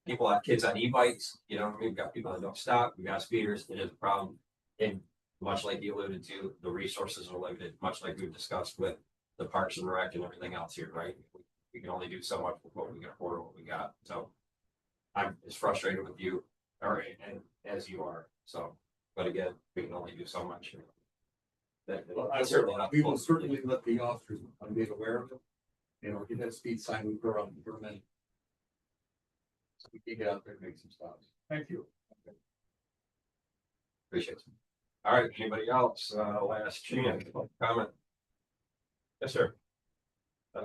people have kids on e-bikes, you know, we've got people that don't stop, we've got speeders. It is a problem. And much like you alluded to, the resources are limited, much like we've discussed with the Parks and Rec and everything else here, right? We can only do so much with what we can afford, what we got. So I'm as frustrated with you, or and as you are. So, but again, we can only do so much. Well, we will certainly let the officers be aware of it. You know, get that speed sign we put on the permit. So we can get out there and make some stops. Thank you. Appreciate it. All right, anybody else, last chance, comment? Yes, sir.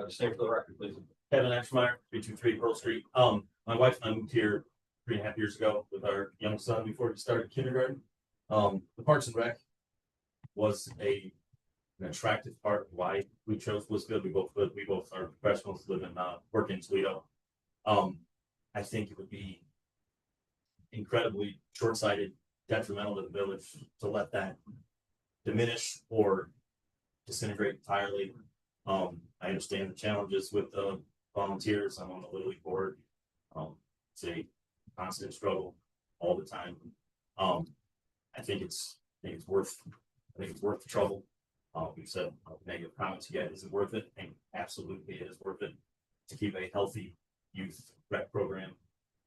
Stand for the record, please. Kevin Ashmeyer, 323 Pearl Street. My wife and I moved here 3.5 years ago with our young son before he started kindergarten. The Parks and Rec was an attractive part of why we chose Blissfield. We both are professionals, live in work in Toledo. I think it would be incredibly short-sighted, detrimental to the village to let that diminish or disintegrate entirely. I understand the challenges with the volunteers. I'm on the Little League board. It's a constant struggle all the time. I think it's worth the trouble. We've said negative comments yet. Is it worth it? And absolutely it is worth it to keep a healthy youth rec program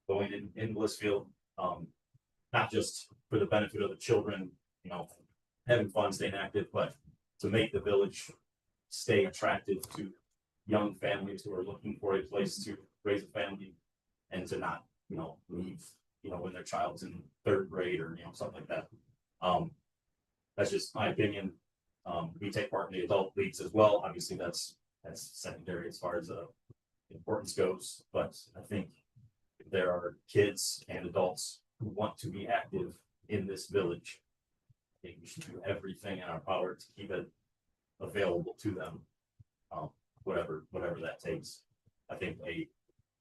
going in Blissfield. Not just for the benefit of the children, you know, having fun, staying active, but to make the village stay attractive to young families who are looking for a place to raise a family and to not, you know, leave, you know, when their child's in 3rd grade or, you know, something like that. That's just my opinion. We take part in the adult leagues as well. Obviously that's secondary as far as importance goes, but I think if there are kids and adults who want to be active in this village, I think we should do everything in our power to keep it available to them, whatever that takes. I think a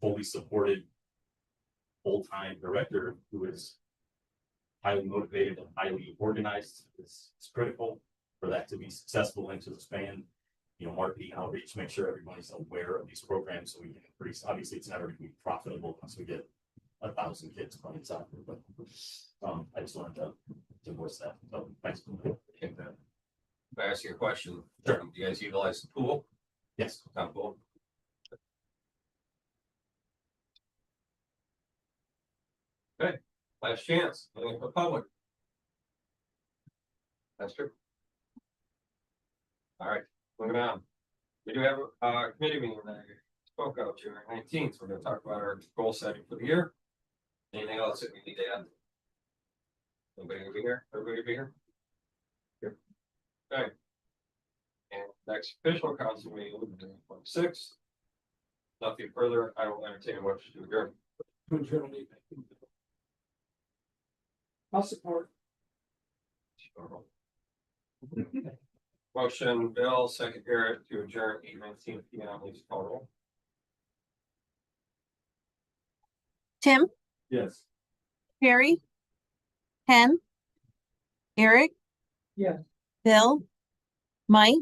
fully supported full-time director who is highly motivated and highly organized is critical for that to be successful and to expand, you know, marketing, outreach, make sure everybody's aware of these programs so we can increase. Obviously, it's never going to be profitable once we get 1,000 kids playing soccer, but I just wanted to voice that. So thanks. If I ask you a question, sure. Do you guys utilize the pool? Yes. Town pool? Okay, last chance, anything for the public? That's true. All right, moving on. We do have a committee meeting that I spoke of January 19th. We're gonna talk about our goal setting for the year. Anything else that we need to add? Anybody gonna be here? Everybody be here? Here. Okay. And next official council meeting will be 26th. Nothing further. I will entertain a motion to adjourn. I'll support. Motion, Bill, second Eric to adjourn 8:19 PM. Please call roll. Tim, Yes. Jerry, Ken, Eric. Yes. Bill, Mike,